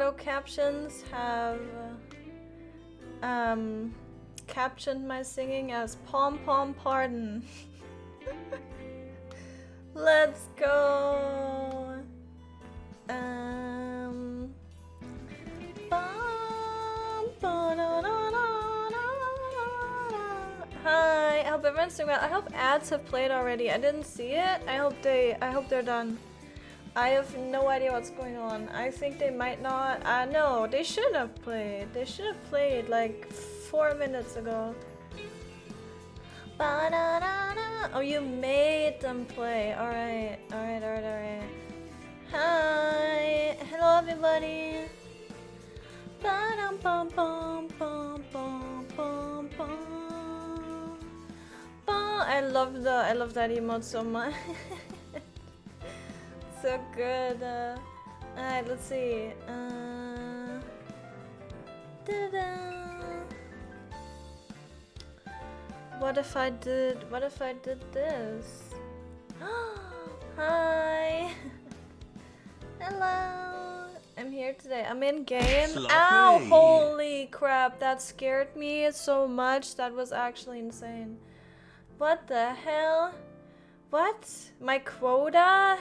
auto captions have captioned my singing as Pom Pom Pardon. Let's go. Hi, I hope everyone's doing well. I hope ads have played already. I didn't see it. I hope they're done. I have no idea what's going on. I think they might not. No, they should have played. They should have played like 4 minutes ago. Oh, you made them play. Alright. Hi. Hello, everybody. I love that emote so much. So good. Alright, let's see. What if I did this? Hi. Hello. I'm here today. I'm in game. Ow! Holy crap! That scared me so much. That was actually insane. What the hell? What? My quota?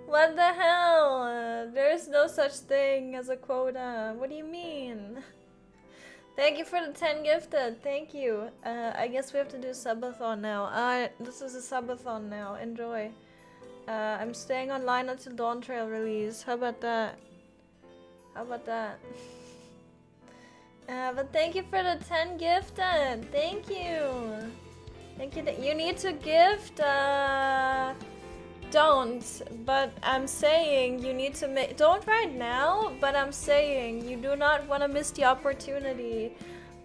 What the hell? There's no such thing as a quota. What do you mean? Thank you for the 10 gifted. Thank you. I guess we have to do subathon now. This is a subathon now. Enjoy. I'm staying online until Dawn Trail release. How about that? But thank you for the 10 gifted. Thank you. You need to gift. Don't, but I'm saying you need to make. Don't right now, but I'm saying you do not want to miss the opportunity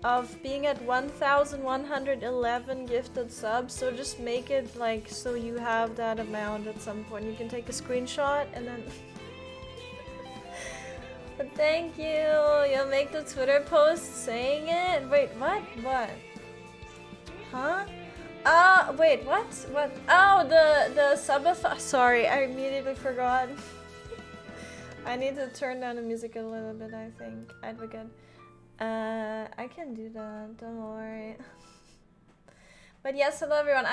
of being at 1,111 gifted subs. So just make it like so you have that amount at some point. You can take a screenshot and then. But thank you. You'll make the Twitter post saying it. Wait, what? What? Huh? Wait, what? What? Oh, the subathon. Sorry, I immediately forgot. I need to turn down the music a little bit, I think. Advocate. I can do that, don't worry. But yes, hello everyone.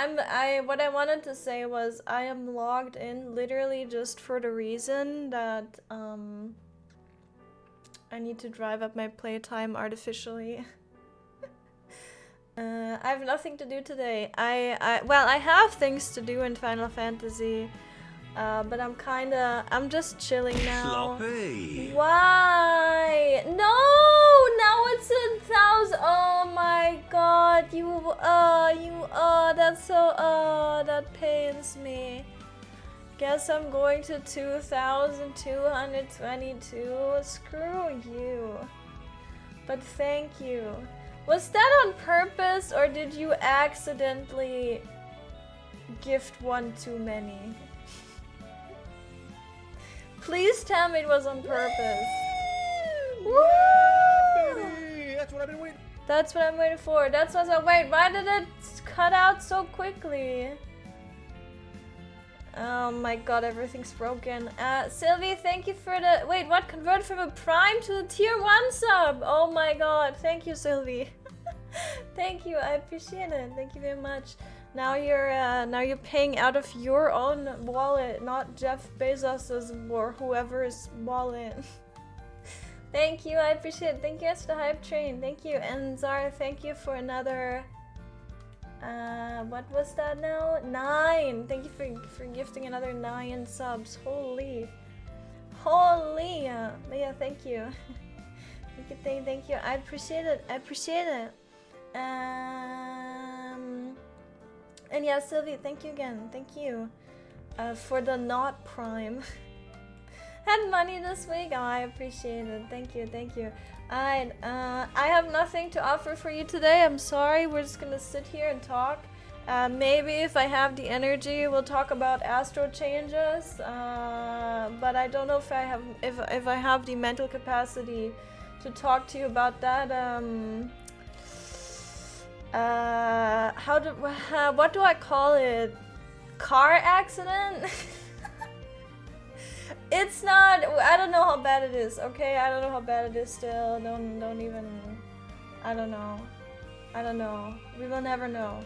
What I wanted to say was I am logged in literally just for the reason that, I need to drive up my playtime artificially. I have nothing to do today. Well, I have things to do in Final Fantasy, but I'm just chilling now. Sloppy. Why? No! Now it's 1,000. Oh my god, that's so, that pains me. Guess I'm going to 2,222. Screw you. But thank you. Was that on purpose or did you accidentally gift one too many? Please tell me it was on purpose. Woo! That's what I've been waiting. That's what I'm waiting for. That's what I wait. Why did it cut out so quickly? Oh my god, everything's broken. Sylvie, thank you for the... Wait, what? Converted from a Prime to a Tier 1 sub! Oh my god, thank you, Sylvie. Thank you, I appreciate it. Thank you very much. Now you're paying out of your own wallet, not Jeff Bezos's or whoever's wallet. Thank you, I appreciate it. Thank you guys for the hype train. Thank you. And Zara, thank you for another... what was that now? 9! Thank you for gifting another 9 subs. Holy. Holy! But yeah, thank you. Thank you. I appreciate it. And yeah, Sylvie, thank you again. Thank you. For the not Prime. Had money this week? Oh, I appreciate it. Thank you. I have nothing to offer for you today. I'm sorry. We're just gonna sit here and talk. Maybe if I have the energy, we'll talk about astro changes. But I don't know if I have the mental capacity to talk to you about that. What do I call it? Car accident? It's not. I don't know how bad it is. Okay, I don't know how bad it is. Still, don't even. I don't know. I don't know. We will never know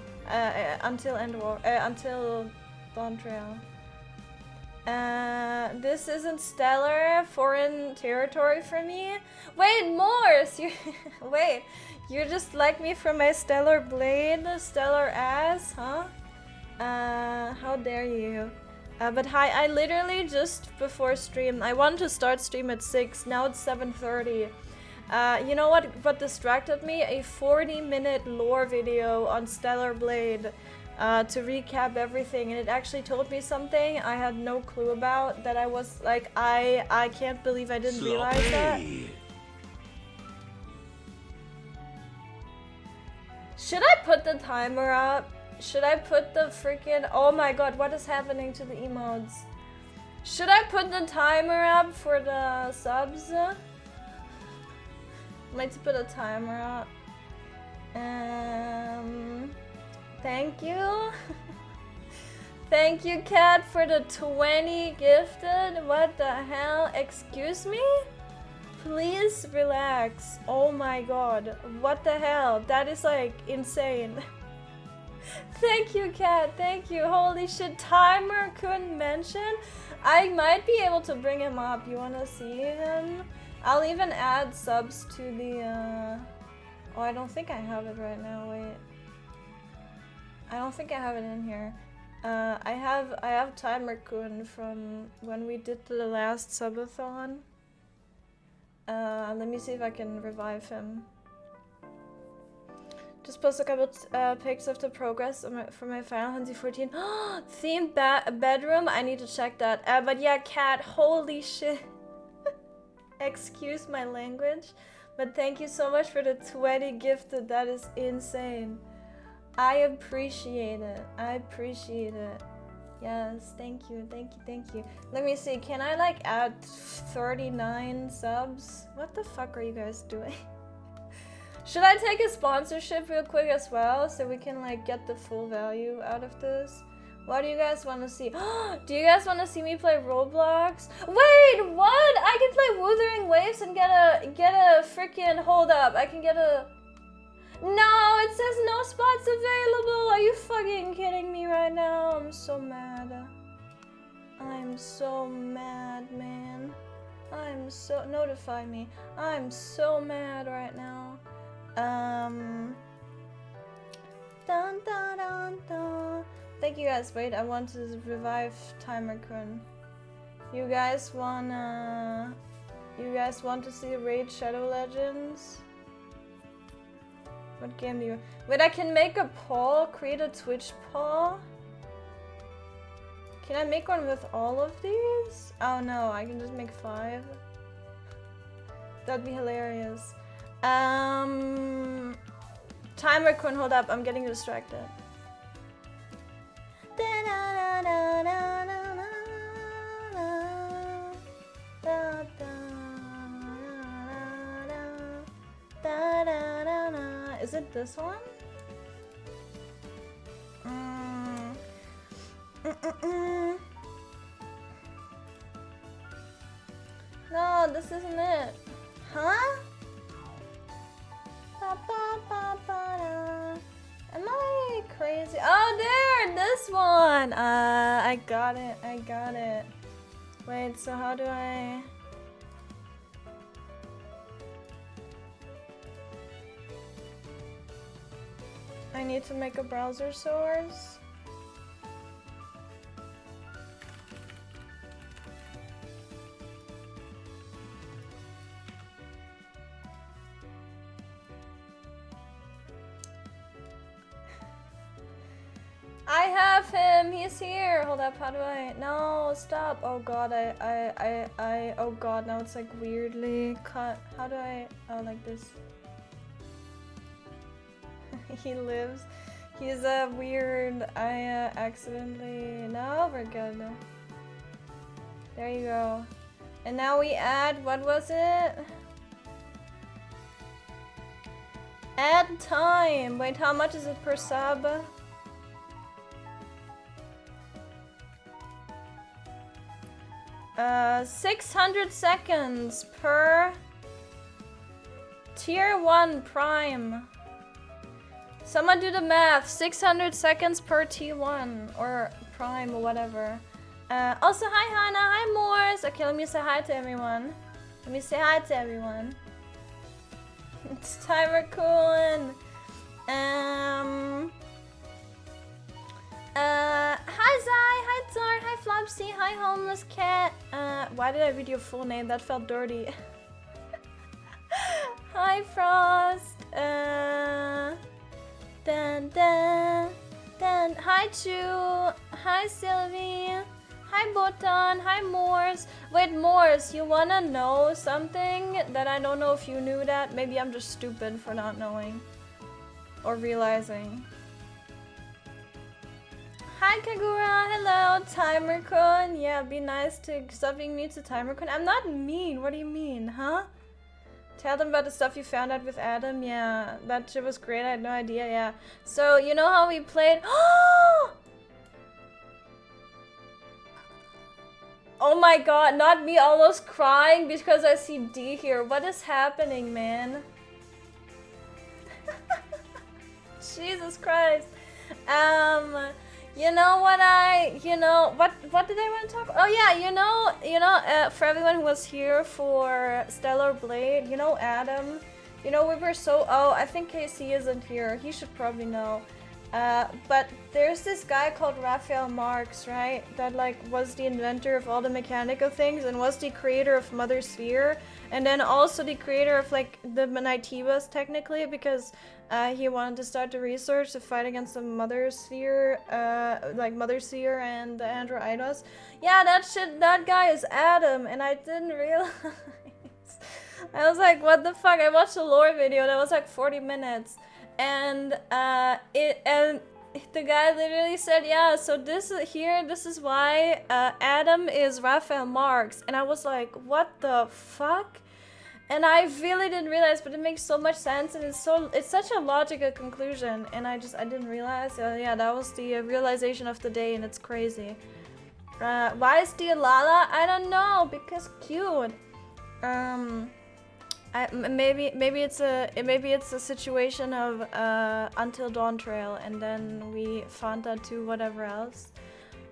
until end war. Until Dawn Trail. This isn't stellar. Foreign territory for me. Wait, Morse. Wait. You're just like me from my stellar blade, stellar ass, huh? How dare you? But hi, I literally just before stream, I wanted to start stream at 6, now it's 7:30. You know what distracted me? A 40-minute lore video on Stellar Blade to recap everything, and it actually told me something I had no clue about, that I was like, I can't believe I didn't realize that. Should I put the timer up? Should I put the freaking... Oh my god, what is happening to the emotes? Should I put the timer up for the subs? I might put a timer up. Thank you. Thank you, Kat, for the 20 gifted. What the hell? Excuse me? Please relax. Oh my god. What the hell? That is like insane. Thank you, Kat. Thank you. Holy shit. Timer couldn't mention. I might be able to bring him up. You wanna see him? I'll even add subs to the Oh, I don't think I have it right now. Wait. I don't think I have it in here. I have Timer Kun from when we did the last subathon. Let me see if I can revive him. Just post a couple pics of the progress for my Final Fantasy 14 themed bedroom. I need to check that. But yeah, Kat, holy shit. Excuse my language, but thank you so much for the 20 gifted. That is insane. I appreciate it. I appreciate it. Yes, thank you, thank you, thank you. Let me see, can I like add 39 subs? What the fuck are you guys doing? Should I take a sponsorship real quick as well so we can like get the full value out of this? What do you guys want to see? Do you guys want to see me play Roblox? Wait, what? I can play Wuthering Waves and get a freaking, hold up, I can get a... No, it says no spots available. Are you fucking kidding me right now? I'm so mad. I'm so mad, man. I'm so... Notify me. I'm so mad right now. Dun dun dun dun. Thank you guys. Wait, I want to revive Timer Kun. You guys wanna... You guys want to see Raid Shadow Legends? What game do you... Wait, I can make a poll, create a Twitch poll. Can I make one with all of these? Oh no, I can just make 5. That'd be hilarious. Timer Kun, hold up, I'm getting distracted. Is it this one? No, this isn't it. Huh? Am I crazy? Oh, there! This one! I got it. I got it. Wait, so how do I... I need to make a browser source. I have him. He's here. Hold up. How do I? No, stop. Oh god. Oh god. Now it's like weirdly cut. How do I? Oh, like this. He lives. He's a weird. I accidentally. No, we're good. There you go. And now we add. What was it? Add time. Wait, how much is it per sub? 600 seconds per tier 1 prime. Someone do the math. 600 seconds per T1 or prime or whatever. Also, hi Hannah, hi Morse. Okay, let me say hi to everyone. Let me say hi to everyone. It's timer cooling. Hi Zai, hi Tsar, hi Flopsy, hi Homeless Cat. Why did I read your full name? That felt dirty. Hi Frost. Hi Chu. Hi Sylvie. Hi Botan. Hi Morse. Wait, Morse, you wanna know something that I don't know if you knew that? Maybe I'm just stupid for not knowing or realizing. Hi Kagura, hello, TimerCon. Yeah, be nice to stop being mean to TimerCon. I'm not mean, what do you mean, huh? Tell them about the stuff you found out with Adam. Yeah, that shit was great, I had no idea, yeah. So, you know how we played? Oh my god, not me almost crying because I see D here. What is happening, man? Jesus Christ. You know what what did I want to talk about? Oh yeah, for everyone who was here for Stellar Blade, you know Adam, we were so, I think KC isn't here, he should probably know. But there's this guy called Raphael Marx, right? That like was the inventor of all the mechanical things and was the creator of Mother Sphere, and then also the creator of like the ENvtubers technically, because he wanted to start the research to fight against the Mother Sphere, like Mother Sphere and the Androidos. Yeah, that guy is Adam, and I didn't realize. I was like, what the fuck? I watched a lore video that was like 40 minutes. And the guy literally said, yeah, so this is why Adam is Raphael Marx. And I was like, what the fuck? And I really didn't realize, but it makes so much sense, and it's such a logical conclusion, and I didn't realize. Yeah, that was the realization of the day, and it's crazy. Why is the Lala? I don't know, because cute. Maybe it's a situation of Until Dawn Trail, and then we Fanta to whatever else.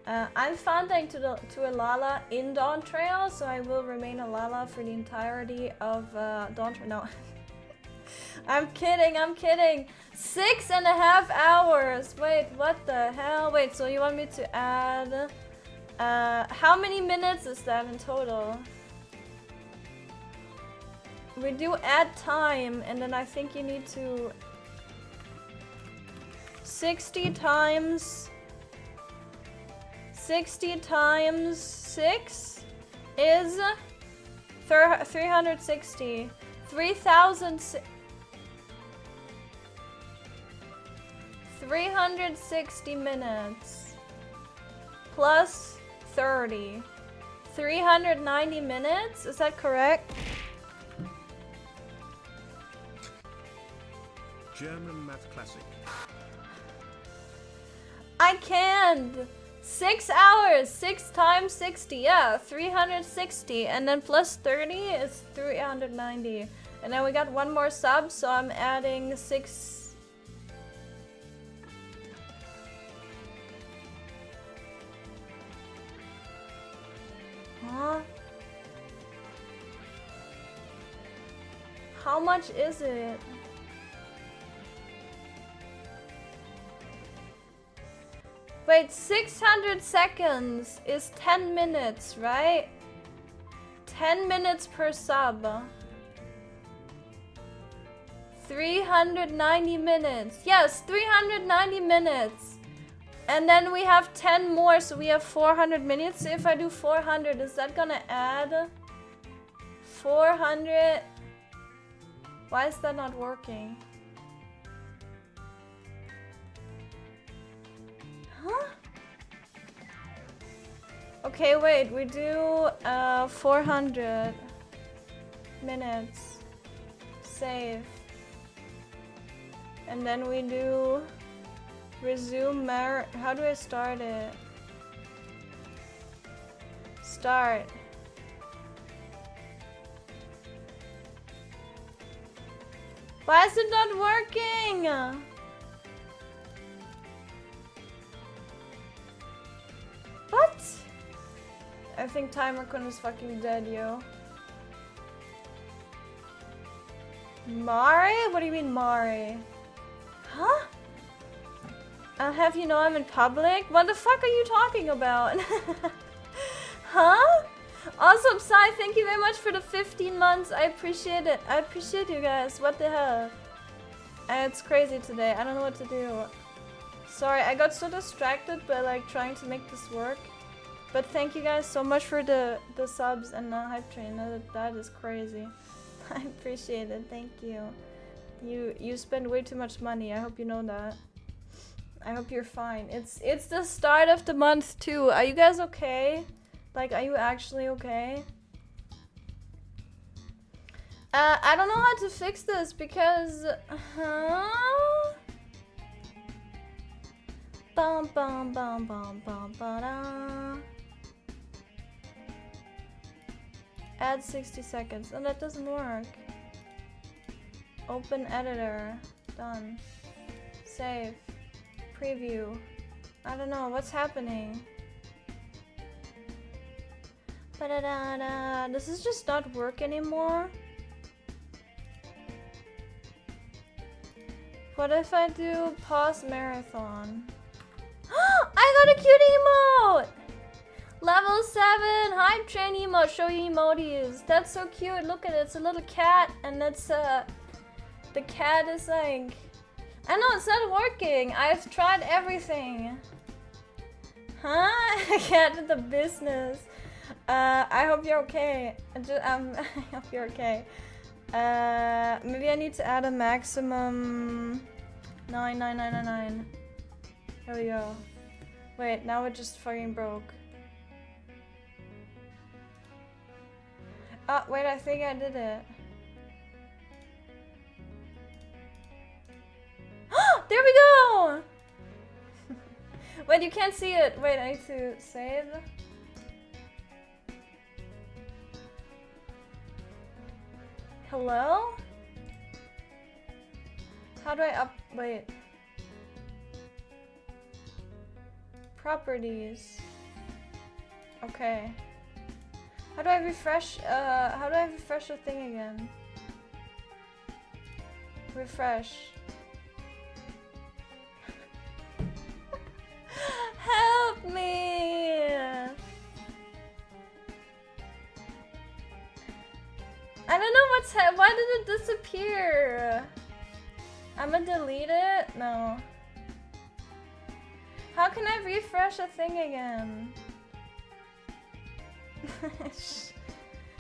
I'm Fantaing to a Lala in Dawn Trail, so I will remain a Lala for the entirety of Dawn Trail. No, I'm kidding. 6.5 hours. Wait, what the hell? Wait, so you want me to add? How many minutes is that in total? We do add time, and then I think you need to 60 times 6 is 360. 360 minutes plus 30. 390 minutes, is that correct? German math classic. I can't! 6 hours! 6 times 60, yeah, 360. And then plus 30 is 390. And then we got one more sub, so I'm adding 6. Huh? How much is it? Wait, 600 seconds is 10 minutes, right? 10 minutes per sub. 390 minutes. Yes, 390 minutes. And then we have 10 more, so we have 400 minutes. So if I do 400, is that gonna add 400? Why is that not working? Huh? Okay, wait, we do 400 minutes. Save. And then we do resume how do I start it? Start. Why is it not working? What? I think TimerCon is fucking dead, yo. Mari? What do you mean, Mari? Huh? I'll have you know I'm in public? What the fuck are you talking about? Huh? Also, Psy, thank you very much for the 15 months. I appreciate it. I appreciate you guys. What the hell? It's crazy today. I don't know what to do. Sorry, I got so distracted by like trying to make this work. But thank you guys so much for the subs and the hype train. That is crazy. I appreciate it. Thank you. You spend way too much money. I hope you know that. I hope you're fine. It's the start of the month too. Are you guys okay? Like, are you actually okay? I don't know how to fix this because bum bum bum bum bum ba-da. Add 60 seconds. And that doesn't work. Open editor. Done. Save. Preview. I don't know. What's happening? Ba-da-da-da. Does this just not work anymore? What if I do pause marathon? I got a cutie emote! Level 7 hype train emote. Show you emotes. That's so cute. Look at it. It's a little cat, and that's the cat is like. I know it's not working. I've tried everything. Huh? Cat in the business. I hope you're okay. I hope you're okay. Maybe I need to add a maximum 99999. Here we go. Wait, now it just fucking broke. Oh, wait, I think I did it. There we go! Wait, you can't see it. Wait, I need to save. Hello? How do I wait. Properties. Okay. How do I refresh the thing again? Refresh. Help me! I don't know why did it disappear? I'ma delete it? No. How can I refresh a thing again?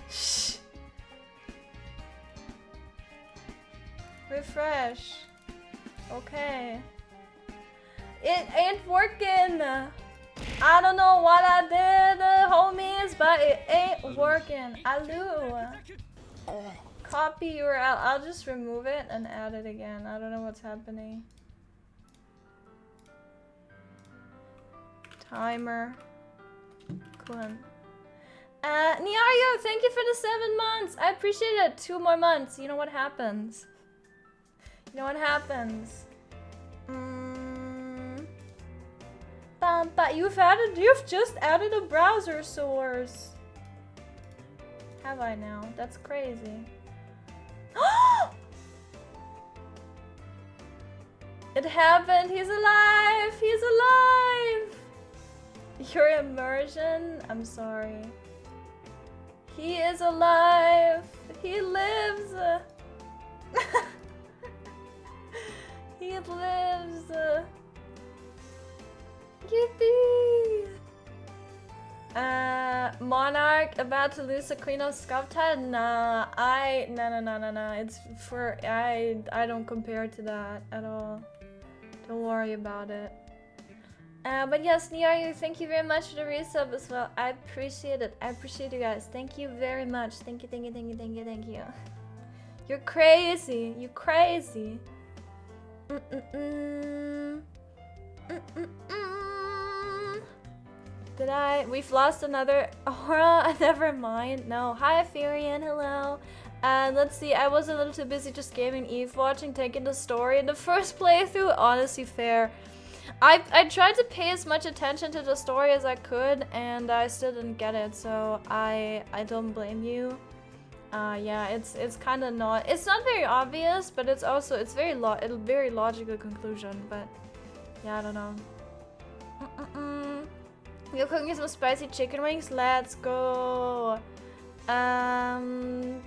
Shh. Refresh. Okay. It ain't working. I don't know what I did, homies, but it ain't working. Aloo. Copy URL. I'll just remove it and add it again. I don't know what's happening. Timer. Cool. Niario, thank you for the 7 months. I appreciate it. 2 more months. You know what happens? You know what happens? You've just added a browser source. Have I now? That's crazy. It happened. He's alive. He's alive. Your immersion. I'm sorry. He is alive. He lives. He lives. Yippee! Monarch about to lose the Queen of Sculpted? Nah, no. It's for I don't compare to that at all. Don't worry about it. But yes, Niayu, thank you very much for the resub as well. I appreciate it. I appreciate you guys. Thank you very much. Thank you. You're crazy. You're crazy. Did I? We've lost another aura. Never mind. No. Hi, Furian. Hello. And let's see, I was a little too busy just gaming Eve watching, taking the story in the first playthrough. Honestly, fair. I tried to pay as much attention to the story as I could, and I still didn't get it, so I don't blame you. Yeah, it's kind of not. It's not very obvious, but it's also very logical conclusion. But yeah, I don't know. You're cooking some spicy chicken wings. Let's go. Bum.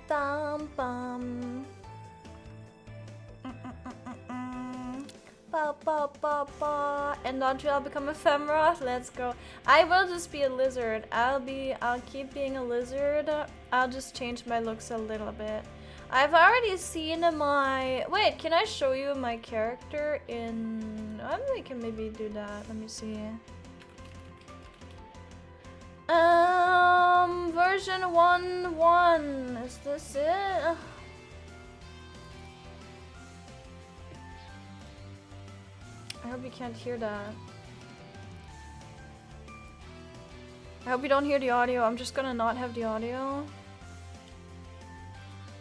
Ba ba ba ba. And not I'll become a femra. Let's go. I will just be a lizard. I'll keep being a lizard. I'll just change my looks a little bit. I've already seen my... Wait, can I show you my character in... I can maybe do that. Let me see. Version 1.1. Is this it? I hope you can't hear that. I hope you don't hear the audio. I'm just gonna not have the audio.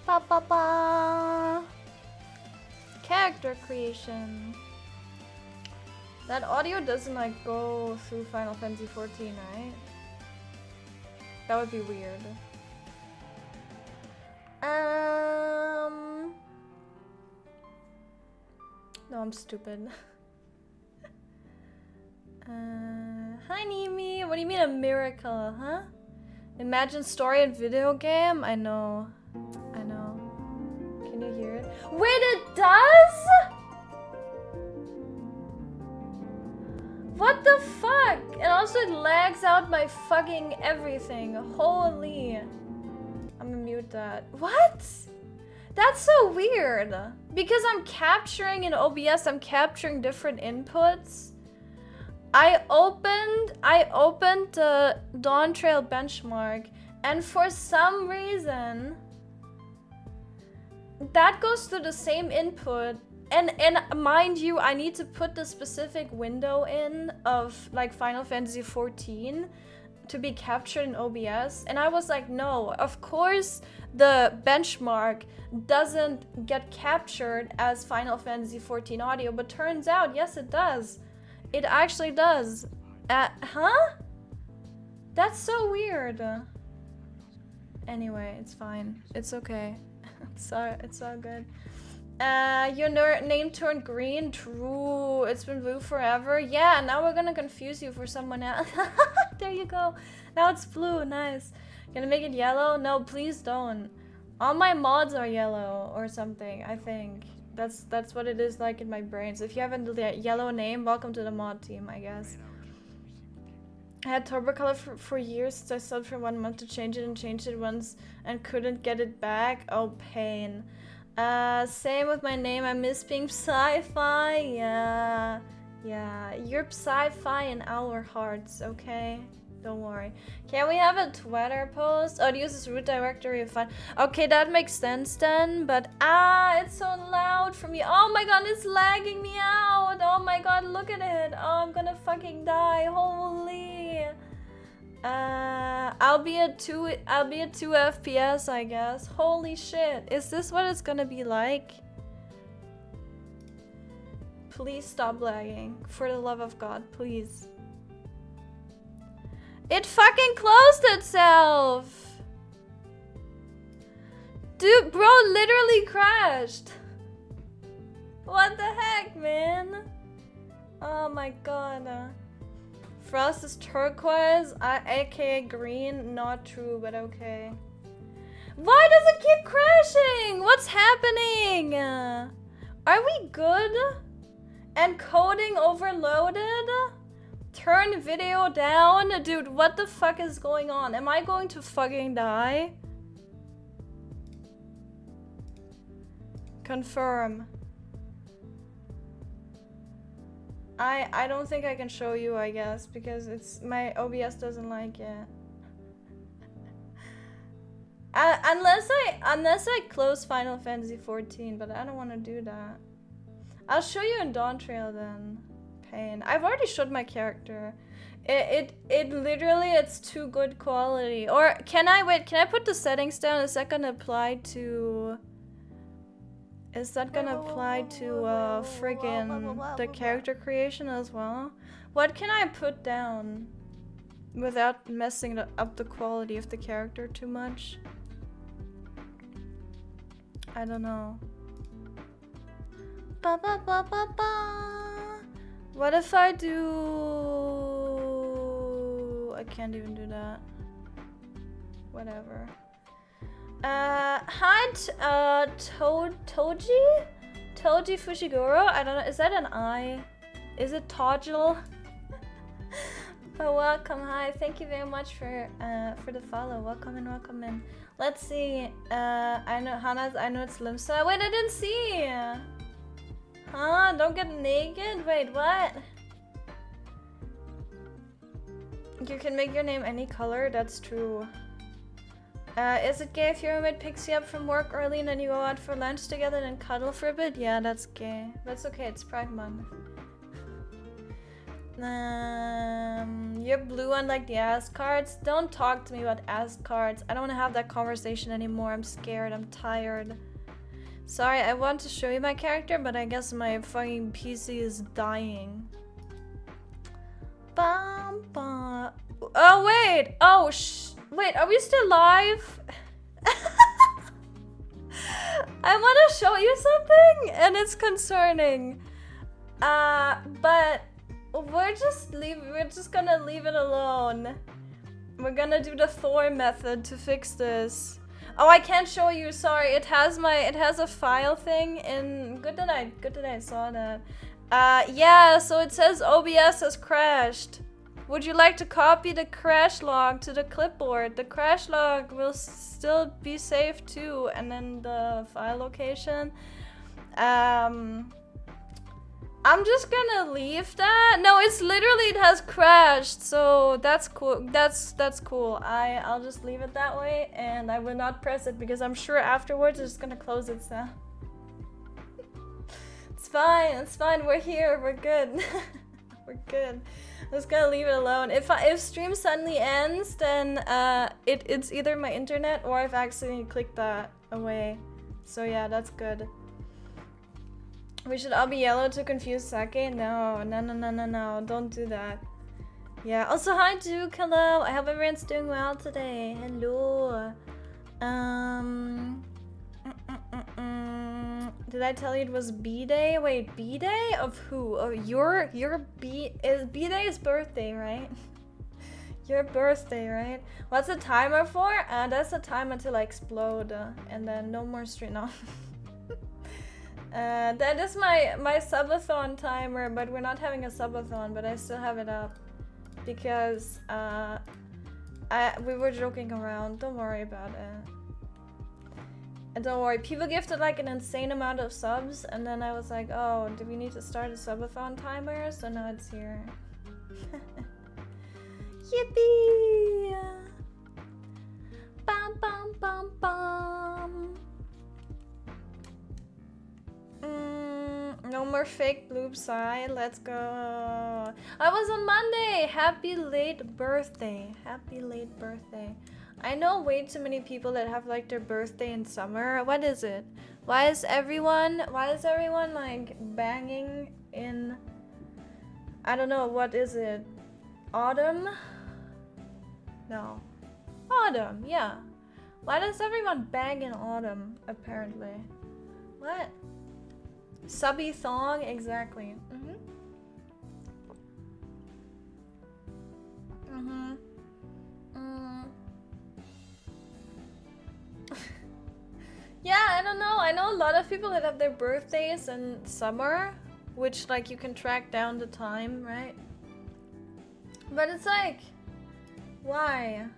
Ba ba ba. Character creation. That audio doesn't like go through Final Fantasy 14, right? That would be weird. No, I'm stupid. Hi Nimi, what do you mean a miracle, huh? Imagine story and video game? I know. Can you hear it? Wait, it does? What the fuck? And also it lags out my fucking everything. Holy. I'm gonna mute that. What? That's so weird. Because I'm capturing in OBS, I'm capturing different inputs. I opened the Dawn Trail benchmark, and for some reason that goes to the same input, and mind you, I need to put the specific window in of like Final Fantasy 14 to be captured in OBS, and I was like, no, of course the benchmark doesn't get captured as Final Fantasy 14 audio, but turns out yes it does. It actually does. Huh? That's so weird. Anyway, it's fine. It's okay. It's all good. Your name turned green? True. It's been blue forever. Yeah, now we're gonna confuse you for someone else. There you go. Now it's blue. Nice. Gonna make it yellow? No, please don't. All my mods are yellow or something, I think. That's what it is like in my brain. So if you have a yellow name, welcome to the mod team, I guess. I had turbo color for years since I subbed for 1 month to change it and changed it once and couldn't get it back. Oh, pain. Same with my name. I miss being sci-fi. Yeah. You're sci-fi in our hearts, okay? Don't worry. Can we have a Twitter post? Oh, it uses root directory of fun. Okay, that makes sense then. But it's so loud for me. Oh my god, it's lagging me out. Oh my god, look at it. Oh, I'm gonna fucking die. Holy. I'll be at 2 FPS, I guess. Holy shit. Is this what it's gonna be like? Please stop lagging. For the love of God, please. It fucking closed itself! Dude, bro literally crashed. What the heck, man? Oh my god. Frost is turquoise, aka green. Not true, but okay. Why does it keep crashing? What's happening? Are we good? Encoding overloaded? Turn video down? Dude, what the fuck is going on? Am I going to fucking die? Confirm. I don't think I can show you, I guess, because it's my OBS doesn't like it. Unless I close Final Fantasy 14, but I don't want to do that. I'll show you in Dawn Trail then. pain. I've already showed my character. It literally, it's too good quality. Or can I put the settings down? Is that gonna apply to... Is that gonna apply to friggin' the character creation as well? What can I put down without messing up the quality of the character too much? I don't know. Ba ba ba ba ba. What if I do... I can't even do that. Whatever. Hi, Toji Fushiguro? I don't know, is that an I? Is it Tojil? But welcome, hi, thank you very much for the follow. Welcome in. Let's see, I know Hana's, I know it's Limsa. Wait, I didn't see! Huh? Don't get naked? Wait, what? You can make your name any color, that's true. Is it gay if your roommate picks you up from work early and then you go out for lunch together and then cuddle for a bit? Yeah, that's gay. That's okay, it's Pride Month. You're blue unlike the ass cards. Don't talk to me about ass cards. I don't want to have that conversation anymore. I'm scared, I'm tired. Sorry, I want to show you my character, but I guess my fucking PC is dying. Bum, bum. Oh, wait! Oh, wait, are we still live? I want to show you something, and it's concerning. But we're just gonna leave it alone. We're gonna do the Thor method to fix this. Oh, I can't show you. Sorry, it has a file thing in. Good that I saw that. Yeah. So it says OBS has crashed. Would you like to copy the crash log to the clipboard? The crash log will still be saved too, and then the file location. I'm just gonna leave that. No, it's literally, it has crashed, so that's cool. That's cool. I'll just leave it that way, and I will not press it because I'm sure afterwards it's gonna close itself. It's fine. We're here. We're good. We're good. I'm just gonna leave it alone. If stream suddenly ends, then it's either my internet or I've accidentally clicked that away. So yeah, that's good. We should all be yellow to confuse Sake? No, don't do that. Yeah, also hi Duke, hello. I hope everyone's doing well today. Hello. Did I tell you it was B-Day? Wait, B-Day? Of who? Oh, your B-Day is birthday, right? Your birthday, right? What's the timer for? That's the timer to like explode, and then no more stream. No. That is my subathon timer, but we're not having a subathon, but I still have it up because we were joking around. Don't worry about it. And don't worry, people gifted like an insane amount of subs, and then I was like, oh, do we need to start a subathon timer? So now it's here. Yippee! Bum bum bum bum. No more fake bloob side. Let's go. I was on Monday. Happy late birthday. Happy late birthday. I know way too many people that have like their birthday in summer. What is it? Why is everyone like banging in, I don't know, what is it? Autumn? No. Autumn, yeah. Why does everyone bang in autumn, apparently? What? Subby thong? Exactly. Yeah, I don't know. I know a lot of people that have their birthdays in summer, which like you can track down the time, right? But it's like, why?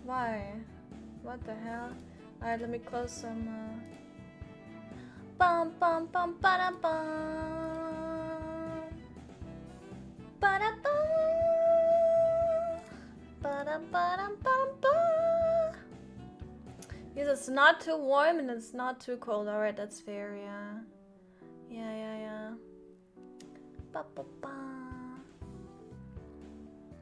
Why? What the hell? Alright, let me close some bum bum bum ba bum ba bum ba bum bum. Because it's not too warm and it's not too cold. Alright, that's fair, yeah. Yeah. Ba, ba, ba.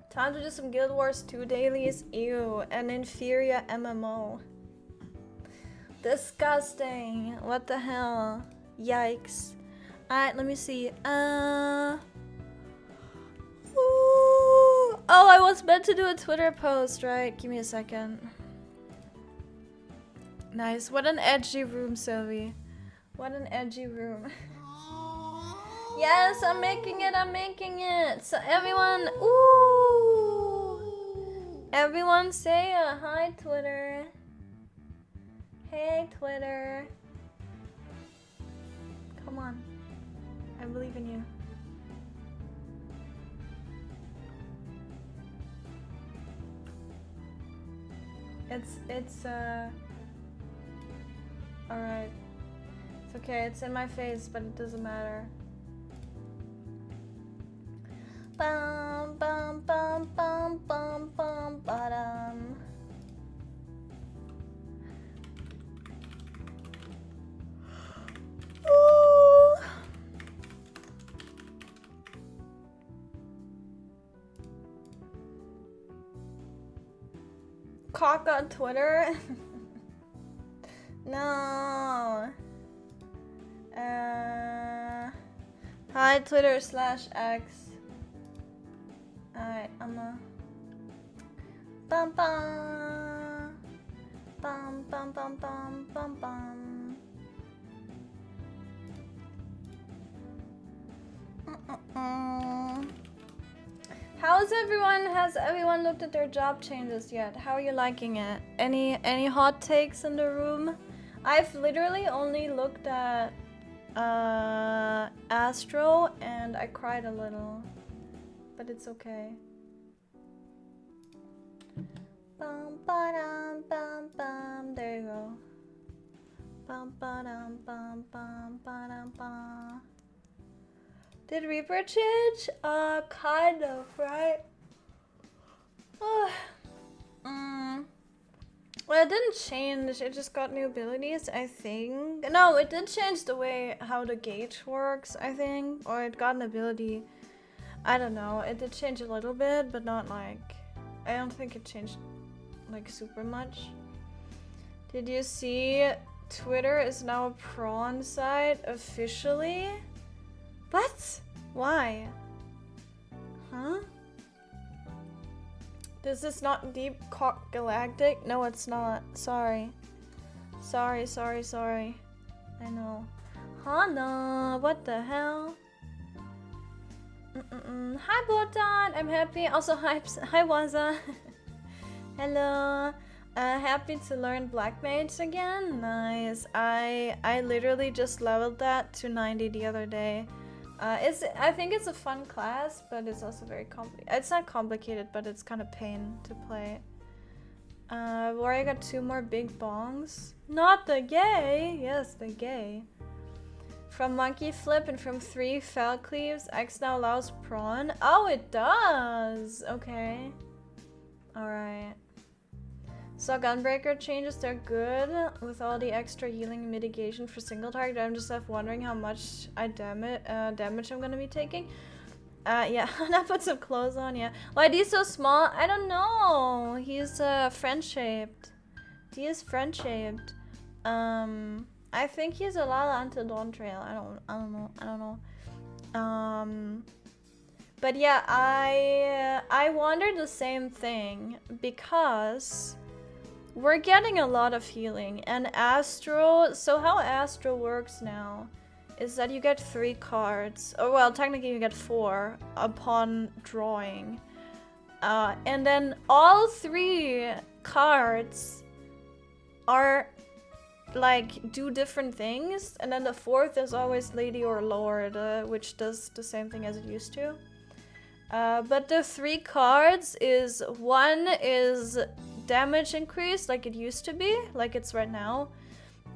Time to do some Guild Wars 2 dailies. Ew, an inferior MMO. Disgusting. What the hell? Yikes. Alright, let me see. Ooh. Oh, I was meant to do a Twitter post, right? Give me a second. Nice. What an edgy room, Sylvie. What an edgy room. Yes, I'm making it. I'm making it. So everyone, ooh. Everyone say a hi, Twitter. Hey, Twitter. Come on. I believe in you. It's alright. It's okay, it's in my face, but it doesn't matter. Bum bum bum bum bum bum ba-dum. Ooh. Cock on Twitter. No. Hi Twitter/X. Alright, I'm a bum bum bum bum bum bum bum bum. How's everyone? Has everyone looked at their job changes yet? How are you liking it? Any hot takes in the room? I've literally only looked at Astro and I cried a little, but it's okay. Bum ba dum bum bum. There you go. Bum ba dum bum bum ba dum bum. Did Reaper change? Kind of, right? Well, it didn't change, it just got new abilities, I think. No, it did change the way how the gauge works, I think. Or it got an ability. I don't know, it did change a little bit, but not like... I don't think it changed like super much. Did you see Twitter is now a prawn site officially? What? Why? Huh? This is not Deep Cock Galactic? No, it's not. Sorry. Sorry. I know. Hana, what the hell? Hi, Botan. I'm happy. Also, hi Waza. Hello. Happy to learn Black Mage again. Nice. I literally just leveled that to 90 the other day. I think it's a fun class, but it's also very complicated. It's not complicated, but it's kind of pain to play. Warrior got 2 more big bongs. Not the gay! Yes, the gay. From Monkey Flip and from 3 Fell Cleaves, X now allows prawn. Oh, it does! Okay. Alright. So Gunbreaker changes, they're good with all the extra healing mitigation for single target. I'm just left wondering how much damage I'm gonna be taking. Yeah, Hannah put some clothes on, yeah. Why is he so small? I don't know. He's friend-shaped. He is friend-shaped. I think he's a Lala until Dawn Trail. I don't know. But yeah, I wondered the same thing because we're getting a lot of healing, and Astro, so how Astro works now is that you get 3 cards, or well, technically you get 4 upon drawing. And then all 3 cards are like do different things, and then the 4th is always Lady or Lord, which does the same thing as it used to. But the 3 cards is, one is damage increase like it used to be, like it's right now.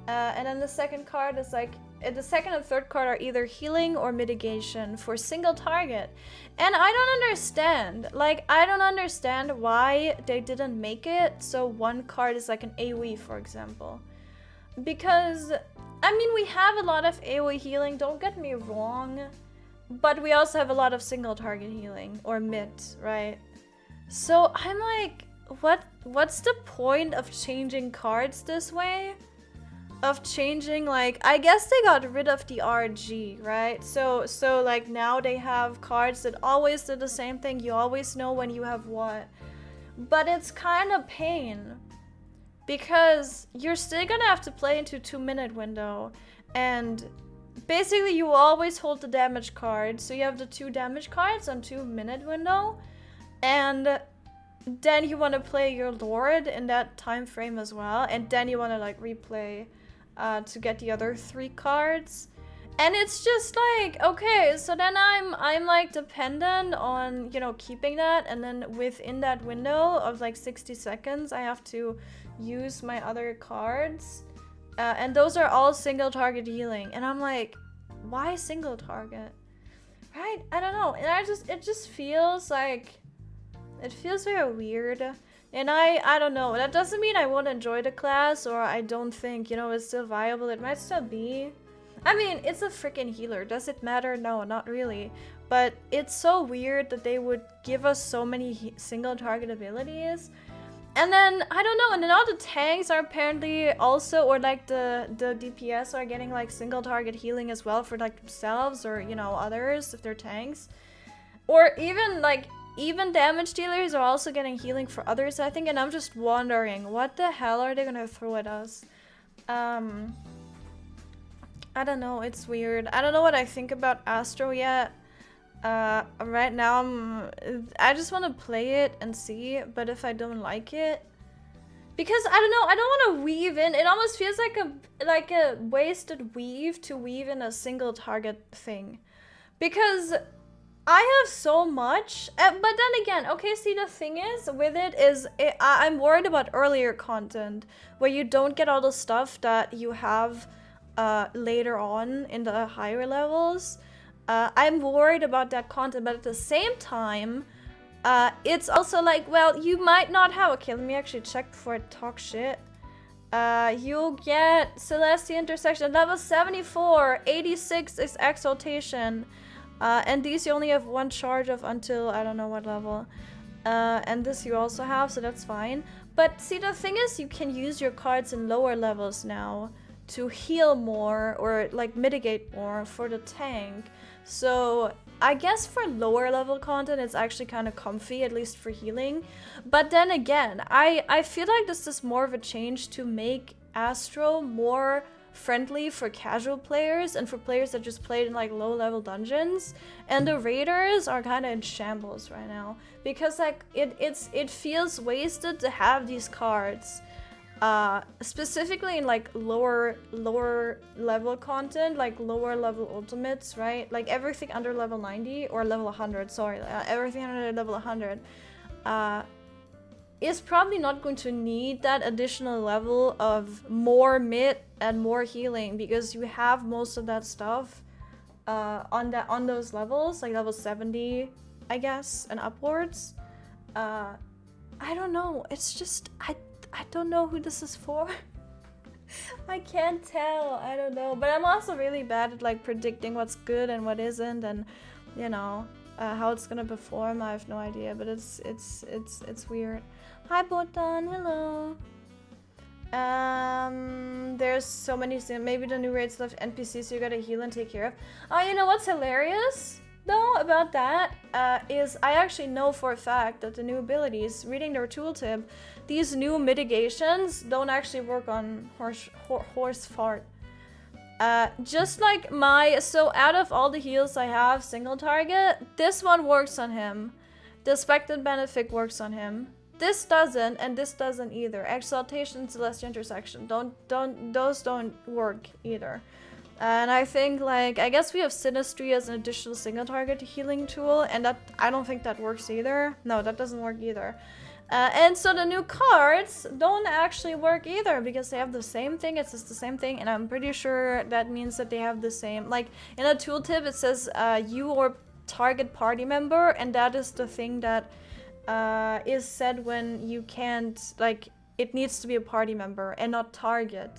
And then the second card is like, the second and third card are either healing or mitigation for single target. And I don't understand. Like, I don't understand why they didn't make it so one card is like an AoE, for example. Because, I mean, we have a lot of AoE healing, don't get me wrong. but we also have a lot of single target healing or mid, right? So I'm like, what's the point of changing cards this way? Of changing, like, I guess they got rid of the RG, right? So like now they have cards that always do the same thing. You always know when you have what. But it's kind of pain because you're still gonna have to play into 2-minute window, and basically you always hold the damage card. So you have the 2 damage cards on 2-minute window, and then you want to play your Lord in that time frame as well, and then you want to like replay to get the other 3 cards. And it's just like, okay, so then I'm like dependent on, you know, keeping that, and then within that window of like 60 seconds I have to use my other cards, and those are all single target healing, and I'm like, why single target, right? I don't know, and it just feels like, it feels very weird. And I don't know, that doesn't mean I won't enjoy the class, or I don't think, you know, it's still viable. It might still be. I mean, it's a freaking healer. Does it matter? No, not really. But it's so weird that they would give us so many single target abilities. And then, I don't know, and then all the tanks are apparently also, or like the DPS are getting like single target healing as well for like themselves, or, you know, others if they're tanks. Or even like, even damage dealers are also getting healing for others, I think, and I'm just wondering, what the hell are they gonna throw at us? I don't know, it's weird. I don't know what I think about Astro yet. Right now, I just want to play it and see, but if I don't like it... Because, I don't know, I don't want to weave in. It almost feels like a wasted weave to weave in a single target thing. Because I have so much, but then again, okay, see, the thing is, with it is, I'm worried about earlier content, where you don't get all the stuff that you have later on in the higher levels. I'm worried about that content, but at the same time, it's also like, well, you might not have, okay, let me actually check before I talk shit. You'll get Celestial Intersection, level 74, 86 is Exaltation. And these you only have 1 charge of until I don't know what level. And this you also have, so that's fine. But see, the thing is, you can use your cards in lower levels now to heal more or like mitigate more for the tank. So I guess for lower level content, it's actually kind of comfy, at least for healing. But then again, I feel like this is more of a change to make Astro more friendly for casual players and for players that just played in like low level dungeons, and the raiders are kind of in shambles right now because like it feels wasted to have these cards specifically in like lower level content, like lower level ultimates, right? Like everything under level 90 or level 100, sorry, everything under level 100 is probably not going to need that additional level of more mid and more healing, because you have most of that stuff on those levels, like level 70, I guess, and upwards. I don't know. It's just I don't know who this is for. I can't tell. I don't know. But I'm also really bad at like predicting what's good and what isn't, and you know how it's gonna perform. I have no idea. But it's weird. Hi Botan, hello. There's so many things. Maybe the new raids left NPCs you gotta heal and take care of. Oh, you know what's hilarious though about that is I actually know for a fact that the new abilities, reading their tooltip, these new mitigations don't actually work on horse fart. Just like so out of all the heals I have single target, this one works on him. The expected benefit works on him. This doesn't, and this doesn't either. Exaltation, Celestial Intersection, those don't work either. And I think, like, I guess we have Sinistry as an additional single target healing tool, and that I don't think that works either. No, that doesn't work either. And so the new cards don't actually work either, because they have the same thing. It's just the same thing, and I'm pretty sure that means that they have the same. Like in a tooltip, it says you or target party member, and that is the thing that is said when you can't, like, it needs to be a party member and not target.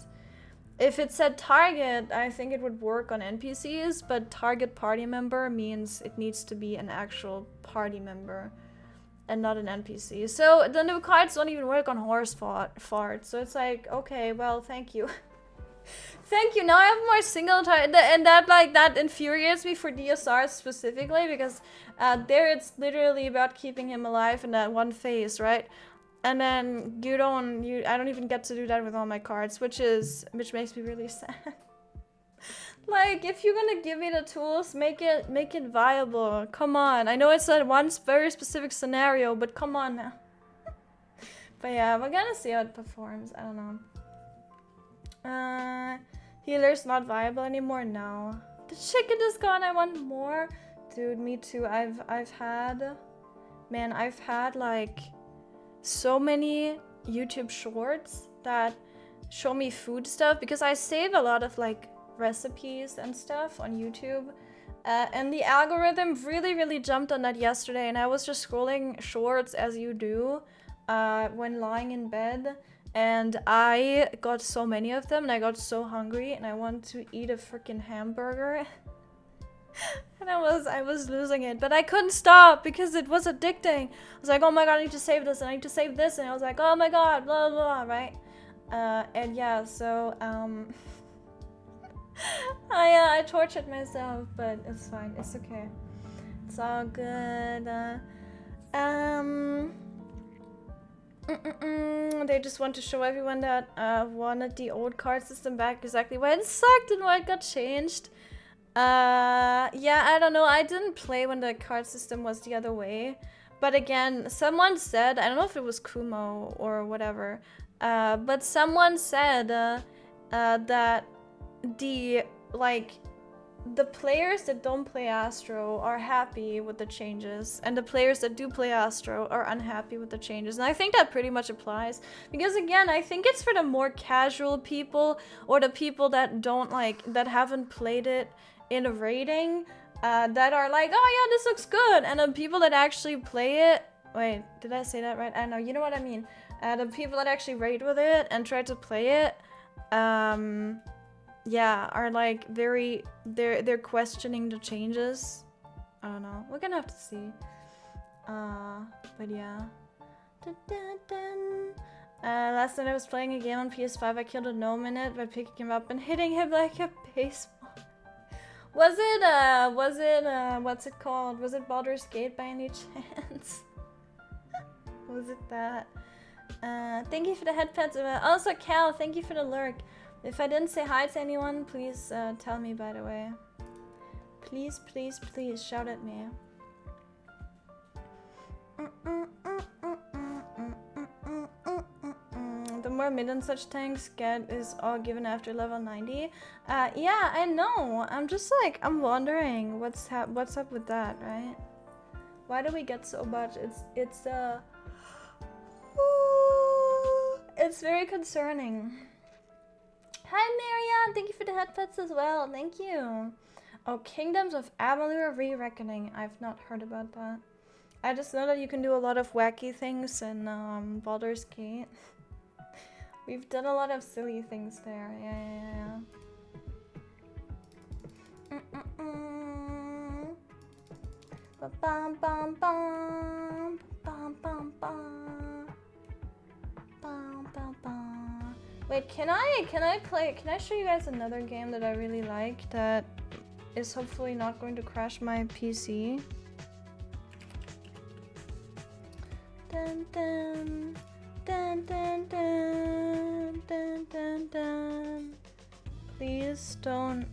If it said target, I think it would work on NPCs, but target party member means it needs to be an actual party member and not an NPC. So the new cards don't even work on horse fart. So it's like, okay, well, thank you. Thank you. Now I have more single target, and that infuriates me for DSR specifically, because there it's literally about keeping him alive in that one phase, right? And then I don't even get to do that with all my cards, which makes me really sad. Like, if you're gonna give me the tools, make it viable. Come on. I know it's that one very specific scenario, but come on now. But yeah, we're gonna see how it performs. I don't know. Healer's not viable anymore? No. The chicken is gone. I want more. Dude, me too. I've had like so many YouTube shorts that show me food stuff, because I save a lot of like recipes and stuff on YouTube. And the algorithm really jumped on that yesterday, and I was just scrolling shorts as you do when lying in bed. And I got so many of them, and I got so hungry, and I wanted to eat a freaking hamburger. And I was losing it, but I couldn't stop because it was addicting. I was like, oh my god, I need to save this, and I need to save this, and I was like, oh my god, blah blah, right? And yeah, so I tortured myself, but it's fine, it's okay, it's all good. They just want to show everyone that wanted the old card system back, exactly why it sucked and why it got changed. Yeah, I don't know. I didn't play when the card system was the other way. But again, someone said, I don't know if it was Kumo or whatever, but someone said that the players that don't play Astro are happy with the changes, and the players that do play Astro are unhappy with the changes. And I think that pretty much applies, because again, I think it's for the more casual people, or the people that that haven't played it in a rating, that are like, oh yeah, this looks good. And the people that actually play it, wait, did I say that right? I don't know, you know what I mean. The people that actually rate with it and try to play it, yeah, are like they're questioning the changes. I don't know. We're gonna have to see. But yeah. Last night I was playing a game on PS5. I killed a gnome in it by picking him up and hitting him like a baseball. Was it what's it called? Was it Baldur's Gate by any chance? Was it that? Thank you for the headphones. Also, Cal, thank you for the lurk. If I didn't say hi to anyone, please tell me, by the way. Please, please, please shout at me. The more mid and such tanks get is all given after level 90. Yeah, I know. I'm just like, I'm wondering what's up with that, right? Why do we get so much? It's very concerning. Hi Marianne, thank you for the headphones as well. Thank you. Oh, Kingdoms of Amalur Re-Reckoning. I've not heard about that. I just know that you can do a lot of wacky things in Baldur's Gate. We've done a lot of silly things there. Yeah. Bum bum bum bum bum bum bum bum bum. Wait, can I show you guys another game that I really like that is hopefully not going to crash my PC? Dun dun dun dun dun dun dun dun. Please don't.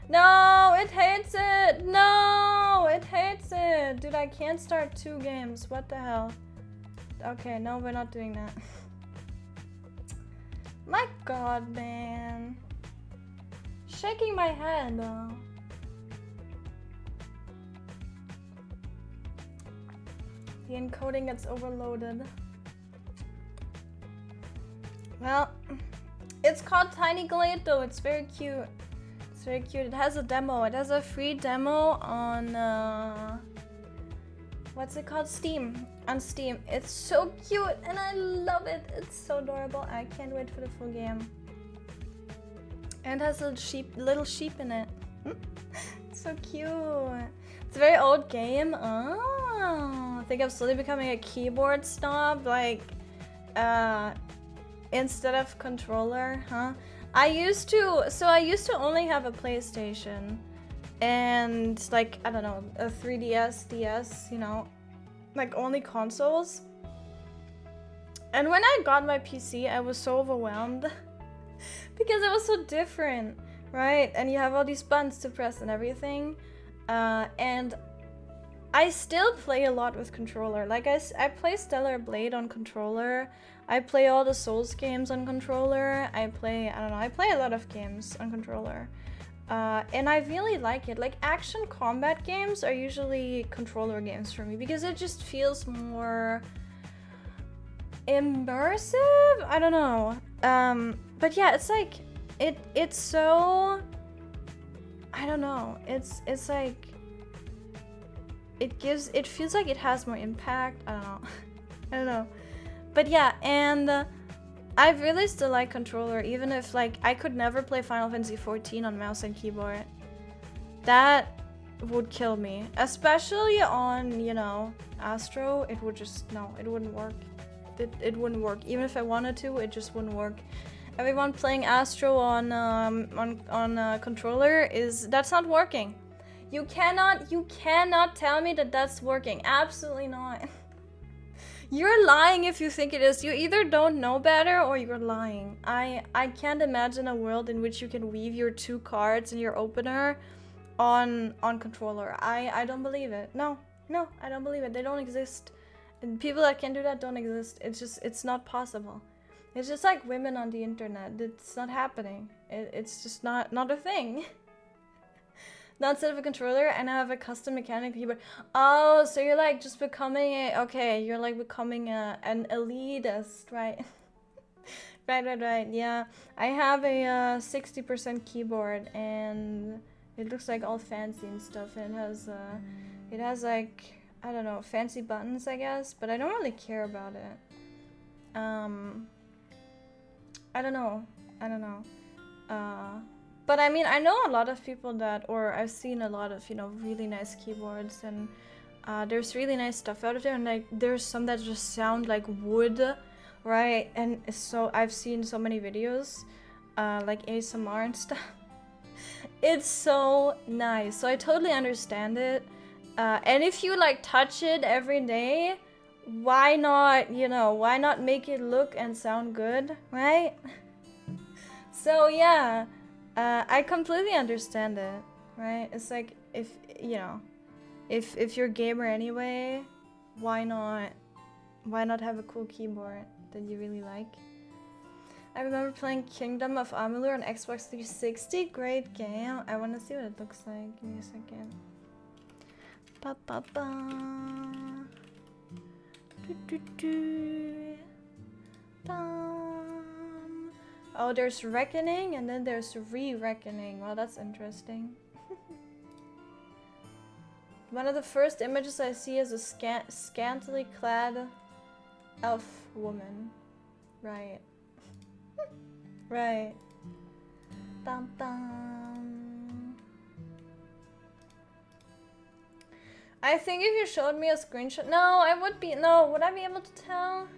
No, it hates it. No, it hates it. Dude, I can't start 2 games. What the hell? Okay, no, we're not doing that. My god, man. Shaking my head, though. The encoding gets overloaded. Well, it's called Tiny Glade, though. It's very cute. It's very cute. It has a demo. It has a free demo on, what's it called? Steam. On Steam. It's so cute and I love it. It's so adorable. I can't wait for the full game. And has little sheep in it. So cute. It's a very old game. Oh, I think I'm slowly becoming a keyboard snob. Like, instead of controller, huh? I used to only have a PlayStation and like, I don't know, a 3DS, DS, you know, like only consoles. And when I got my PC, I was so overwhelmed because it was so different, right? And you have all these buttons to press and everything. And I still play a lot with controller. Like I play Stellar Blade on controller. I play all the Souls games on controller. I play a lot of games on controller. And I really like it. Like action combat games are usually controller games for me because it just feels more immersive. I don't know. But yeah, it's like it's so, I don't know. It's like it feels like it has more impact. I don't know. I don't know. But yeah, and I really still like controller, even if like I could never play Final Fantasy 14 on mouse and keyboard. That would kill me, especially on, you know, Astro. It would just, no, it wouldn't work. It wouldn't work. Even if I wanted to, it just wouldn't work. Everyone playing Astro on controller that's not working. You cannot tell me that that's working. Absolutely not. You're lying if you think it is. You either don't know better or you're lying. I can't imagine a world in which you can weave your 2 cards in your opener on controller. I don't believe it. No, I don't believe it. They don't exist. And people that can do that don't exist. It's not possible. It's just like women on the internet. It's not happening. It's just not a thing. Now instead of a controller, and I have a custom mechanical keyboard. Oh, so you're like just becoming you're like becoming an elitist, right? right. Yeah, I have a 60% keyboard, and it looks like all fancy and stuff. And it has like, I don't know, fancy buttons, I guess, but I don't really care about it. I don't know. But I mean, I know a lot of people or I've seen a lot of, you know, really nice keyboards, and there's really nice stuff out there, and like there's some that just sound like wood, right? And so I've seen so many videos, like ASMR and stuff. It's so nice. So I totally understand it. And if you like touch it every day, why not, you know, why not make it look and sound good, right? So yeah, I completely understand it, right? It's like, if, you know, if you're a gamer anyway, why not have a cool keyboard that you really like? I remember playing Kingdom of Amalur on Xbox 360. Great game. I want to see what it looks like. Give me a second. Ba ba ba. Do do do. Bum. Oh, there's Reckoning, and then there's Re-Reckoning. Well, that's interesting. One of the first images I see is a scantily clad elf woman. Right. Right. Bum bum. I think if you showed me a screenshot, would I be able to tell?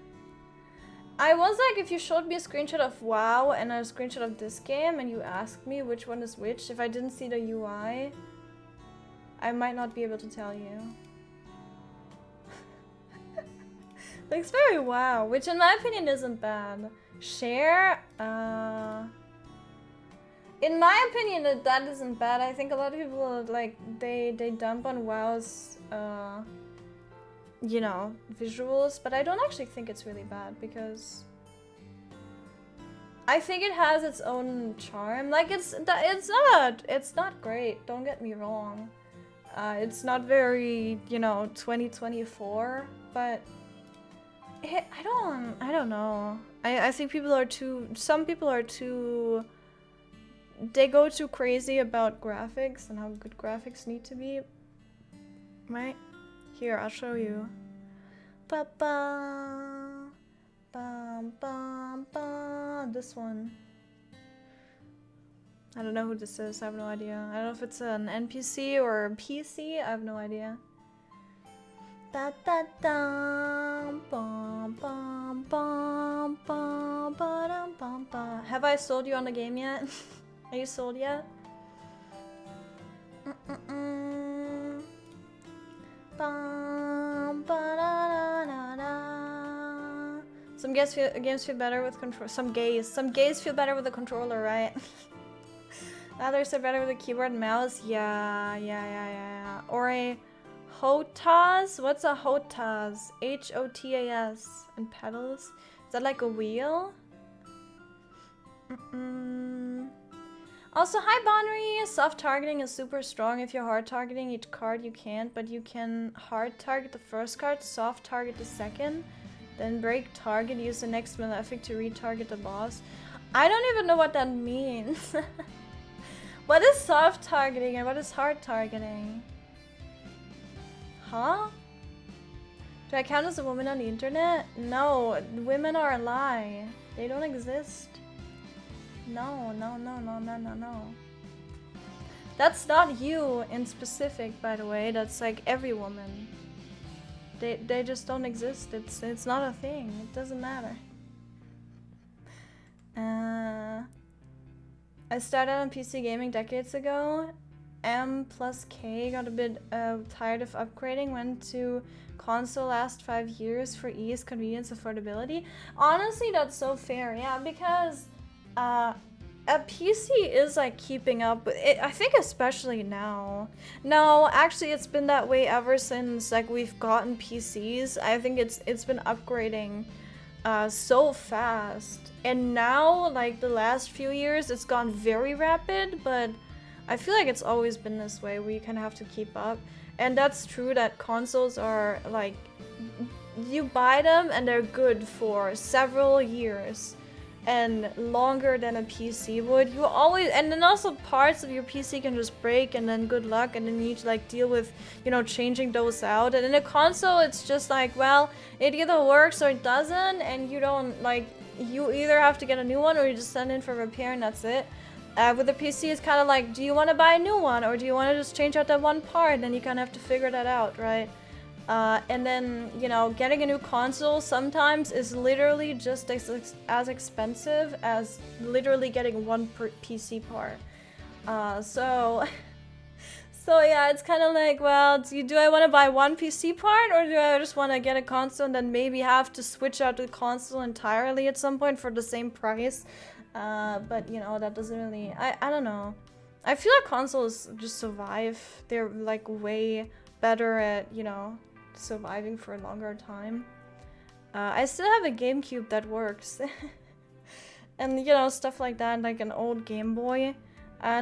I was like, if you showed me a screenshot of WoW and a screenshot of this game, and you asked me which one is which, if I didn't see the UI, I might not be able to tell you. Looks very WoW, which in my opinion isn't bad. Share, in my opinion, that isn't bad. I think a lot of people, like, they dump on WoW's, you know, visuals, but I don't actually think it's really bad, because I think it has its own charm. Like, it's not great, don't get me wrong. It's not very, you know, 2024, but I don't know. I think some people are too, they go too crazy about graphics and how good graphics need to be, right? Here, I'll show you. Ba ba, bum bum bum. This one. I don't know who this is. I have no idea. I don't know if it's an NPC or a PC. I have no idea. Da da da bum bum bum bum ba bum ba. Have I sold you on the game yet? Are you sold yet? Bum ba da da da. Some games feel better with control. Some gays feel better with a controller, right? Others are better with a keyboard and mouse. Yeah. Or a HOTAS? What's a HOTAS? HOTAS. And pedals? Is that like a wheel? Also, hi Bonnery! Soft targeting is super strong. If you're hard targeting each card, you can't. But you can hard target the first card, soft target the second. Then break target, use the next malefic to retarget the boss. I don't even know what that means. What is soft targeting and what is hard targeting? Huh? Do I count as a woman on the internet? No, women are a lie. They don't exist. No. That's not you in specific, by the way. That's like every woman. They just don't exist. It's not a thing. It doesn't matter. I started on PC gaming decades ago. M plus K got a bit tired of upgrading. Went to console last 5 years for ease, convenience, affordability. Honestly, that's so fair. Yeah, because a PC is like keeping up with it. I think especially now. No, actually, it's been that way ever since like we've gotten PCs. I think it's been upgrading so fast. And now, like the last few years, it's gone very rapid, but I feel like it's always been this way where you kind of have to keep up. And that's true that consoles are like, you buy them and they're good for several years and longer than a PC would. You always, and then also parts of your PC can just break and then good luck, and then you need to like deal with, you know, changing those out. And in a console, it's just like, well, it either works or it doesn't, and you don't like, you either have to get a new one or you just send in for repair and that's it. With the PC, it's kind of like, do you want to buy a new one or do you want to just change out that one part? Then you kind of have to figure that out, right? And then, you know, getting a new console sometimes is literally just as expensive as literally getting one PC part. So yeah, it's kind of like, well, do I want to buy one PC part or do I just want to get a console and then maybe have to switch out the console entirely at some point for the same price? But, you know, that doesn't really... I don't know. I feel like consoles just survive. They're, like, way better at, you know, surviving for a longer time. I still have a GameCube that works. And, you know, stuff like that, like an old Game Boy.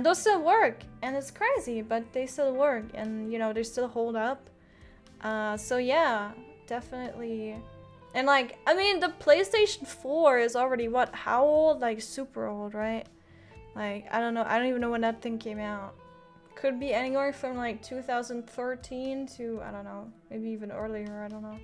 Those still work, and it's crazy, but they still work, and, you know, they still hold up. So, yeah, definitely... And like, I mean, the PlayStation 4 is already, what, how old? Like, super old, right? Like, I don't know. I don't even know when that thing came out. Could be anywhere from like 2013 to, I don't know, maybe even earlier, I don't know.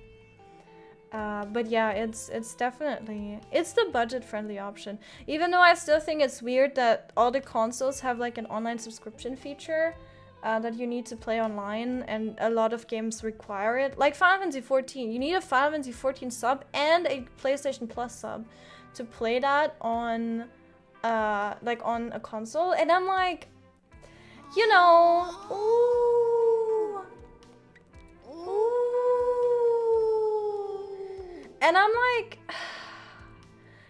But yeah, it's definitely, it's the budget-friendly option. Even though I still think it's weird that all the consoles have like an online subscription feature. That you need to play online, and a lot of games require it. Like Final Fantasy 14, you need a Final Fantasy 14 sub and a PlayStation Plus sub to play that on, like on a console. And I'm like, you know, ooh. And I'm like,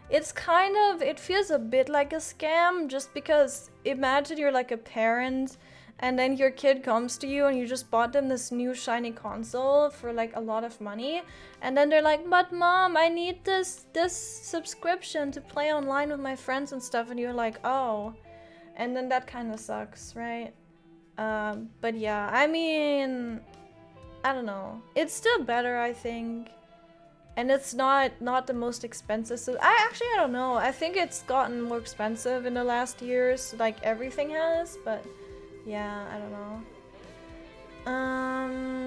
it's kind of, it feels a bit like a scam, just because imagine you're like a parent. And then your kid comes to you and you just bought them this new shiny console for like a lot of money. And then they're like, but mom, I need this subscription to play online with my friends and stuff. And you're like, oh. And then that kind of sucks, right? But yeah, I mean, I don't know. It's still better, I think. And it's not the most expensive. So I don't know. I think it's gotten more expensive in the last years. Like everything has, but... yeah, I don't know.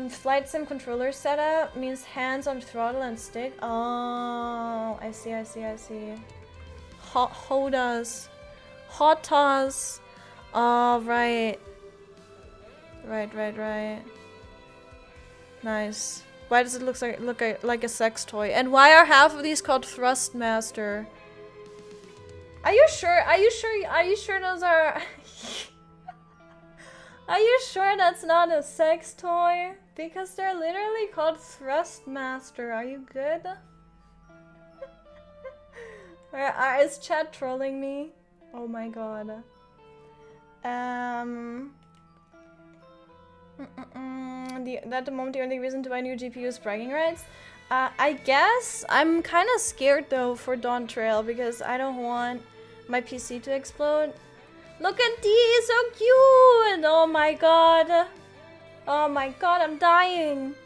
Flight sim controller setup means hands on throttle and stick. Oh, I see. HOTAS. Oh, right. Right. Nice. Why does it look like a sex toy? And why are half of these called Thrustmaster? Are you sure? Are you sure those are... Are you sure that's not a sex toy? Because they're literally called Thrustmaster. Are you good? Is chat trolling me? Oh my god. At the moment, the only reason to buy new GPU is bragging rights. I guess I'm kind of scared though for Dawn Trail because I don't want my PC to explode. Look at these, so cute! Oh my god. Oh my god, I'm dying.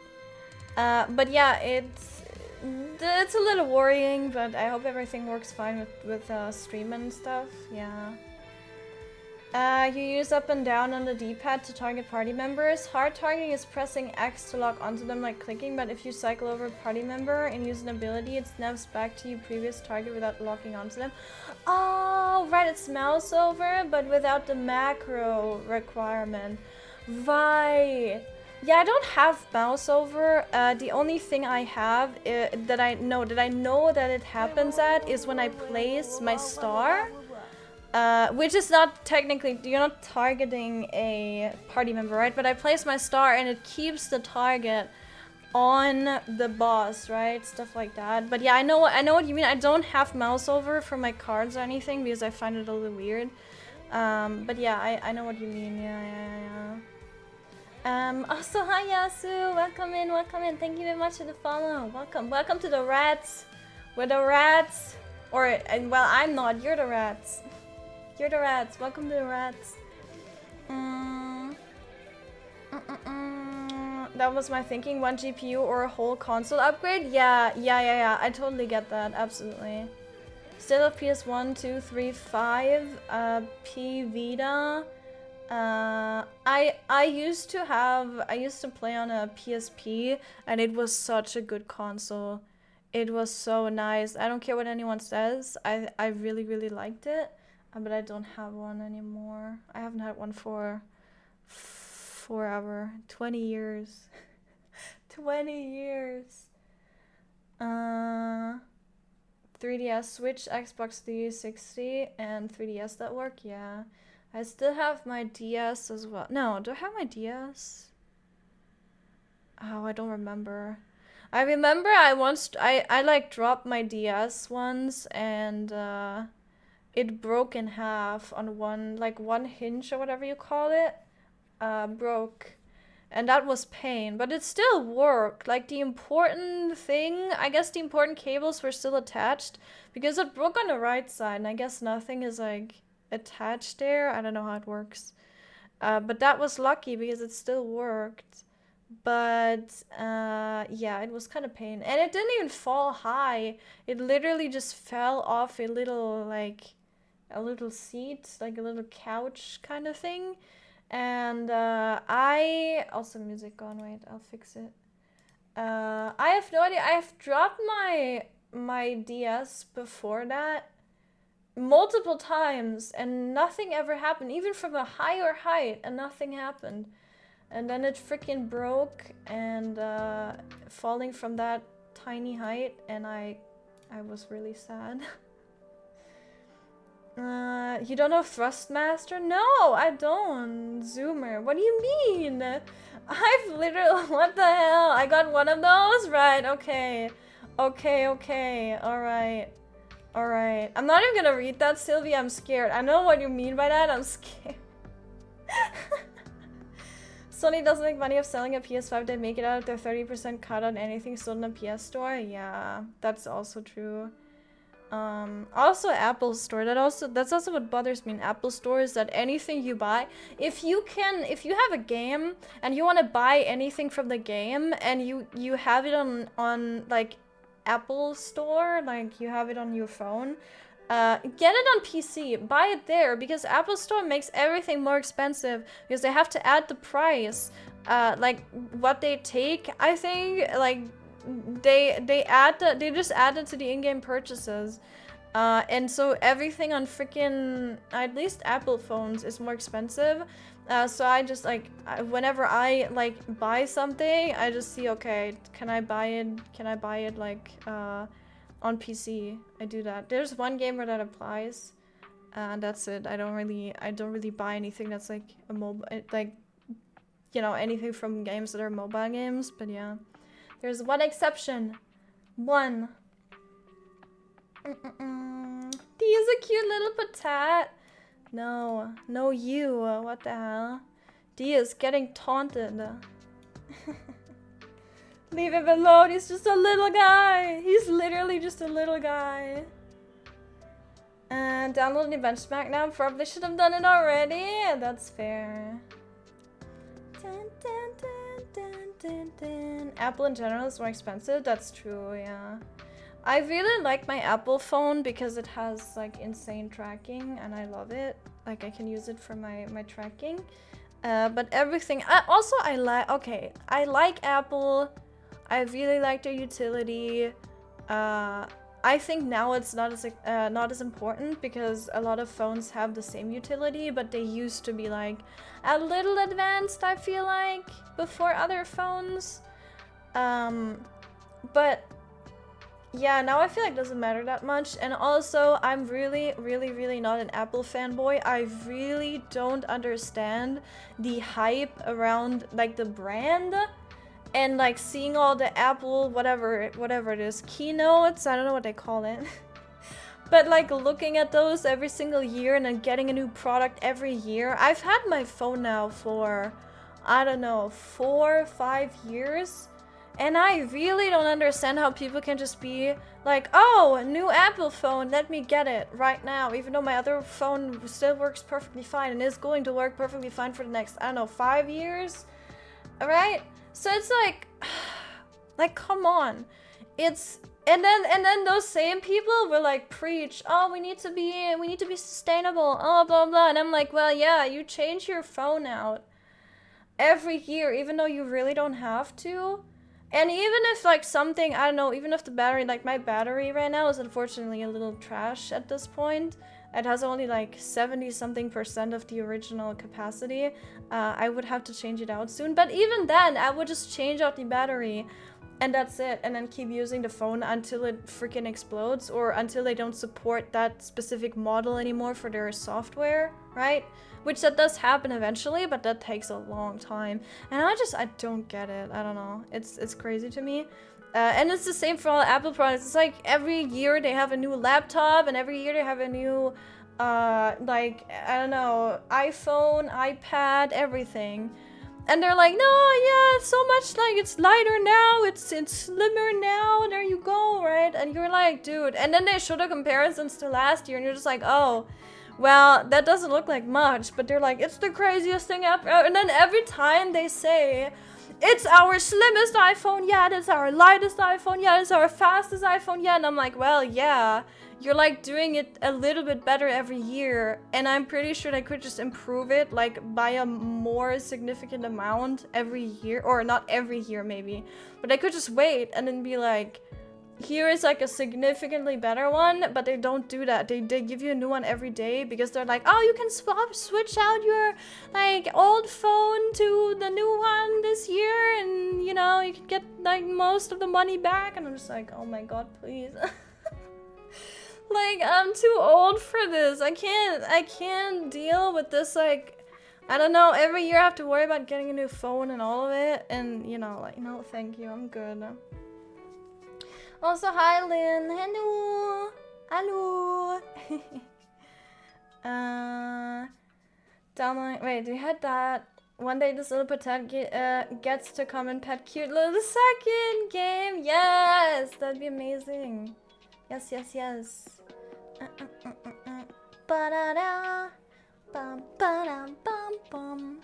But yeah, it's a little worrying, but I hope everything works fine with stream and stuff. Yeah. You use up and down on the D-pad to target party members. Hard targeting is pressing X to lock onto them like clicking, but if you cycle over a party member and use an ability, it snaps back to your previous target without locking onto them. Oh, right, it's mouse over, but without the macro requirement. Right. Yeah, I don't have mouse over. The only thing I have that I know that it happens at is when I place my star. Which is not technically, you're not targeting a party member, right? But I place my star and it keeps the target on the boss, right? Stuff like that. But yeah, I know what you mean. I don't have mouse over for my cards or anything because I find it a little weird. But yeah, I know what you mean. Yeah. Also, hi Yasu, welcome in. Thank you very much for the follow. Welcome to the rats. We're the rats. Well, I'm not. You're the rats. You're the rats. Welcome to the rats. That was my thinking. One GPU or a whole console upgrade? Yeah. I totally get that. Absolutely. Still have PS1, 2, 3, 5. P Vita. I used to play on a PSP, and it was such a good console. It was so nice. I don't care what anyone says. I really liked it. But I don't have one anymore. I haven't had one for forever. 20 years. 20 years. 3DS, Switch, Xbox 360, and 3DS that work, yeah. I still have my DS as well. No, do I have my DS? Oh, I don't remember. I remember I like dropped my DS once and it broke in half on one hinge or whatever you call it. Broke. And that was pain, but it still worked. Like the important thing, I guess the important cables were still attached because it broke on the right side and I guess nothing is like attached there. I don't know how it works. But that was lucky because it still worked. But yeah, it was kind of pain. And it didn't even fall high. It literally just fell off a little seat, like a little couch kind of thing. And I also music gone. Wait, I'll fix it. I have no idea. I have dropped my DS before that multiple times and nothing ever happened, even from a higher height, and nothing happened. And then it freaking broke and falling from that tiny height, and I was really sad. You don't know Thrustmaster? No, I don't. Zoomer. What do you mean? I've literally... What the hell? I got one of those? Right, okay. Okay. Alright. I'm not even gonna read that, Sylvia. I'm scared. I know what you mean by that. I'm scared. Sony doesn't make money of selling a PS5. They make it out of their 30% cut on anything sold in a PS store. Yeah, that's also true. Also Apple Store, that's also what bothers me in Apple Store, is that anything you buy, if you have a game and you want to buy anything from the game and you have it on like Apple Store, like you have it on your phone, get it on PC, buy it there, because Apple Store makes everything more expensive because they have to add the price, like what they take, I think, like they just add it to the in-game purchases, And so everything on freaking, at least Apple phones, is more expensive. So I just like, whenever I like buy something, I just see, okay, can I buy it like on PC? I do that. There's one game where that applies, and that's it. I don't really buy anything that's like a mobile, like, you know, anything from games that are mobile games. But yeah, there's one exception. One. D is a cute little patat. No, no you. What the hell? D is getting taunted. Leave him alone. He's just a little guy. He's literally just a little guy. And download the benchmark now. Probably should have done it already. That's fair. Dun, dun, dun, dun, dun, dun. Apple in general is more expensive. That's true, yeah. I really like my Apple phone because it has like insane tracking and I love it. Like I can use it for my tracking. But everything, I like Apple. I really like their utility. I think now it's not as important because a lot of phones have the same utility, but they used to be like a little advanced, I feel like, before other phones. But yeah, now I feel like it doesn't matter that much. And also, I'm really not an Apple fanboy. I really don't understand the hype around like the brand and like seeing all the Apple whatever it is, keynotes, I don't know what they call it. But like looking at those every single year and then getting a new product every year. I've had my phone now for, I don't know, 4 or 5 years. And I really don't understand how people can just be like, oh, a new Apple phone, let me get it right now. Even though my other phone still works perfectly fine and is going to work perfectly fine for the next, I don't know, 5 years. Alright? So it's like, come on. It's, and then those same people will like preach, oh, we need to be sustainable, oh, blah, blah. And I'm like, well, yeah, you change your phone out every year, even though you really don't have to. And even if like something, I don't know, even if the battery, like my battery right now is unfortunately a little trash at this point. It has only like 70-something% of the original capacity. I would have to change it out soon. But even then, I would just change out the battery and that's it. And then keep using the phone until it freaking explodes or until they don't support that specific model anymore for their software, right? Which that does happen eventually, but that takes a long time. And I don't get it. I don't know. It's crazy to me. And it's the same for all Apple products. It's like every year they have a new laptop and every year they have a new, like, I don't know, iPhone, iPad, everything. And they're like, no, yeah, it's so much, like, it's lighter now, it's slimmer now, there you go, right? And you're like, dude. And then they show the comparisons to last year and you're just like, oh, well, that doesn't look like much, but they're like, it's the craziest thing ever. And then every time they say, it's our slimmest iPhone yet, it's our lightest iPhone yet, it's our fastest iPhone yet. And I'm like, well, yeah, you're like doing it a little bit better every year. And I'm pretty sure they could just improve it like by a more significant amount every year. Or not every year maybe, but they could just wait and then be like, here is like a significantly better one, but they don't do that. They give you a new one every day because they're like, oh, you can switch out your like old phone to the new one this year and you know, you can get like most of the money back. And I'm just like, oh my god, please. Like, I'm too old for this. I can't deal with this, like, I don't know, every year I have to worry about getting a new phone and all of it. And you know, like, no, thank you, I'm good. Also, hi Lynn. Hello. Hello. Downloading. Wait, we had that. One day this little pet gets to come and pet cute little second game. Yes, that'd be amazing. Yes, yes, yes. Ba-da-da. Bum, ba-dum, bum, bum.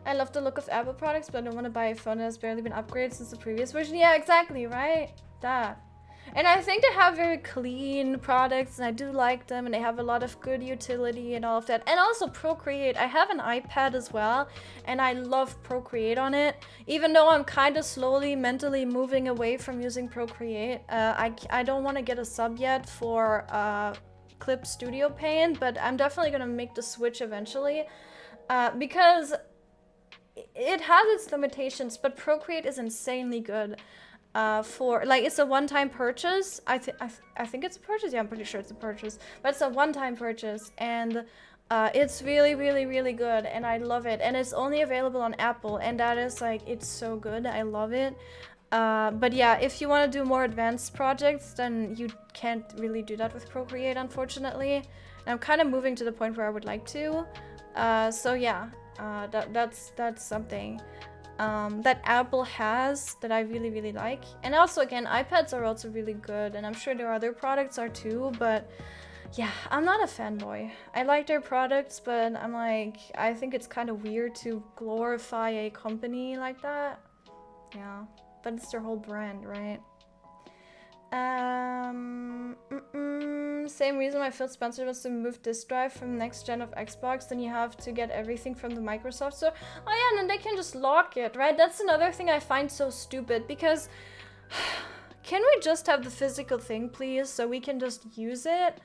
I love the look of Apple products, but I don't want to buy a phone that has barely been upgraded since the previous version. Yeah, exactly, right? That. And I think they have very clean products, and I do like them, and they have a lot of good utility and all of that. And also Procreate. I have an iPad as well, and I love Procreate on it. Even though I'm kind of slowly mentally moving away from using Procreate. I don't want to get a sub yet for Clip Studio Paint, but I'm definitely going to make the switch eventually. Because it has its limitations, but Procreate is insanely good. For like, it's a one-time purchase. I think it's a purchase. Yeah, I'm pretty sure it's a purchase, but it's a one-time purchase, and it's really, really, really good, and I love it. And it's only available on Apple, and that is like, it's so good. I love it. But yeah, if you want to do more advanced projects, then you can't really do that with Procreate, unfortunately. And I'm kind of moving to the point where I would like to. So yeah, that's something that Apple has that I really, really like. And also, again, iPads are also really good, and I'm sure their other products are too, but yeah, I'm not a fanboy. I like their products, but I'm like, I think it's kind of weird to glorify a company like that. Yeah, but it's their whole brand, right? Same reason why Phil Spencer wants to move disk drive from next gen of Xbox, then you have to get everything from the Microsoft store. Oh yeah, and then they can just lock it, right? That's another thing I find so stupid, because can we just have the physical thing, please, so we can just use it?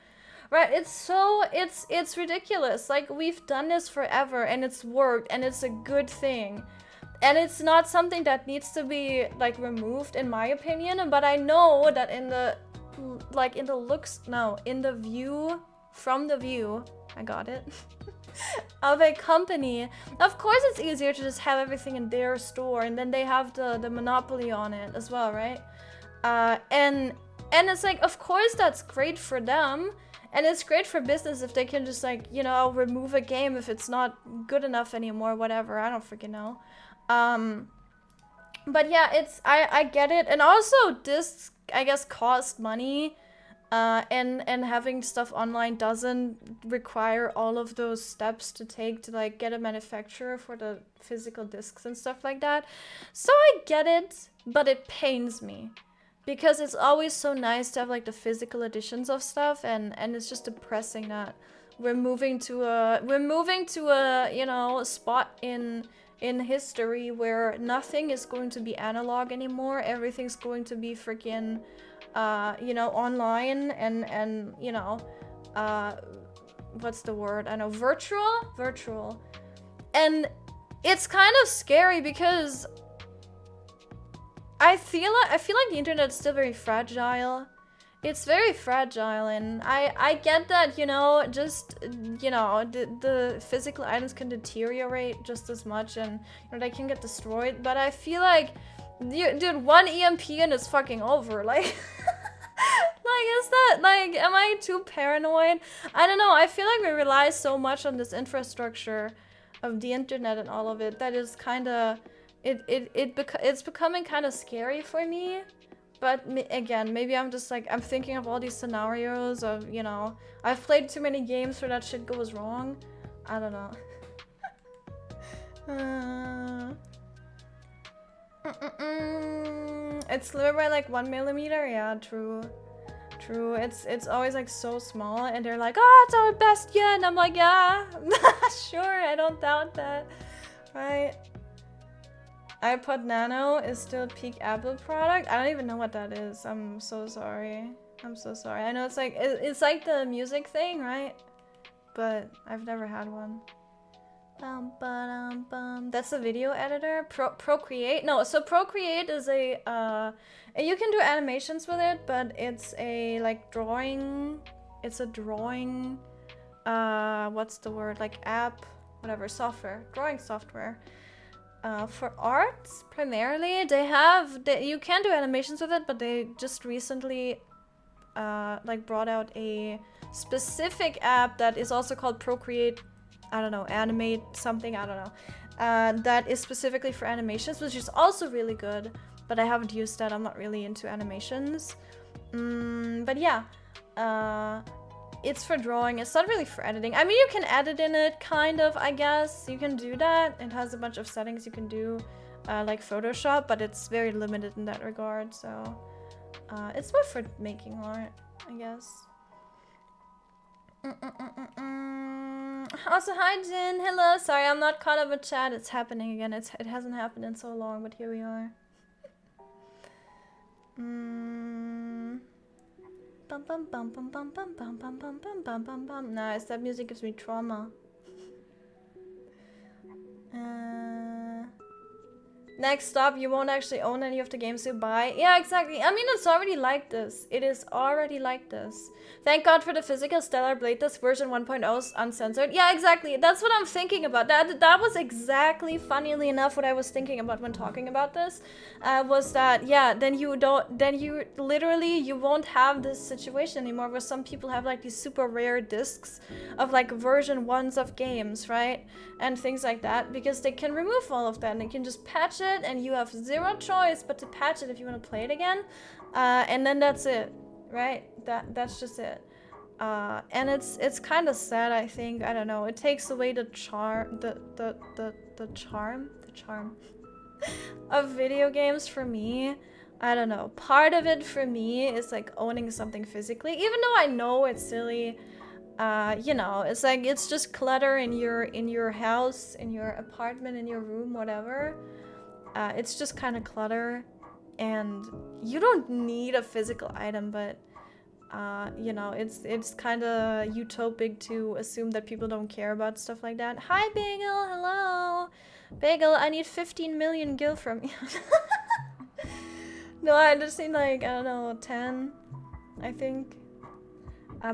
Right, it's ridiculous. Like, we've done this forever, and it's worked, and it's a good thing. And it's not something that needs to be, like, removed, in my opinion. But I know that in the, like, in the view, from the view, I got it, of a company, of course it's easier to just have everything in their store, and then they have the monopoly on it as well, right? And it's like, of course that's great for them. And it's great for business if they can just, like, you know, remove a game if it's not good enough anymore, whatever, I don't freaking know. But yeah, I get it. And also, discs, I guess, cost money, and having stuff online doesn't require all of those steps to take to, like, get a manufacturer for the physical discs and stuff like that. So I get it, but it pains me. Because it's always so nice to have, like, the physical editions of stuff, and it's just depressing that we're moving to a you know, spot in history where nothing is going to be analog anymore. Everything's going to be freaking you know, online, and you know, what's the word? I know, virtual. And it's kind of scary because I feel like the internet is still very fragile. It's very fragile, and I get that, you know, just, you know, the physical items can deteriorate just as much, and, you know, they can get destroyed, but I feel like, dude, one EMP and it's fucking over, like, like, is that, like, am I too paranoid? I don't know, I feel like we rely so much on this infrastructure of the internet and all of it that is kind of, it's becoming kind of scary for me. But again, maybe I'm just like, I'm thinking of all these scenarios of, you know, I've played too many games where that shit goes wrong. I don't know. It's slimmer by like 1 millimeter. Yeah, true. It's always like so small, and they're like, oh, it's our best yet, and I'm like, yeah, sure, I don't doubt that, right? iPod Nano is still peak Apple product. I don't even know what that is. I'm so sorry. I know it's like the music thing, right? But I've never had one. That's a video editor. Procreate. No, so Procreate is a you can do animations with it, but it's a like drawing. It's a drawing. What's the word? Like app, whatever, software, drawing software. For art, primarily, you can do animations with it, but they just recently like brought out a specific app that is also called Procreate, I don't know, animate something, I don't know, that is specifically for animations, which is also really good, but I haven't used that. I'm not really into animations. But yeah, it's for drawing. It's not really for editing. I mean, you can edit in it, kind of, I guess. You can do that. It has a bunch of settings you can do, like Photoshop, but it's very limited in that regard, so... It's more for making art, I guess. Also, hi Jin. Hello. Sorry, I'm not caught up with chat. It's happening again. It hasn't happened in so long, but here we are. Bum bum bum bum bum bum bum bum bum bum bum bum bum. Nice. That music gives me trauma. Next stop, you won't actually own any of the games you buy. Yeah, exactly. I mean, it's already like this. It is already like this. Thank God for the physical Stellar Blade Disc version 1.0 uncensored. Yeah, exactly. That's what I'm thinking about. That was exactly, funnily enough, what I was thinking about when talking about this. Was that, yeah, then you literally, you won't have this situation anymore where some people have like these super rare discs of like version 1s of games, right? And things like that, because they can remove all of that and they can just patch it, and you have zero choice but to patch it if you want to play it again, and then that's it, right? That's just it. And it's kind of sad, I think. I don't know, it takes away the charm of video games for me. I don't know, part of it for me is like owning something physically, even though I know it's silly. You know, it's like, it's just clutter in your house, in your apartment, in your room, whatever. It's just kind of clutter, and you don't need a physical item, but you know, it's kind of utopic to assume that people don't care about stuff like that. Hi Bagel, hello. Bagel, I need 15 million gil from you. No, I just need like, I don't know, 10, I think.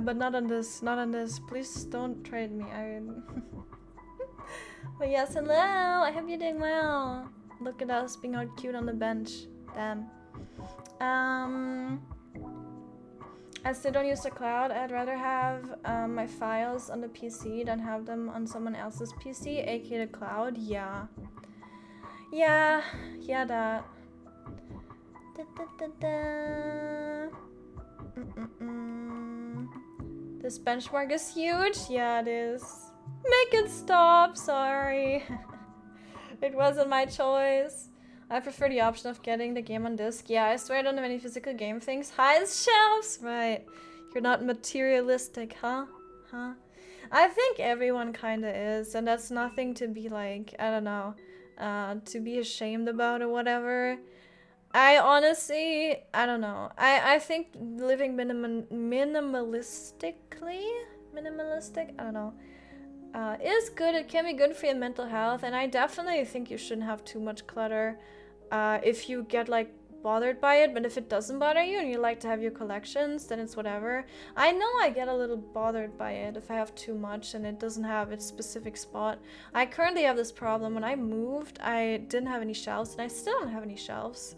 But not on this, not on this. Please don't trade me. But yes, hello. I hope you're doing well. Look at us being all cute on the bench. Damn. I still don't use the cloud. I'd rather have my files on the PC than have them on someone else's PC, aka the cloud. Yeah. Yeah, that. This benchmark is huge. Yeah, it is. Make it stop. Sorry. It wasn't my choice. I prefer the option of getting the game on disc. Yeah, I swear I don't have any physical game things. High shelves. Right. You're not materialistic, huh? Huh? I think everyone kind of is. And that's nothing to be like, I don't know, to be ashamed about or whatever. I honestly, I don't know. I think living minimalistic, I don't know, is good. It can be good for your mental health, and I definitely think you shouldn't have too much clutter if you get like bothered by it. But if it doesn't bother you and you like to have your collections, then it's whatever. I know I get a little bothered by it if I have too much and it doesn't have its specific spot. I currently have this problem. When I moved, I didn't have any shelves, and I still don't have any shelves.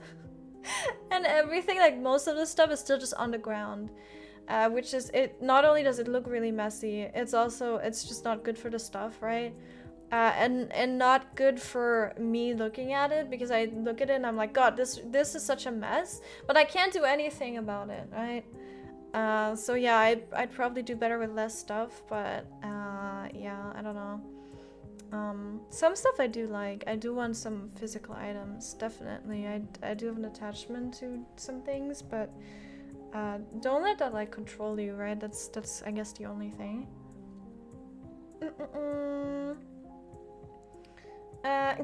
And everything, like most of the stuff, is still just on the ground, which is, it not only does it look really messy, it's also, it's just not good for the stuff, right? And not good for me looking at it, because I look at it and I'm like, God, this is such a mess, but I can't do anything about it, right? So yeah, I'd probably do better with less stuff, but yeah, I don't know. Some stuff I do like. I do want some physical items, definitely. I do have an attachment to some things, but don't let that like control you, right? That's I guess the only thing.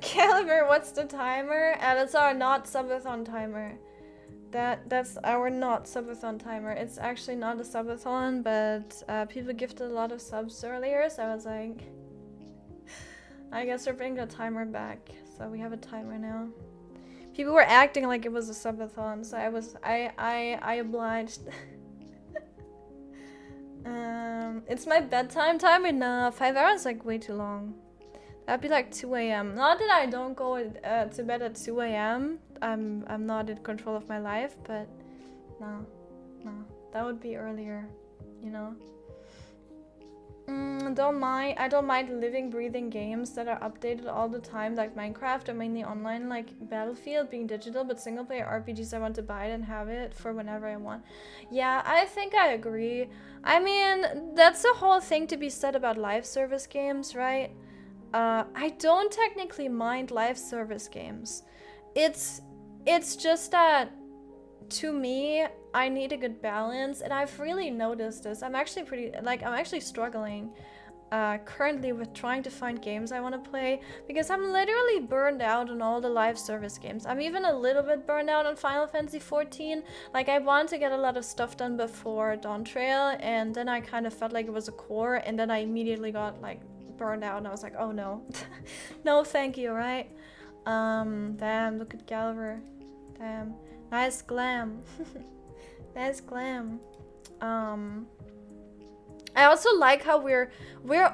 Caliber, what's the timer? That's our not subathon timer. That's our not subathon timer. It's actually not a subathon, but people gifted a lot of subs earlier, so I was like, I guess we're bringing the timer back, so we have a timer now. People were acting like it was a subathon, so I obliged. It's my bedtime timer. No, 5 hours is like way too long. That'd be like 2 a.m. Not that I don't go to bed at 2 a.m. I'm not in control of my life, but no, that would be earlier, you know. I don't mind living, breathing games that are updated all the time, like Minecraft, or mainly online, like Battlefield being digital, but single player RPGs I want to buy it and have it for whenever I want. Yeah, I think I agree. I mean, that's a whole thing to be said about live service games, right? I don't technically mind live service games. It's just that to me, I need a good balance, and I've really noticed this. I'm actually I'm actually struggling currently with trying to find games I want to play, because I'm literally burned out on all the live service games. I'm even a little bit burned out on Final Fantasy 14. Like, I wanted to get a lot of stuff done before Dawn Trail, and then I kind of felt like it was a core, and then I immediately got like burned out, and I was like, oh no. No thank you, right? Damn, look at Galver. Damn. Nice glam. Nice glam. I also like how we're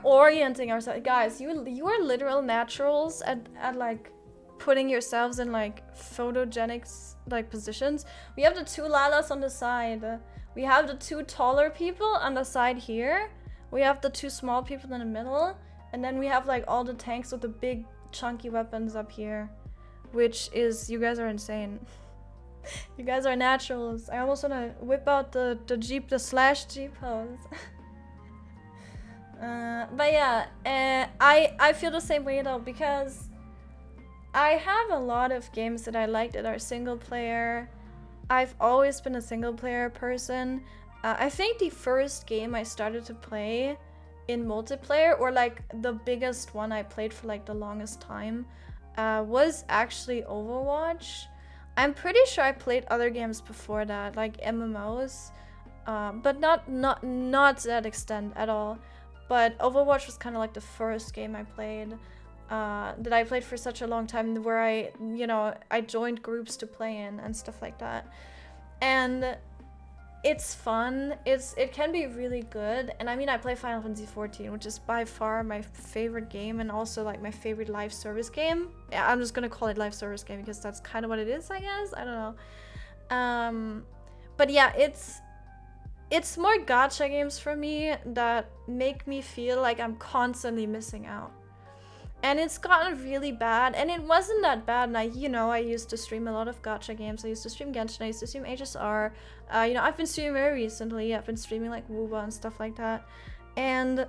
orienting ourselves. Guys, you are literal naturals at like putting yourselves in like photogenic like positions. We have the 2 Lalas on the side. We have the 2 taller people on the side here. We have the 2 small people in the middle. And then we have like all the tanks with the big chunky weapons up here. Which is, you guys are insane. You guys are naturals. I almost want to whip out the Jeep, the slash Jeep hose. But yeah, I feel the same way though, because I have a lot of games that I like that are single player. I've always been a single player person. I think the first game I started to play in multiplayer, or like the biggest one I played for like the longest time, was actually Overwatch. I'm pretty sure I played other games before that, like MMOs, but not to that extent at all. But Overwatch was kind of like the first game I played, that I played for such a long time, where I joined groups to play in and stuff like that. And it's fun. It can be really good. And I mean, I play Final Fantasy 14, which is by far my favorite game, and also like my favorite live service game. Yeah, I'm just gonna call it live service game because that's kind of what it is, I guess. I don't know. But yeah, it's more gacha games for me that make me feel like I'm constantly missing out. And it's gotten really bad, and it wasn't that bad. And I used to stream a lot of gacha games. I used to stream Genshin, I used to stream HSR. I've been streaming very recently. I've been streaming like Wooba and stuff like that. And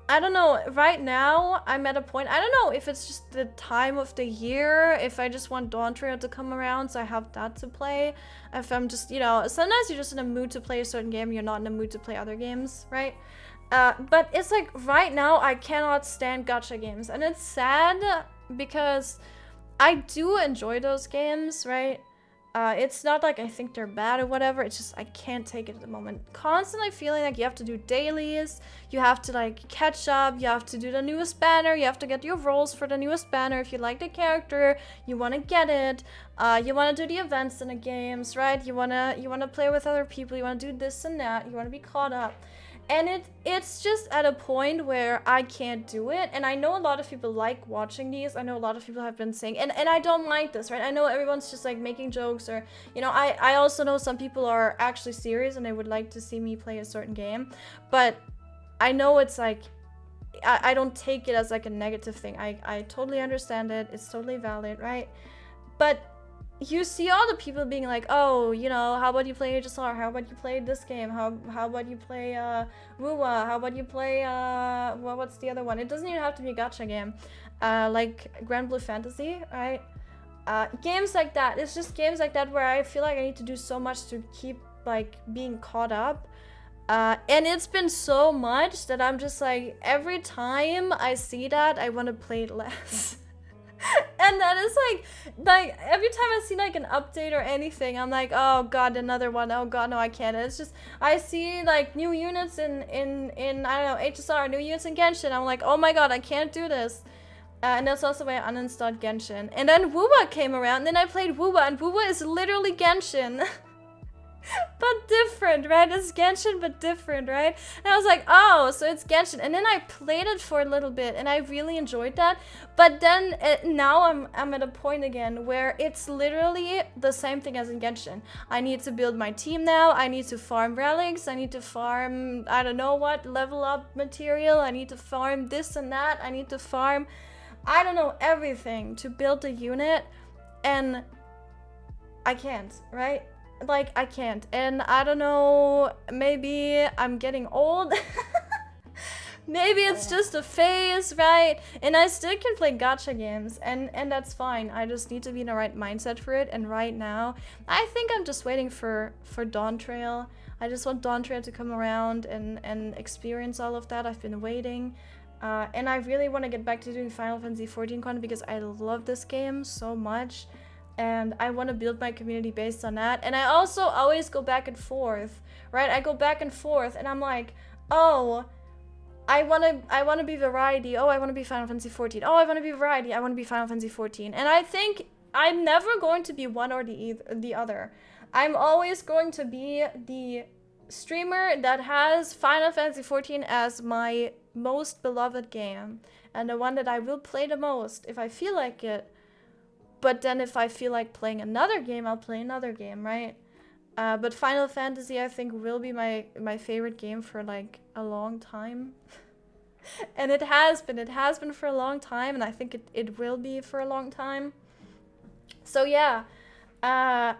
I don't know, right now I'm at a point, I don't know if it's just the time of the year, if I just want Dawn Trail to come around so I have that to play. If I'm just, sometimes you're just in a mood to play a certain game, you're not in a mood to play other games, right? But it's like right now I cannot stand gacha games, and it's sad because I do enjoy those games, right? It's not like I think they're bad or whatever, it's just I can't take it at the moment. Constantly feeling like you have to do dailies, you have to like catch up, you have to do the newest banner, you have to get your rolls for the newest banner. If you like the character, you want to get it, you want to do the events in the games, right? You want to play with other people, you want to do this and that, you want to be caught up. And it's just at a point where I can't do it. And I know a lot of people like watching these. I know a lot of people have been saying, and I don't mind this, right? I know everyone's just like making jokes, or, I also know some people are actually serious and they would like to see me play a certain game. But I know it's like, I don't take it as like a negative thing. I totally understand it. It's totally valid, right? But you see all the people being like, oh, how about you play HSR? How about you play this game? How about you play Wuwa? How about you play what's the other one? It doesn't even have to be a gacha game, like Grand Blue Fantasy, right? Games like that. It's just games like that where I feel like I need to do so much to keep like being caught up. And it's been so much that I'm just like, every time I see that, I want to play it less. And that is like every time I see like an update or anything, I'm like, oh god, another one. Oh god, no, I can't. It's just, I see like new units in I don't know, HSR, new units in Genshin. I'm like, oh my god, I can't do this. And that's also why I uninstalled Genshin. And then Woowa came around, and then I played Woowa, and Woowa is literally Genshin. But different, right? It's Genshin, but different, right? And I was like, oh, so it's Genshin. And then I played it for a little bit, and I really enjoyed that. But then now I'm at a point again where it's literally the same thing as in Genshin. I need to build my team now. I need to farm relics. I need to farm, I don't know what, level up material. I need to farm this and that. I need to farm, I don't know, everything to build a unit. And I can't, right? Like, I can't. And I don't know, maybe I'm getting old. Maybe it's just a phase, right? And I still can play gacha games, and that's fine. I just need to be in the right mindset for it. And right now, I think I'm just waiting for Dawn Trail. I just want Dawn Trail to come around and experience all of that. I've been waiting. And I really want to get back to doing Final Fantasy XIV con because I love this game so much. And I want to build my community based on that. And I also always go back and forth, right? I go back and forth and I'm like, oh, I want to be variety. Oh, I want to be Final Fantasy XIV. Oh, I want to be variety. I want to be Final Fantasy XIV. And I think I'm never going to be one or the other. I'm always going to be the streamer that has Final Fantasy XIV as my most beloved game and the one that I will play the most if I feel like it. But then if I feel like playing another game, I'll play another game, right? But Final Fantasy, I think, will be my favorite game for like a long time. And it has been for a long time, and I think it will be for a long time. So yeah, I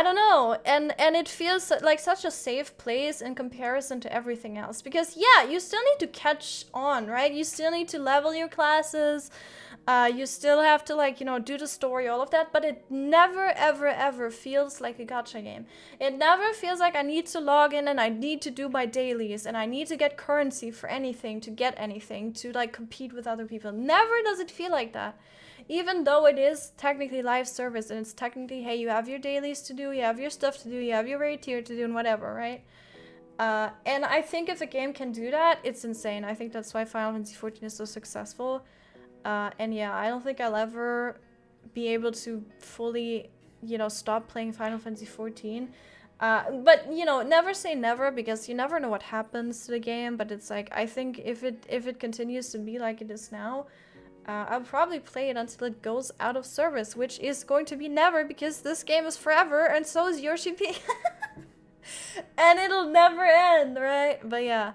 don't know, and it feels like such a safe place in comparison to everything else. Because yeah, you still need to catch on, right? You still need to level your classes. You still have to, like, you know, do the story, all of that, but it never, ever, ever feels like a gacha game. It never feels like I need to log in and I need to do my dailies and I need to get currency for anything, to get anything, to, like, compete with other people. Never does it feel like that. Even though it is technically live service and it's technically, hey, you have your dailies to do, you have your stuff to do, you have your raid tier to do and whatever, right? And I think if a game can do that, it's insane. I think that's why Final Fantasy XIV is so successful. And yeah, I don't think I'll ever be able to fully, you know, stop playing Final Fantasy XIV. But, you know, never say never, because you never know what happens to the game. But it's like, I think if it continues to be like it is now, I'll probably play it until it goes out of service, which is going to be never, because this game is forever, and so is Yoshi P. And it'll never end, right? But yeah.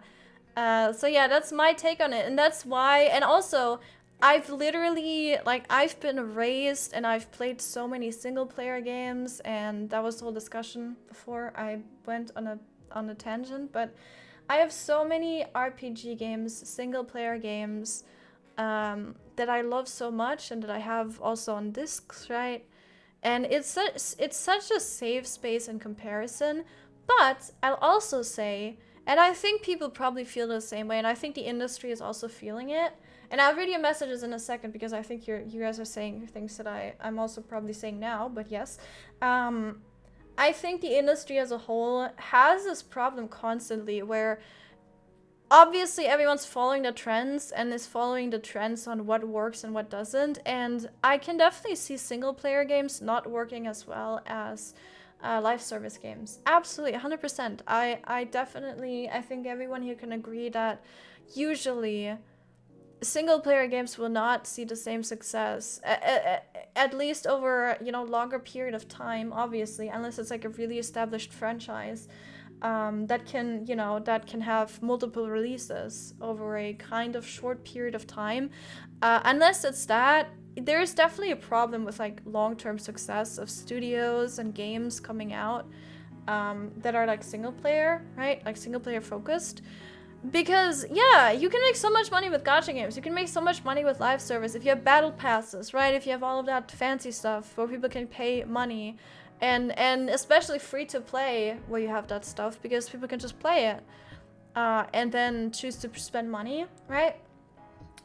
So yeah, that's my take on it. And that's why, and also, I've literally, like, I've been raised and I've played so many single player games, and that was the whole discussion before I went on a tangent, but I have so many RPG games, single player games, that I love so much and that I have also on discs, right? And it's such a safe space in comparison, but I'll also say, and I think people probably feel the same way, and I think the industry is also feeling it. And I'll read your messages in a second, because I think you guys are saying things that I'm also probably saying now, but yes. I think the industry as a whole has this problem constantly where obviously everyone's following the trends and is following the trends on what works and what doesn't. And I can definitely see single player games not working as well as live service games. Absolutely, 100%. I think everyone here can agree that usually single player games will not see the same success, at least over, you know, longer period of time, obviously, unless it's like a really established franchise that can have multiple releases over a kind of short period of time. Unless it's that, there's definitely a problem with like long-term success of studios and games coming out that are like single player, right? Like single player focused. Because, yeah, you can make so much money with gacha games. You can make so much money with live service. If you have battle passes, right? If you have all of that fancy stuff where people can pay money. And especially free to play where you have that stuff, because people can just play it. And then choose to spend money, right?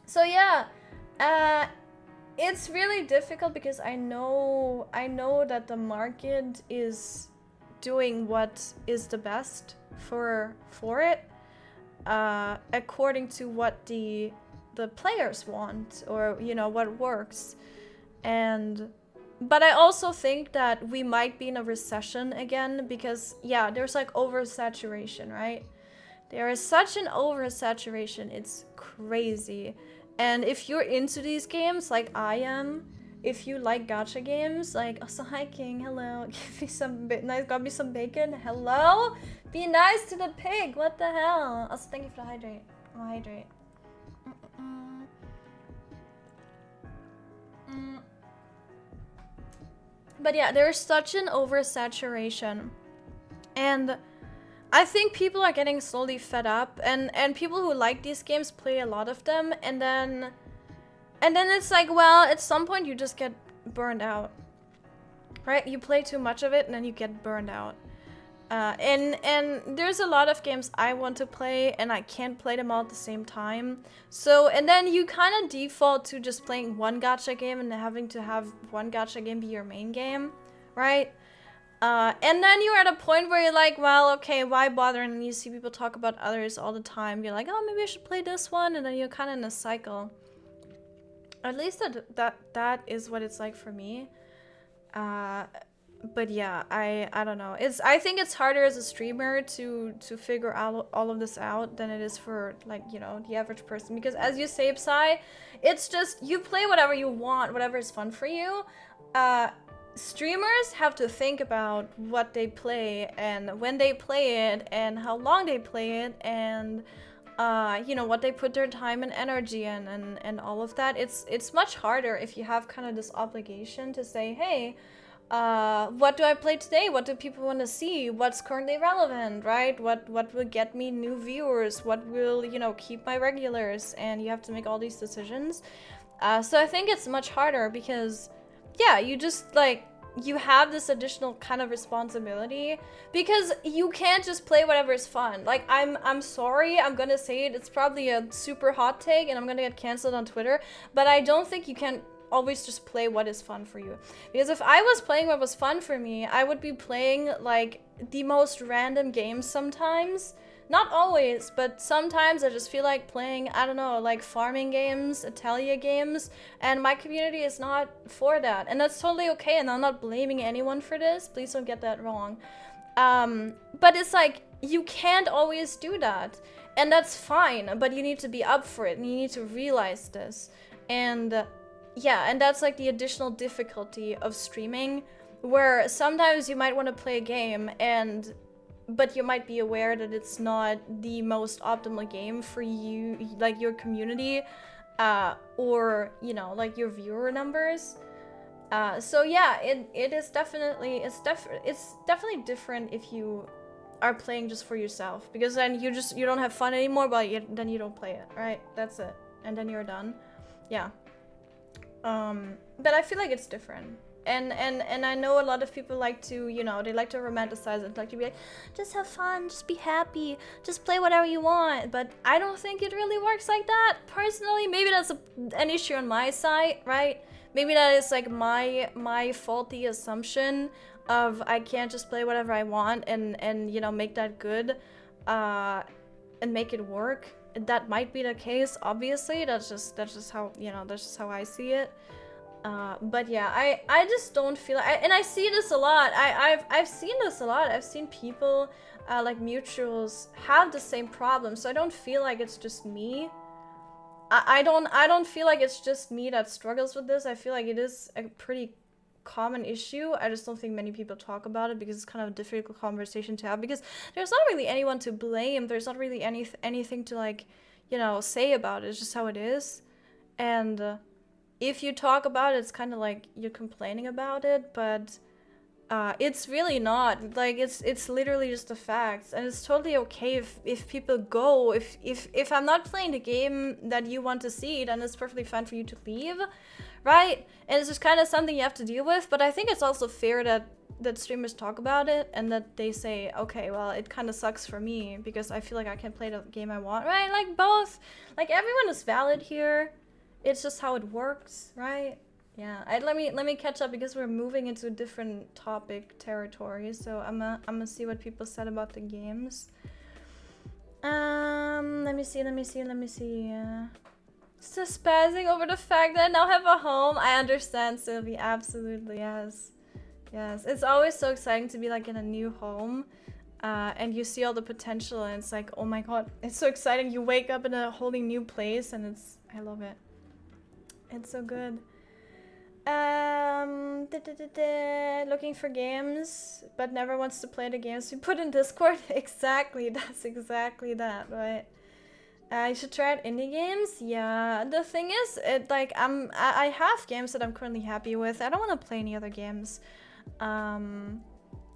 So, yeah. It's really difficult because I know that the market is doing what is the best for it. According to what the players want, or, you know, what works. But I also think that we might be in a recession again, because yeah, there's like oversaturation, right? There is such an oversaturation, it's crazy. And if you're into these games like I am, if you like gacha games, like, also, hi King, hello, give me some nice, got me some bacon, hello? Be nice to the pig, what the hell? Also, thank you for the hydrate. I'll hydrate. But yeah, there's such an oversaturation. And I think people are getting slowly fed up, and people who like these games play a lot of them, and then it's like, well, at some point you just get burned out, right? You play too much of it, and then you get burned out. And there's a lot of games I want to play, and I can't play them all at the same time. So, and then you kind of default to just playing one gacha game and having to have one gacha game be your main game, right? And then you're at a point where you're like, well, okay, why bother? And then you see people talk about others all the time. You're like, oh, maybe I should play this one. And then you're kind of in a cycle. At least that is what it's like for me. But yeah, I don't know. I think it's harder as a streamer to figure out all of this out than it is for, like, you know, the average person. Because as you say, Psy, it's just, you play whatever you want, whatever is fun for you. Streamers have to think about what they play and when they play it and how long they play it and you know, what they put their time and energy in and all of that. It's much harder if you have kind of this obligation to say, hey, what do I play today? What do people want to see? What's currently relevant, right? What will get me new viewers? What will, you know, keep my regulars? And you have to make all these decisions. So I think it's much harder because, yeah, you just, like, you have this additional kind of responsibility because you can't just play whatever is fun. Like, I'm sorry, I'm gonna say it, it's probably a super hot take and I'm gonna get canceled on Twitter, but I don't think you can always just play what is fun for you. Because if I was playing what was fun for me, I would be playing, like, the most random games sometimes. Not always, but sometimes I just feel like playing, I don't know, like farming games, Atelier games, and my community is not for that. And that's totally okay, and I'm not blaming anyone for this, please don't get that wrong. But it's like, you can't always do that. And that's fine, but you need to be up for it, and you need to realize this. And yeah, and that's like the additional difficulty of streaming, where sometimes you might want to play a game but you might be aware that it's not the most optimal game for you, like your community, or, you know, like your viewer numbers. So yeah, it's definitely different if you are playing just for yourself, because then you don't have fun anymore, but then you don't play it, right? That's it, and then you're done. Yeah. But I feel like it's different. And I know a lot of people like to, you know, they like to romanticize it, like to be like, just have fun, just be happy, just play whatever you want. But I don't think it really works like that, personally. Maybe that's an issue on my side, right? Maybe that is like my faulty assumption of I can't just play whatever I want and you know, make that good, and make it work. That might be the case, obviously. That's just how, you know, that's just how I see it. But yeah, I just don't feel, and I see this a lot. I've seen this a lot. I've seen people, like mutuals, have the same problem. So I don't feel like it's just me. I don't feel like it's just me that struggles with this. I feel like it is a pretty common issue. I just don't think many people talk about it because it's kind of a difficult conversation to have, because there's not really anyone to blame. There's not really anything to, like, you know, say about it. It's just how it is. And if you talk about it, it's kind of like you're complaining about it, but it's really not. Like, it's literally just the facts, and it's totally okay if people go. If I'm not playing the game that you want to see, then it's perfectly fine for you to leave, right? And it's just kind of something you have to deal with. But I think it's also fair that streamers talk about it and that they say, okay, well, it kind of sucks for me because I feel like I can't play the game I want, right? Like, both. Like, everyone is valid here. It's just how it works, right? Yeah. Let me catch up because we're moving into a different topic territory. So I'm gonna see what people said about the games. Let me see. Still spazzing over the fact that I now have a home. I understand, Sylvie. Absolutely, yes. Yes. It's always so exciting to be like in a new home. And you see all the potential, and it's like, oh my god, it's so exciting. You wake up in a wholly new place, and I love it. It's so good. Looking for games, but never wants to play the games we put in Discord. Exactly, that's exactly that, right? You should try out indie games. Yeah, the thing is, I have games that I'm currently happy with. I don't want to play any other games.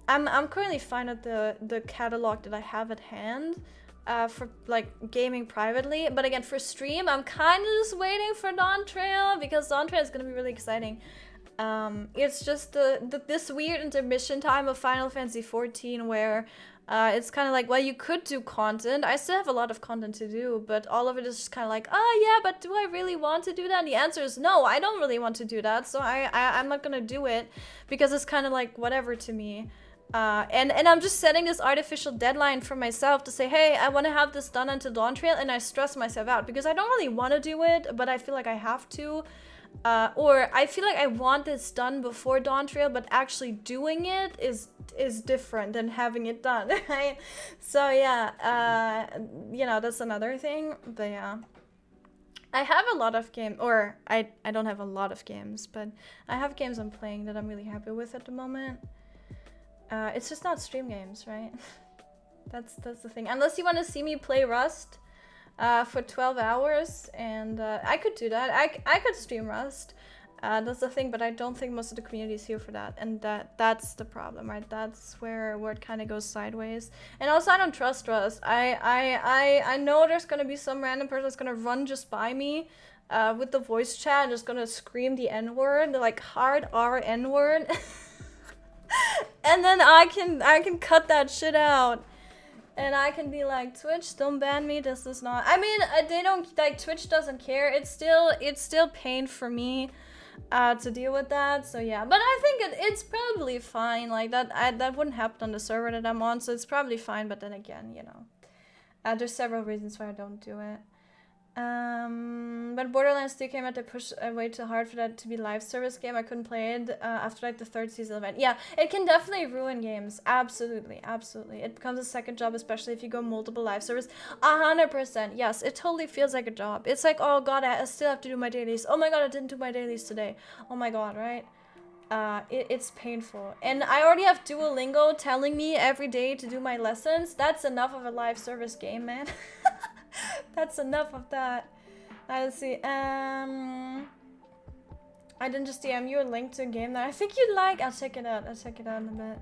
I'm currently fine at the catalog that I have at hand. For like gaming privately, but again for stream I'm kind of just waiting for Dawn Trail because Dawn Trail is gonna be really exciting. It's just this weird intermission time of Final Fantasy XIV where it's kind of like, well, you could do content. I still have a lot of content to do, but all of it is just kind of like, oh yeah, but do I really want to do that? And the answer is no, I don't really want to do that, so I'm not gonna do it because it's kind of like whatever to me. And I'm just setting this artificial deadline for myself to say, hey, I want to have this done until Dawn Trail, and I stress myself out because I don't really want to do it, but I feel like I have to. Or I feel like I want this done before Dawn Trail, but actually doing it is different than having it done, right? So yeah, you know, that's another thing, but yeah. I have a lot of games, or I don't have a lot of games, but I have games I'm playing that I'm really happy with at the moment. It's just not stream games, right? That's the thing. Unless you want to see me play Rust for 12 hours, and I could do that. I could stream Rust. That's the thing, but I don't think most of the community is here for that, and that's the problem, right? That's where it kind of goes sideways. And also, I don't trust Rust. I know there's gonna be some random person that's gonna run just by me with the voice chat and just gonna scream the N-word, like hard R N-word. And then I can cut that shit out, and I can be like, Twitch, don't ban me. This is not. I mean, they don't like. Twitch doesn't care. It's still pain for me to deal with that. So yeah, but I think it's probably fine. Like that wouldn't happen on the server that I'm on, so it's probably fine. But then again, you know, there's several reasons why I don't do it. But Borderlands 2 came out, they pushed way too hard for that to be live service game. I couldn't play it after like the 3rd season event. Yeah, it can definitely ruin games. Absolutely, absolutely. It becomes a second job, especially if you go multiple live service. 100%. Yes, it totally feels like a job. It's like, oh god, I still have to do my dailies. Oh my god, I didn't do my dailies today. Oh my god, right? It's painful. And I already have Duolingo telling me every day to do my lessons. That's enough of a live service game, man. That's enough of that. Let's see. I didn't just DM you a link to a game that I think you'd like. I'll check it out. I'll check it out in a bit.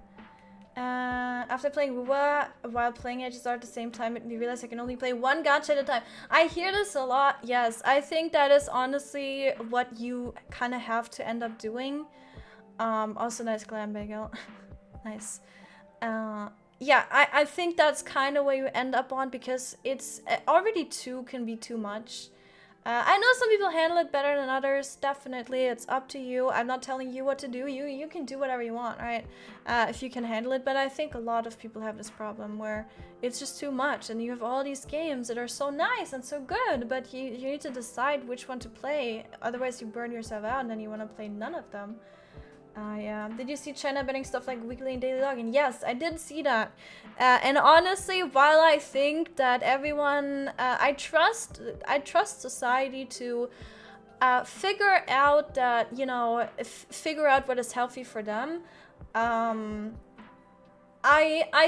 After playing WoW, while playing HSR at the same time, you realize I can only play one gacha at a time. I hear this a lot. Yes, I think that is honestly what you kind of have to end up doing. Also nice glam bagel. Nice. Yeah, I think that's kind of where you end up on, because it's already 2 can be too much. I know some people handle it better than others. Definitely, it's up to you. I'm not telling you what to do. You can do whatever you want, right? If you can handle it. But I think a lot of people have this problem where it's just too much, and you have all these games that are so nice and so good, but you need to decide which one to play. Otherwise, you burn yourself out, and then you want to play none of them. Yeah. Did you see China banning stuff like weekly and daily login? Yes, I did see that. And honestly, while I think that everyone, I trust society to figure out that, you know, figure out what is healthy for them. I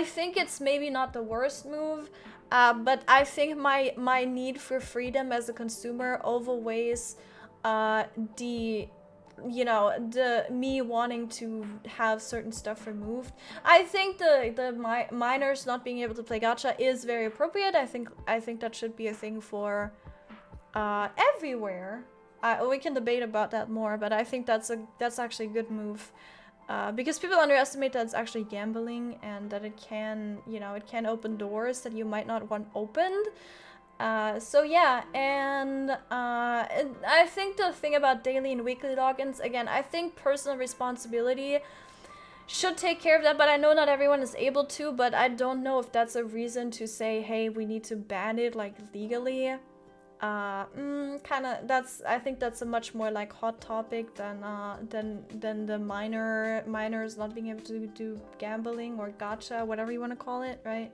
think it's maybe not the worst move, but I think my need for freedom as a consumer overweighs the me wanting to have certain stuff removed. I think the minors not being able to play gacha is very appropriate. I think that should be a thing for everywhere. We can debate about that more, but I think that's actually a good move. Because people underestimate that it's actually gambling, and that it can open doors that you might not want opened. So yeah, and I think the thing about daily and weekly logins, again, I think personal responsibility should take care of that, but I know not everyone is able to, but I don't know if that's a reason to say, hey, we need to ban it, like, legally. I think that's a much more, like, hot topic than the minors not being able to do gambling or gacha, whatever you want to call it, right?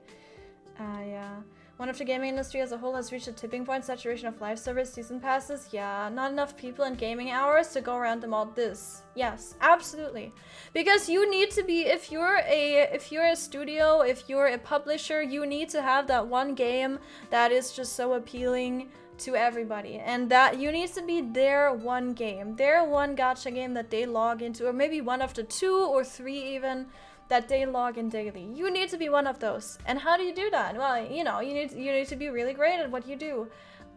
Yeah. One of the gaming industry as a whole has reached a tipping point, saturation of live service season passes. Yeah, not enough people in gaming hours to go around them all. This, yes, absolutely, because you need to be, if you're a studio, if you're a publisher, you need to have that one game that is just so appealing to everybody, and that you need to be their one game, their one gacha game that they log into, or maybe one of the 2 or 3 even that they log in daily. You need to be one of those. And how do you do that? Well, you know, you need to be really great at what you do.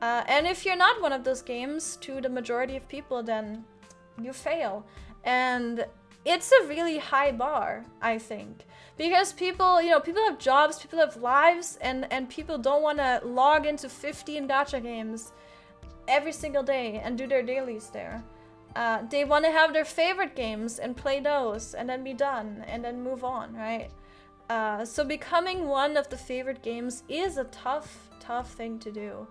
And if you're not one of those games, to the majority of people, then you fail. And it's a really high bar, I think. Because people, you know, people have jobs, people have lives, and people don't want to log into 15 gacha games every single day and do their dailies there. They want to have their favorite games and play those and then be done and then move on, right? So becoming one of the favorite games is a tough thing to do.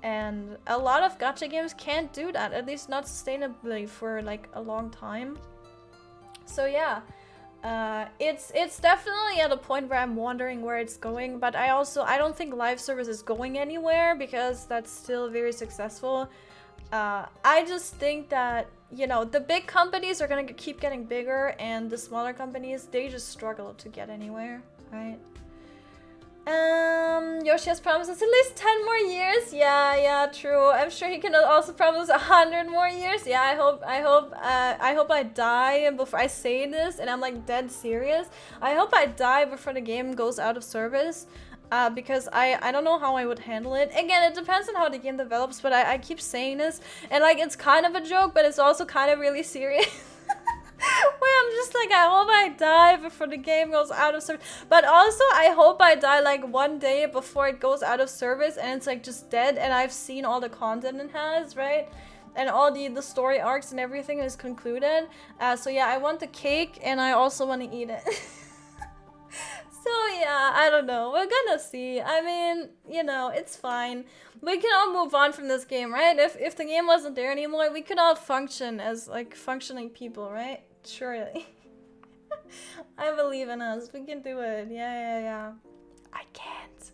And a lot of gacha games can't do that, at least not sustainably for like a long time. So yeah, it's definitely at a point where I'm wondering where it's going, but I don't think live service is going anywhere because that's still very successful. I just think that, you know, the big companies are gonna keep getting bigger and the smaller companies, they just struggle to get anywhere, right? Yoshi has promised us at least 10 more years. Yeah, true. I'm sure he can also promise 100 more years. Yeah, I hope I die before I say this, and I'm like dead serious. I hope I die before the game goes out of service, because I don't know how I would handle it. Again, it depends on how the game develops, but I keep saying this, and like it's kind of a joke, but it's also kind of really serious. Where I'm just like, I hope I die before the game goes out of service. But also, I hope I die like one day before it goes out of service and it's like just dead and I've seen all the content it has, right? And all the story arcs and everything is concluded. So yeah, I want the cake and I also want to eat it. So yeah, I don't know. We're gonna see. I mean, you know, it's fine. We can all move on from this game, right? If the game wasn't there anymore, we could all function as like functioning people, right? Surely. I believe in us. We can do it. Yeah. I can't.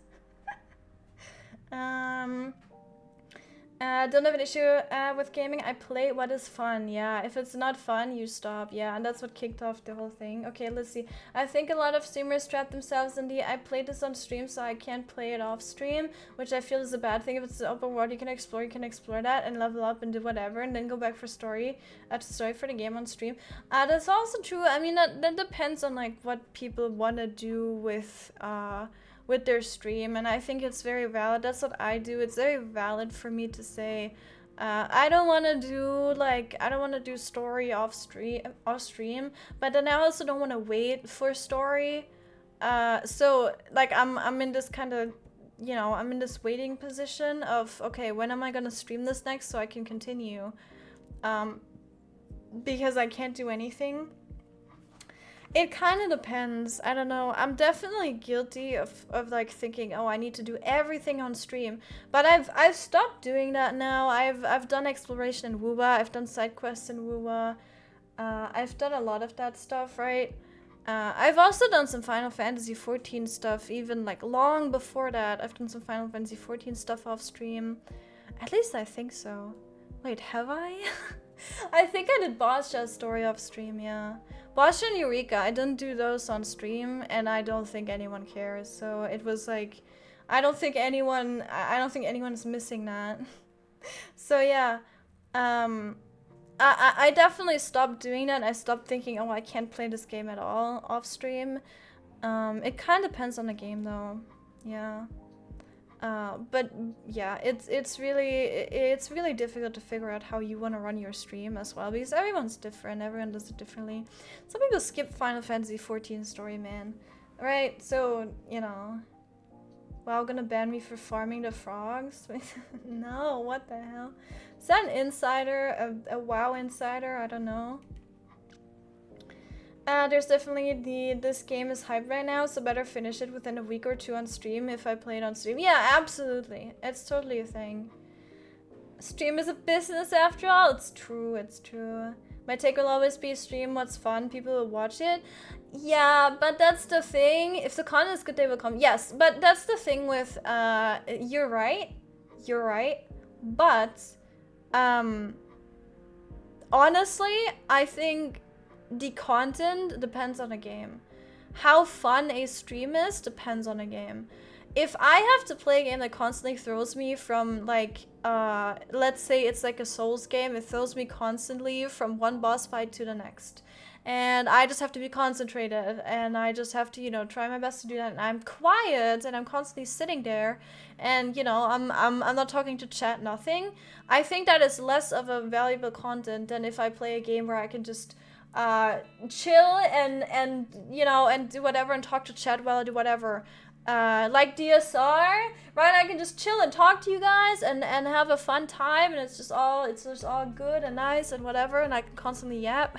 Don't have an issue with gaming. I play what is fun. Yeah, if it's not fun, you stop. Yeah, and that's what kicked off the whole thing. Okay, let's see. I think a lot of streamers trap themselves in the I played this on stream, so I can't play it off stream, which I feel is a bad thing. If it's the open world, you can explore that and level up and do whatever, and then go back for story for the game on stream. That's also true. I mean, that depends on like what people want to do with their stream, and I think it's very valid. That's what I do. It's very valid for me to say I don't want to do story off stream, but then I also don't want to wait for story. So like I'm in this kind of, you know, I'm in this waiting position of, okay, when am I gonna stream this next so I can continue, because I can't do anything. It kind of depends. I don't know. I'm definitely guilty of like thinking, oh, I need to do everything on stream. But I've stopped doing that now. I've done exploration in Wuba. I've done side quests in Wuba. I've done a lot of that stuff, right? I've also done some Final Fantasy 14 stuff, even like long before that. I've done some Final Fantasy 14 stuff off stream. At least I think so. Wait, have I? I think I did Bossja's story off stream, yeah. Bossja and Eureka, I didn't do those on stream, and I don't think anyone cares. So it was like, I don't think anyone's missing that. So yeah, I definitely stopped doing that. I stopped thinking, oh, I can't play this game at all off stream. It kind of depends on the game though, yeah. But yeah, it's really difficult to figure out how you want to run your stream as well, because everyone's different. Everyone does it differently. Some people skip Final Fantasy 14 story, man. Right? So, you know, WoW gonna ban me for farming the frogs? No, what the hell? Is that an insider? A WoW insider? I don't know. There's definitely this game is hyped right now, so better finish it within a week or two on stream if I play it on stream. Yeah, absolutely. It's totally a thing. Stream is a business after all. It's true, it's true. My take will always be stream what's fun, people will watch it. Yeah, but that's the thing. If the content is good, they will come. Yes, but that's the thing with, you're right. But, honestly, I think the content depends on the game. How fun a stream is depends on the game. if I have to play a game that constantly throws me from like, let's say it's like a Souls game, it throws me constantly from one boss fight to the next. And I just have to be concentrated, and I just have to, you know, try my best to do that. And I'm quiet, and I'm constantly sitting there, and you know, I'm not talking to chat, nothing. I think that is less of a valuable content than if I play a game where I can just chill and you know, and do whatever and talk to chat while I do whatever. Like DSR, right? I can just chill and talk to you guys and have a fun time, and it's just all good and nice and whatever, and I can constantly yap.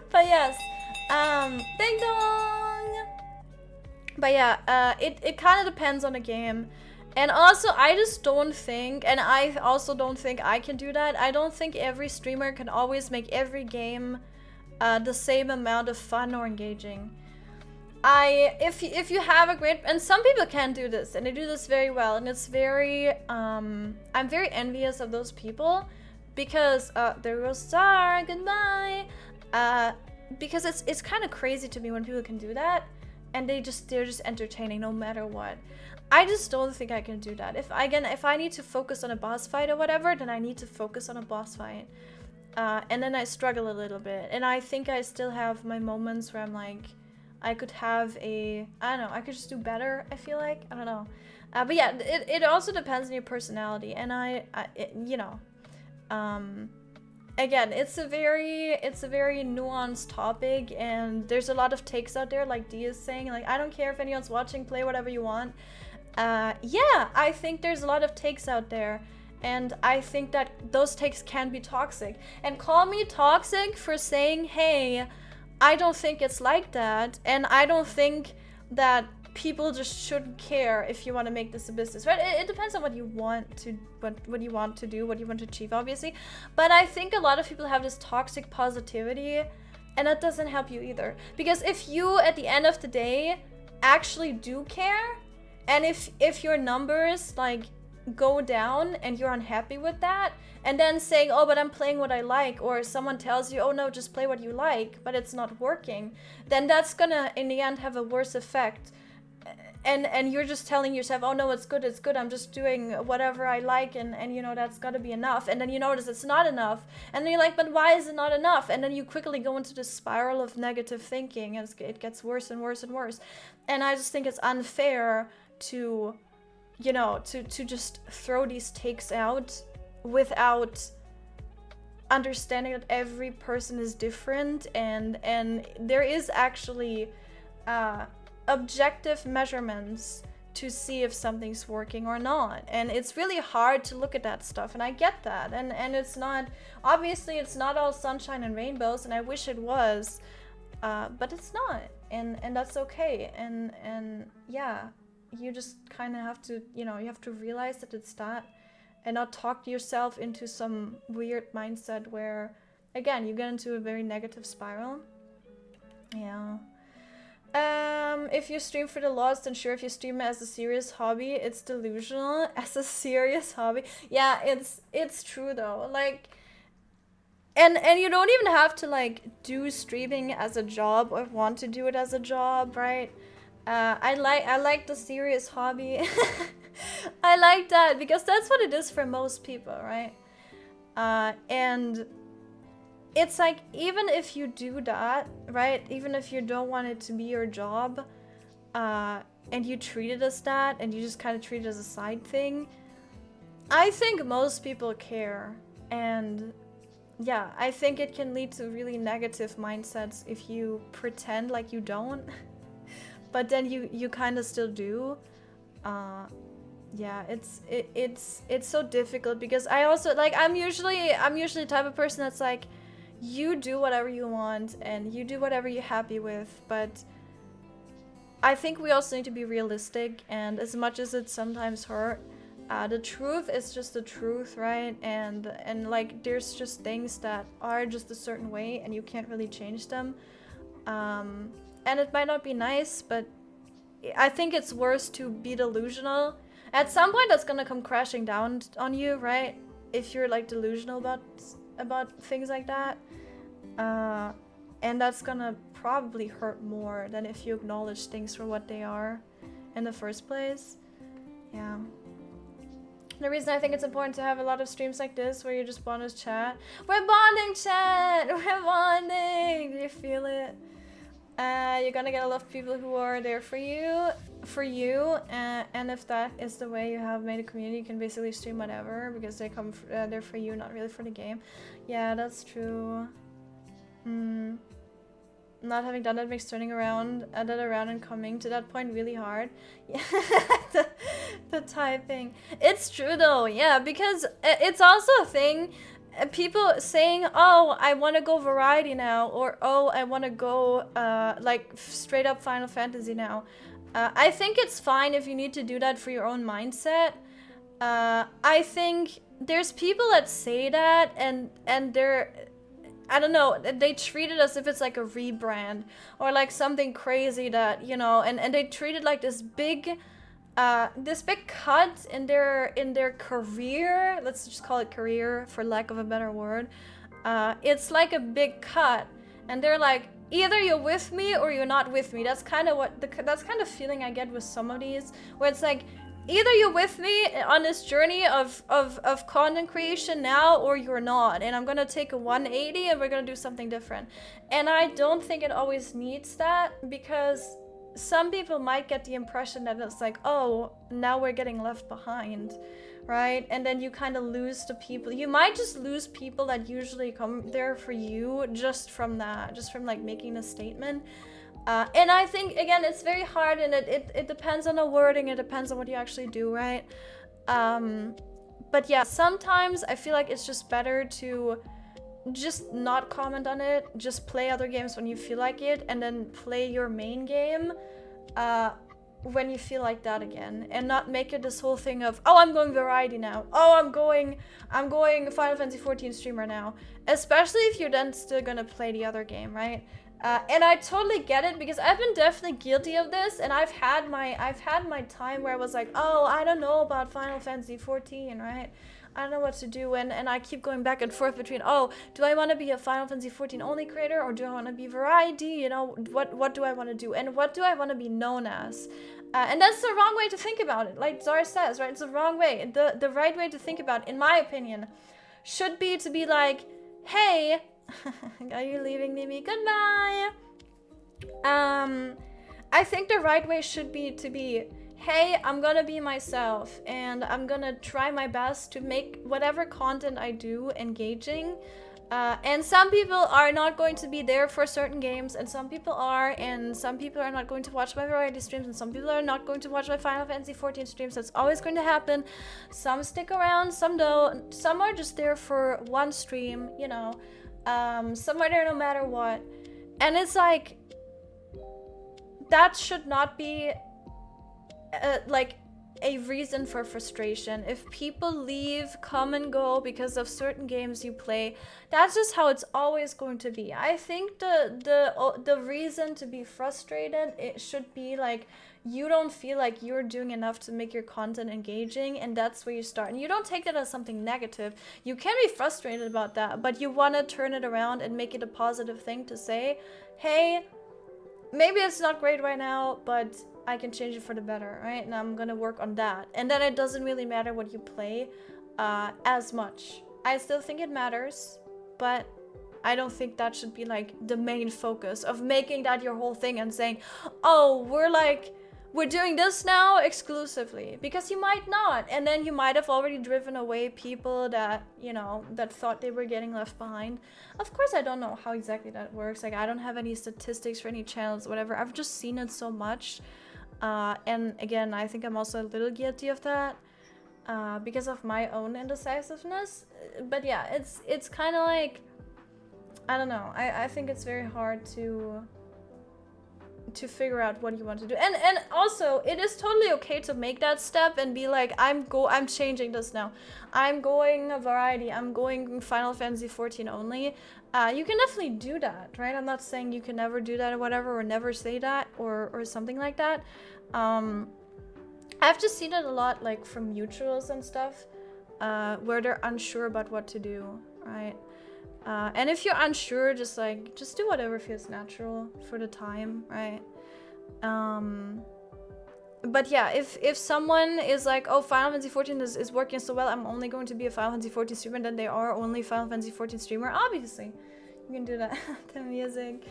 But yes, ding dong. But yeah, it kind of depends on the game. And also, I just don't think, and I also don't think I can do that. I don't think every streamer can always make every game the same amount of fun or engaging. If you have a great, and some people can do this, and they do this very well, and it's very, I'm very envious of those people, because, there goes Star, goodbye. Because it's kind of crazy to me when people can do that, and they're just entertaining no matter what. I just don't think I can do that. If I need to focus on a boss fight or whatever, then I need to focus on a boss fight. And then I struggle a little bit, and I think I still have my moments where I'm like, I could have I don't know, I could just do better, I feel like. I don't know. But yeah, it also depends on your personality, and you know, again, it's a very nuanced topic, and there's a lot of takes out there, like Dee is saying, like, I don't care if anyone's watching, play whatever you want. Yeah, I think there's a lot of takes out there, and I think that those takes can be toxic. And call me toxic for saying, hey, I don't think it's like that, and I don't think that people just shouldn't care if you want to make this a business, right? It depends on what you want to what you want to do, what you want to achieve, obviously. But I think a lot of people have this toxic positivity, and that doesn't help you either. Because if you, at the end of the day, actually do care, and if your numbers like go down and you're unhappy with that, and then saying, oh, but I'm playing what I like, or someone tells you, oh no, just play what you like, but it's not working, then that's gonna in the end have a worse effect. And you're just telling yourself, oh no, it's good, I'm just doing whatever I like, and you know, that's gotta be enough. And then you notice it's not enough, and then you're like, but why is it not enough? And then you quickly go into this spiral of negative thinking, and it gets worse and worse and worse. And I just think it's unfair to, you know, to just throw these takes out without understanding that every person is different, and there is actually objective measurements to see if something's working or not. And it's really hard to look at that stuff, and I get that, and it's not, obviously it's not all sunshine and rainbows, and I wish it was, but it's not, and that's okay. And yeah, you just kind of have to, you know, you have to realize that it's that, and not talk yourself into some weird mindset where, again, you get into a very negative spiral. Yeah. If you stream for the lost, then sure, if you stream as a serious hobby, it's delusional. As a serious hobby. Yeah, it's true though. Like, and you don't even have to like do streaming as a job or want to do it as a job, right? I like the serious hobby. I like that because that's what it is for most people, right? And it's like, even if you do that, right? Even if you don't want it to be your job, and you treat it as that, and you just kind of treat it as a side thing, I think most people care. And yeah, I think it can lead to really negative mindsets if you pretend like you don't, but then you kind of still do. Yeah, it's so difficult because I also, like, I'm usually the type of person that's like, you do whatever you want and you do whatever you're happy with, but I think we also need to be realistic, and as much as it sometimes hurt, the truth is just the truth, right? And like, there's just things that are just a certain way and you can't really change them. And it might not be nice, but I think it's worse to be delusional. At some point that's gonna come crashing down on you, right? If you're like delusional about things like that. And that's gonna probably hurt more than if you acknowledge things for what they are in the first place. Yeah. The reason I think it's important to have a lot of streams like this where you just bond with chat. We're bonding, chat! We're bonding! Do you feel it? You're gonna get a lot of people who are there for you, and if that is the way you have made a community, you can basically stream whatever because they come there for you, not really for the game. Yeah, that's true. Not having done that makes turning around, and coming to that point really hard. Yeah, the typing. It's true though, yeah, because it's also a thing. People saying, oh, I want to go variety now, or oh, I want to go like straight up Final Fantasy now. I think it's fine if you need to do that for your own mindset. I think there's people that say that and they're, I don't know, they treat it as if it's like a rebrand or like something crazy that, you know, and they treat it like this big cut in their career. Let's just call it career for lack of a better word. It's like a big cut, and they're like, either you're with me or you're not with me. That's kind of what that's kind of feeling I get with some of these, where it's like, either you're with me on this journey of content creation now, or you're not, and I'm gonna take a 180 and we're gonna do something different. And I don't think it always needs that, because some people might get the impression that it's like, oh, now we're getting left behind, right? And then you kind of lose the people. You might just lose people that usually come there for you just from that, just from like making a statement. And I think, again, it's very hard, and it depends on the wording, it depends on what you actually do, right? But yeah, sometimes I feel like it's just better to just not comment on it, just play other games when you feel like it, and then play your main game when you feel like that again, and not make it this whole thing of, oh, I'm going variety now, oh, I'm going Final Fantasy 14 streamer now, especially if you're then still gonna play the other game, right? And I totally get it, because I've been definitely guilty of this, and I've had my time where I was like, oh, I don't know about Final Fantasy 14, right? I don't know what to do, and I keep going back and forth between, oh, do I want to be a Final Fantasy 14 only creator, or do I want to be variety? You know, what do I want to do, and what do I want to be known as? And that's the wrong way to think about it, like Zara says, right? It's the wrong way. The right way to think about it, in my opinion, should be to be like, hey, are you leaving, Mimi? Goodbye. I think the right way should be to be, hey, I'm gonna be myself, and I'm gonna try my best to make whatever content I do engaging. And some people are not going to be there for certain games, and some people are, and some people are not going to watch my variety streams, and some people are not going to watch my Final Fantasy 14 streams. That's always going to happen. Some stick around, some don't. Some are just there for one stream, you know. Some are there no matter what. And it's like, that should not be like a reason for frustration. If people leave, come and go because of certain games you play, that's just how it's always going to be. I think the reason to be frustrated, it should be like, you don't feel like you're doing enough to make your content engaging, and that's where you start. And you don't take that as something negative. You can be frustrated about that, but you want to turn it around and make it a positive thing to say, hey, maybe it's not great right now, but I can change it for the better, right? And I'm gonna work on that. And then it doesn't really matter what you play as much. I still think it matters, but I don't think that should be like the main focus of making that your whole thing and saying, oh, we're doing this now exclusively, because you might not. And then you might have already driven away people that, you know, that thought they were getting left behind. Of course, I don't know how exactly that works. Like, I don't have any statistics for any channels, whatever. I've just seen it so much. And again, I think I'm also a little guilty of that because of my own indecisiveness. But yeah, it's kind of like, I don't know. I think it's very hard to figure out what you want to do. And also, it is totally okay to make that step and be like, I'm changing this now. I'm going a variety. I'm going Final Fantasy 14 only. You can definitely do that, right? I'm not saying you can never do that or whatever, or never say that or something like that. I've just seen it a lot, like from mutuals and stuff, where they're unsure about what to do, right? And if you're unsure, just do whatever feels natural for the time, right? But yeah, if someone is like, oh, Final Fantasy 14 is working so well, I'm only going to be a Final Fantasy 14 streamer, then they are only Final Fantasy 14 streamer. Obviously, you can do that. The music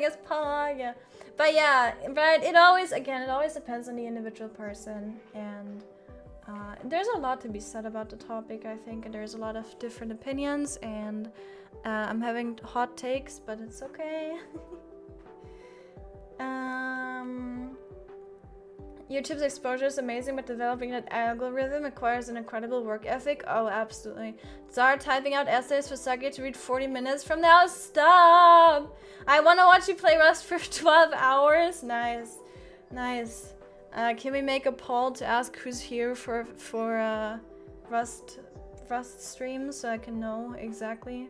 is pog. Yeah. But yeah, but it always depends on the individual person, and there's a lot to be said about the topic. I think, and there's a lot of different opinions, and I'm having hot takes, but it's okay. YouTube's exposure is amazing, but developing that algorithm requires an incredible work ethic. Oh, absolutely. Start typing out essays for Sake to read 40 minutes from now. Stop! I want to watch you play Rust for 12 hours. Nice. Nice. Can we make a poll to ask who's here for Rust streams so I can know exactly?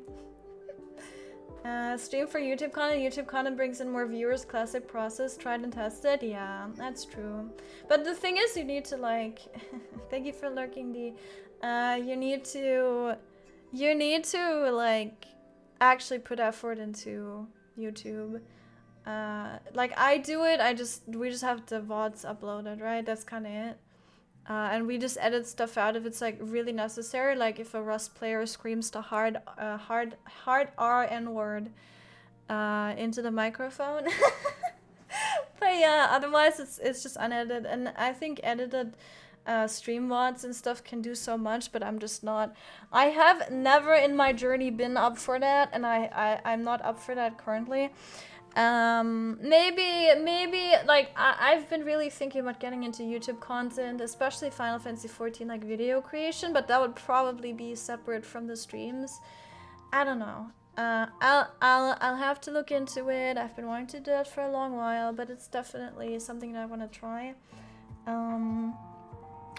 Stream for YouTube content. YouTube content brings in more viewers. Classic process. Tried and tested. Yeah, that's true. But the thing is, you need to like... Thank you for lurking, D. You need to like actually put effort into YouTube. Like I do it. We just have the VODs uploaded, right? That's kind of it. And we just edit stuff out if it's like really necessary, like if a Rust player screams the hard RN word into the microphone. But yeah, otherwise it's just unedited, and I think edited stream VODs and stuff can do so much, but I'm just not. I have never in my journey been up for that, and I'm not up for that currently. Maybe like I've been really thinking about getting into YouTube content, especially Final Fantasy 14 like video creation, but that would probably be separate from the streams. I don't know. I'll have to look into it. I've been wanting to do that for a long while, but it's definitely something that I want to try.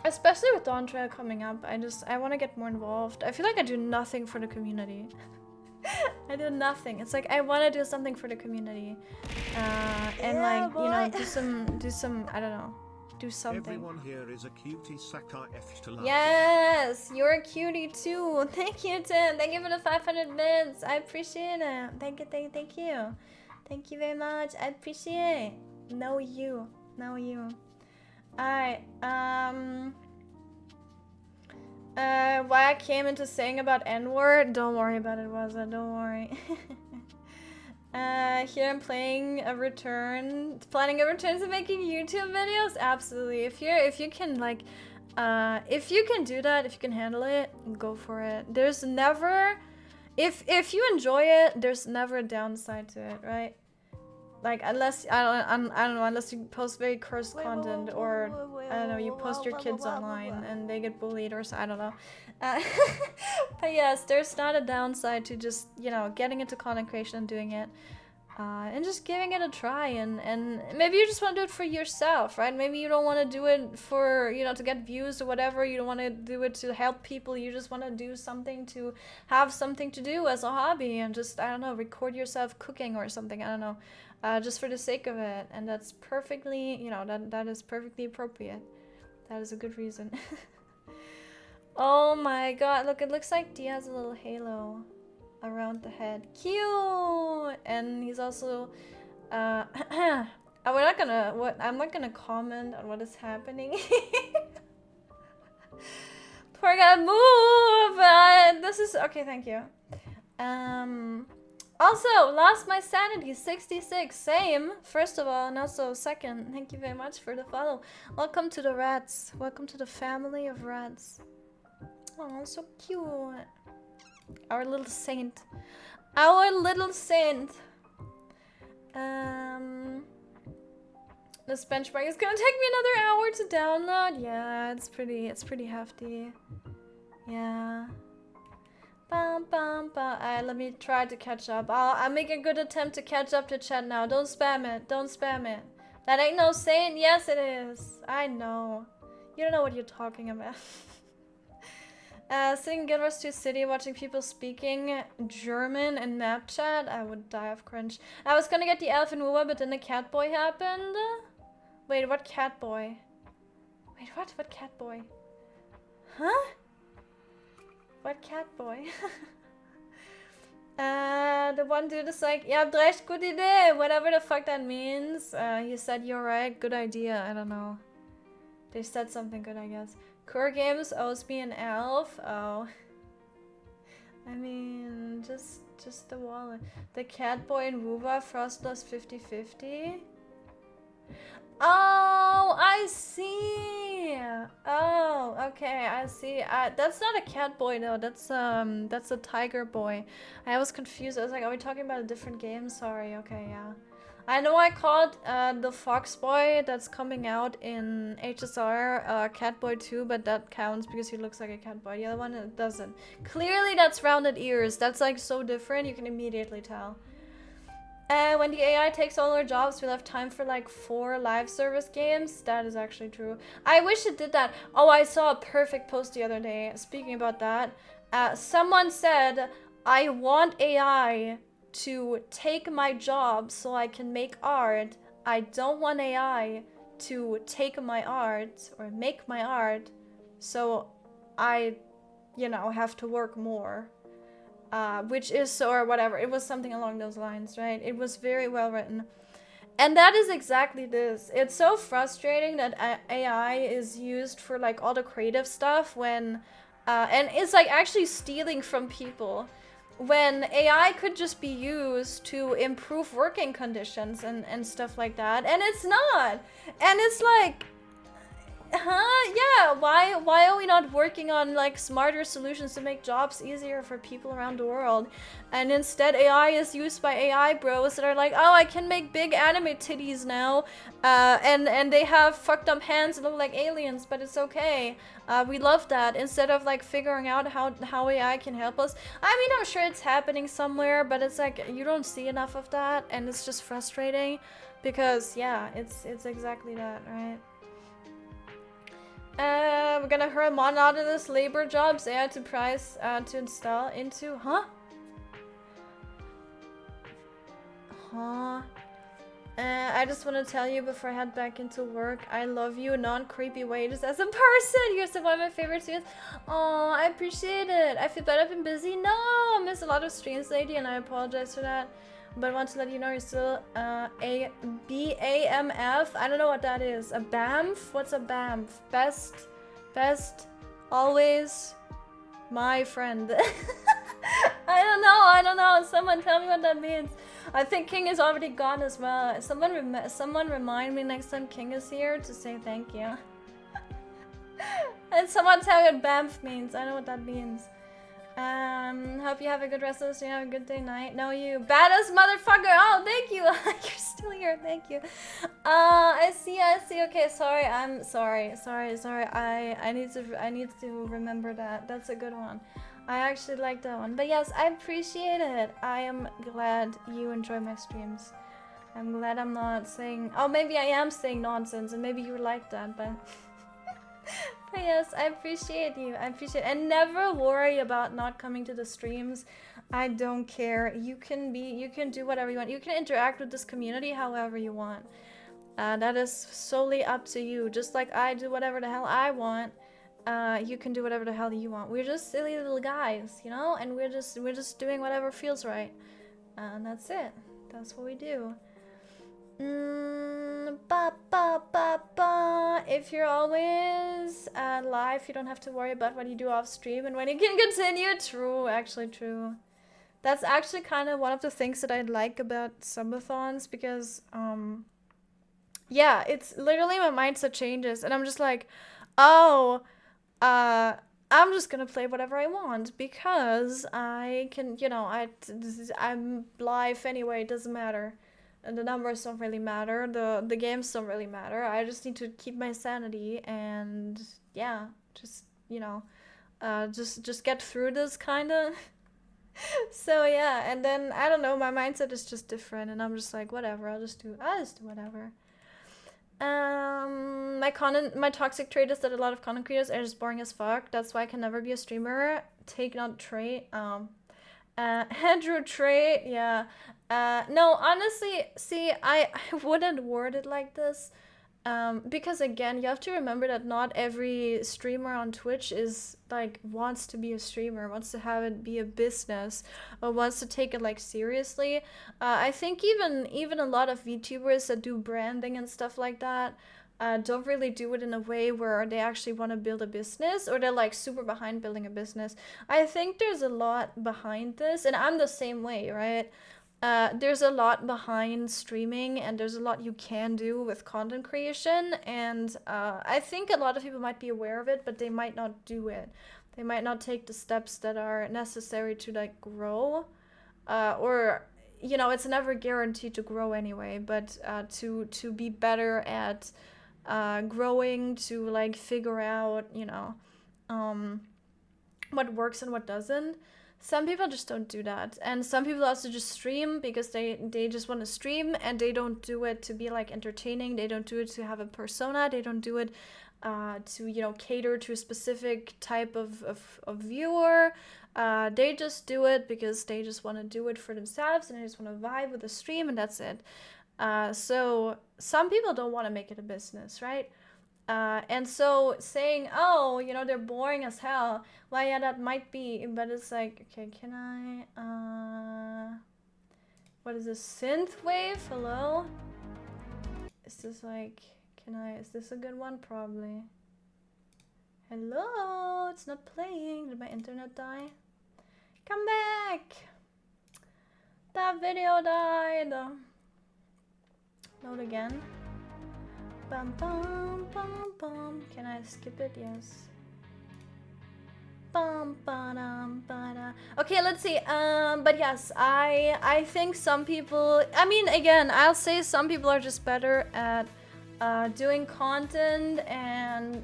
Especially with Dawn Trail coming up, I want to get more involved. I feel like I do nothing for the community. I do nothing. It's like I want to do something for the community, and like you know, do some. I don't know, do something. Everyone here is a cutie. SakaeVT. Yes, you're a cutie too. Thank you, Tim. Thank you for the 500 bits. I appreciate it. Thank you. Thank you very much. I appreciate it. Know you. Alright. Why I came into saying about N-word? Don't worry about it, Waza. Don't worry. Here I'm planning a return to making YouTube videos. Absolutely. If you can like, if you can do that, if you can handle it, go for it. There's never, if you enjoy it, there's never a downside to it, right? Like unless I don't know, unless you post very cursed content, or I don't know, you post your kids online and they get bullied, or so, I don't know. But yes, there's not a downside to just, you know, getting into content creation and doing it, and just giving it a try, and maybe you just want to do it for yourself, right? Maybe you don't want to do it for, you know, to get views or whatever. You don't want to do it to help people. You just want to do something to have something to do as a hobby, and just, I don't know, record yourself cooking or something. I don't know. Just for the sake of it, and that's perfectly, you know, that is perfectly appropriate. That is a good reason. Oh my god, look, it looks like D has a little halo around the head. Cute! And he's also, I'm not gonna comment on what is happening. Poor guy, move! This is, okay, thank you. Also, lost my sanity, 66, same, first of all, and also second, thank you very much for the follow. Welcome to the rats, welcome to the family of rats. Oh, so cute. Our little saint. This benchmark is gonna take me another hour to download. Yeah, it's pretty hefty. Yeah. Let me try to catch up. I'll make a good attempt to catch up to chat now. Don't spam it. That ain't no saint. Yes, it is. I know. You don't know what you're talking about. Sitting in Guild Wars 2 City, watching people speaking German in map chat. I would die of cringe. I was gonna get the ENvtuber, but then the cat boy happened. Wait, what cat boy? Wait, what? What cat boy? Huh? What cat boy? The one dude is like, "Ja, recht, gute Idee," whatever the fuck that means. He said, "You're right, good idea." I don't know. They said something good, I guess. Core Games owes me an elf. Oh. I mean, just the wallet. The Catboy and Wuva Frostless 50/50. Oh, I see. Oh, okay, I see. That's not a cat boy though. That's a tiger boy. I was confused. I was like, are we talking about a different game? Sorry. Okay, yeah. I know I called the fox boy that's coming out in HSR cat boy too, but that counts because he looks like a cat boy. The other one it doesn't. Clearly, that's rounded ears. That's like so different. You can immediately tell. When the AI takes all our jobs, we'll have time for like 4 live service games. That is actually true. I wish it did that. Oh, I saw a perfect post the other day. Speaking about that, someone said, I want AI to take my job so I can make art. I don't want AI to take my art or make my art so I, you know, have to work more. Which is, or whatever, it was something along those lines, right? It was very well written. And that is exactly this. It's so frustrating that AI is used for like all the creative stuff when, and it's like actually stealing from people. When AI could just be used to improve working conditions and stuff like that. And it's not. And it's like, huh? Yeah, why are we not working on like smarter solutions to make jobs easier for people around the world? And instead AI is used by AI bros that are like, oh, I can make big anime titties now. And they have fucked up hands and look like aliens, but it's okay. We love that. Instead of like figuring out how AI can help us. I mean, I'm sure it's happening somewhere, but it's like you don't see enough of that, and it's just frustrating because yeah, it's exactly that, right? We're gonna hurl monotonous labor jobs AI to price to install into, huh? I just want to tell you before I head back into work, I love you non-creepy way just as a person. You're still one of my favorite students. Oh, I appreciate it. I feel bad I've been busy. No, I missed a lot of streams lately and I apologize for that. But I want to let you know you're still a BAMF. I don't know what that is. A BAMF? What's a BAMF? Best, always, my friend. I don't know. Someone tell me what that means. I think King is already gone as well. Someone remind me next time King is here to say thank you. And someone tell me what BAMF means. I know what that means. Hope you have a good rest of the day. Have a good day, night. No, you badass motherfucker. Oh, thank you. You're still here. Thank you. I see. Okay, sorry. I'm sorry. I need to remember that. That's a good one. I actually like that one. But yes, I appreciate it. I am glad you enjoy my streams. I'm glad I'm not saying, oh, maybe I am saying nonsense and maybe you like that, but but yes, I appreciate you. I appreciate it. And never worry about not coming to the streams. I don't care. You can do whatever you want. You can interact with this community however you want. That is solely up to you. Just like I do whatever the hell I want. You can do whatever the hell you want. We're just silly little guys, you know? And we're just doing whatever feels right. And that's it. That's what we do. If you're always live, you don't have to worry about what you do off stream and when you can continue. True, actually true. That's actually kind of one of the things that I like about subathons because, yeah, it's literally my mindset changes and I'm just like, oh, I'm just gonna play whatever I want because I can, you know, I'm live anyway, it doesn't matter. And the numbers don't really matter, the games don't really matter. I just need to keep my sanity and yeah, just, you know, just get through this kinda. So yeah, and then I don't know, my mindset is just different and I'm just like, whatever, I'll just do whatever. My toxic trait is that a lot of content creators are just boring as fuck. That's why I can never be a streamer. Take not trait. Andrew trait, yeah. No, honestly, see, I wouldn't word it like this. Because again, you have to remember that not every streamer on Twitch is like wants to be a streamer, wants to have it be a business, or wants to take it like seriously. I think even a lot of VTubers that do branding and stuff like that don't really do it in a way where they actually want to build a business, or they're like super behind building a business. I think there's a lot behind this, and I'm the same way, right? There's a lot behind streaming, and there's a lot you can do with content creation, and I think a lot of people might be aware of it, but they might not do it. They might not take the steps that are necessary to like grow, or you know, it's never guaranteed to grow anyway, but to be better at growing, to like figure out, you know, what works and what doesn't. Some people just don't do that, and some people also just stream because they just want to stream, and they don't do it to be like entertaining. They don't do it to have a persona. They don't do it to, you know, cater to a specific type of viewer. They just do it because they just want to do it for themselves, and they just want to vibe with the stream, and that's it. So some people don't want to make it a business, right? And so saying, oh, you know, they're boring as hell. Well, yeah, that might be, but it's like, okay, can I, what is this, synthwave? Hello? Is this like, is this a good one? Probably. Hello? It's not playing. Did my internet die? Come back! That video died. Load again. Bum bum bum bum. Can I skip it? Yes. Bum ba-dum ba-da. Okay, let's see. But yes, I think some people, I mean, again, I'll say some people are just better at doing content and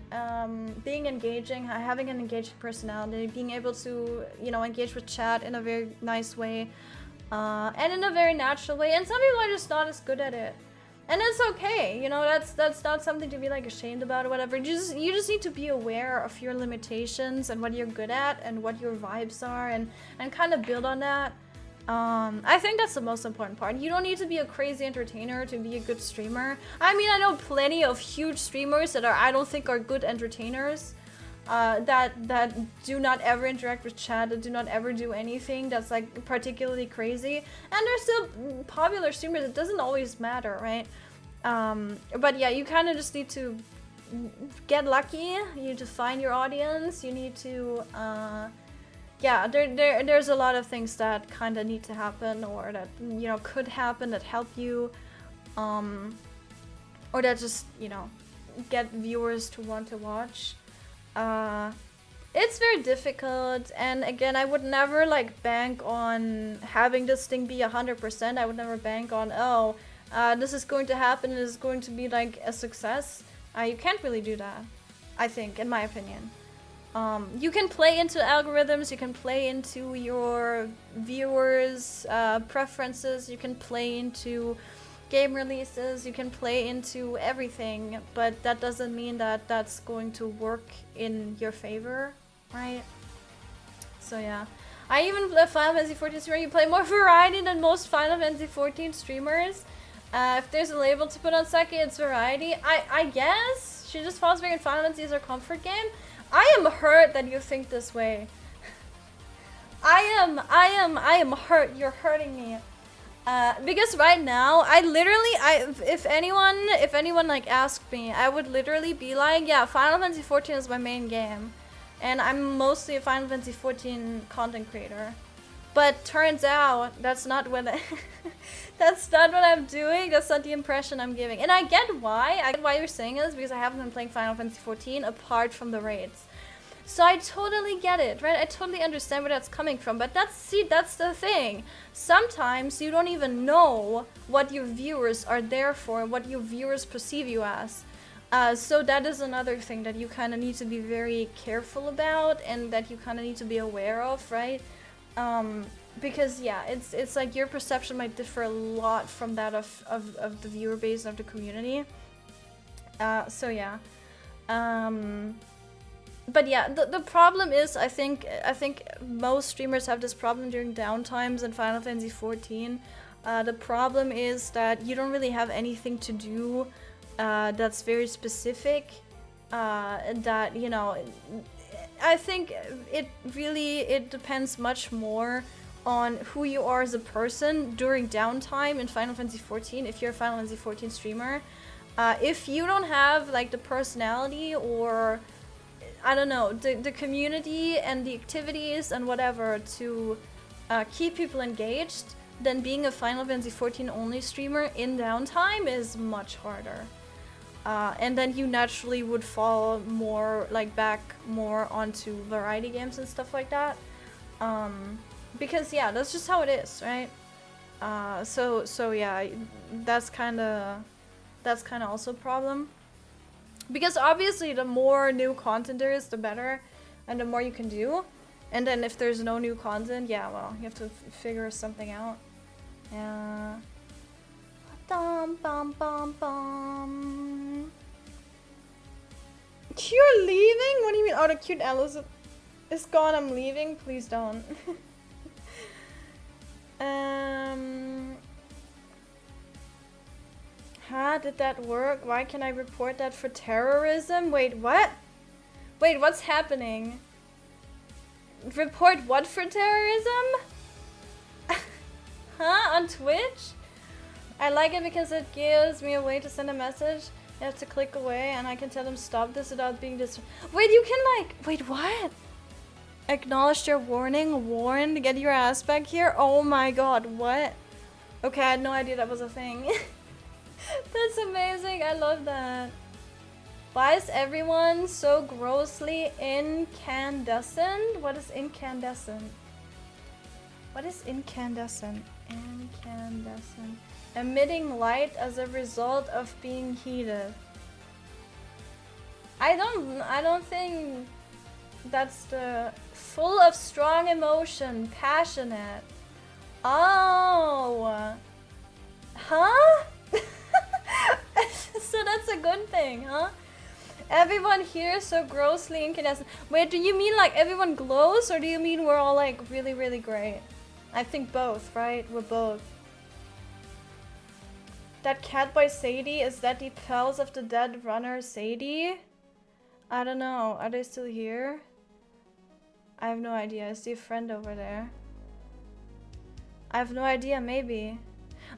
being engaging, having an engaging personality, being able to, you know, engage with chat in a very nice way, and in a very natural way. And some people are just not as good at it. And it's okay, you know, that's not something to be like ashamed about or whatever. You just need to be aware of your limitations and what you're good at and what your vibes are, and kind of build on that. I think that's the most important part. You don't need to be a crazy entertainer to be a good streamer. I mean, I know plenty of huge streamers that I don't think are good entertainers, that do not ever interact with chat, that do not ever do anything that's like particularly crazy, and they're still popular streamers. It doesn't always matter, right? But yeah, you kind of just need to get lucky. You need to find your audience. You need to yeah, there's a lot of things that kind of need to happen, or that, you know, could happen, that help you, or that just, you know, get viewers to want to watch. It's very difficult, and again, I would never like bank on having this thing be 100%. I would never bank on, oh, this is going to happen, this is going to be like a success. You can't really do that, I think, in my opinion. You can play into algorithms, you can play into your viewers' preferences, you can play into game releases, you can play into everything, but that doesn't mean that that's going to work in your favor, right? So yeah. I even play Final Fantasy 14 streamer. You play more variety than most Final Fantasy 14 streamers. If there's a label to put on Sake, it's variety. I guess she just falls back in Final Fantasy is her comfort game. I am hurt that you think this way. I am hurt. You're hurting me. Because right now, if anyone like asked me, I would literally be like, yeah, Final Fantasy 14 is my main game, and I'm mostly a Final Fantasy 14 content creator. But turns out that's not what that's not what I'm doing. That's not the impression I'm giving. And I get why. I get why you're saying this, because I haven't been playing Final Fantasy 14 apart from the raids. So I totally get it, right? I totally understand where that's coming from. But that's the thing. Sometimes you don't even know what your viewers are there for, what your viewers perceive you as. So that is another thing that you kind of need to be very careful about, and that you kind of need to be aware of, right? Because yeah, it's like your perception might differ a lot from that of the viewer base of the community. So yeah. But yeah, the problem is, I think most streamers have this problem during downtimes in Final Fantasy 14. The problem is that you don't really have anything to do that's very specific, that, you know, I think it depends much more on who you are as a person during downtime in Final Fantasy XIV, if you're a Final Fantasy XIV streamer. If you don't have like the personality or, I don't know, the community and the activities and whatever to keep people engaged, then being a Final Fantasy XIV only streamer in downtime is much harder. And then you naturally would fall more like back more onto variety games and stuff like that. Because yeah, that's just how it is, right? So yeah, that's kind of also a problem. Because obviously the more new content there is, the better, and the more you can do. And then if there's no new content, yeah, well, you have to figure something out. Yeah. Bum, bum, bum, bum. You're leaving? What do you mean? Oh, the cute Alice is gone. I'm leaving. Please don't. Did that work? Why can I report that for terrorism? Wait, what? Wait, what's happening? Report what for terrorism? Huh? On Twitch? I like it because it gives me a way to send a message. I have to click away and I can tell them stop this without being Wait, you can like... Wait, what? Acknowledged your warning. Warned. Get your ass back here. Oh my god, what? Okay, I had no idea that was a thing. That's amazing. I love that. Why is everyone so grossly incandescent? What is incandescent? What is incandescent? Incandescent. Emitting light as a result of being heated. I don't think that's the full of strong emotion, passionate. Oh. Huh? So that's a good thing, huh? Everyone here is so grossly incandescent. Wait, do you mean like everyone glows, or do you mean we're all like really, really great? I think both, right? We're both. That cat by Sadie, is that the pals of the dead runner Sadie? I don't know. Are they still here? I have no idea. I see a friend over there. I have no idea, maybe.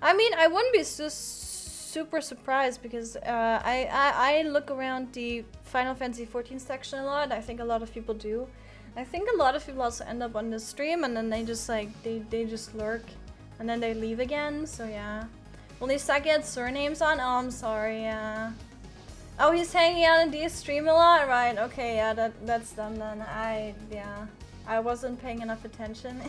I mean, I wouldn't be super surprised because I look around the Final Fantasy XIV section a lot. I think a lot of people do. I think a lot of people also end up on the stream and then they just like, they just lurk and then they leave again, so yeah. Only Saki had surnames on? Oh, I'm sorry, yeah. Oh, he's hanging out in the stream a lot? Right, okay, yeah, that's done then. I wasn't paying enough attention.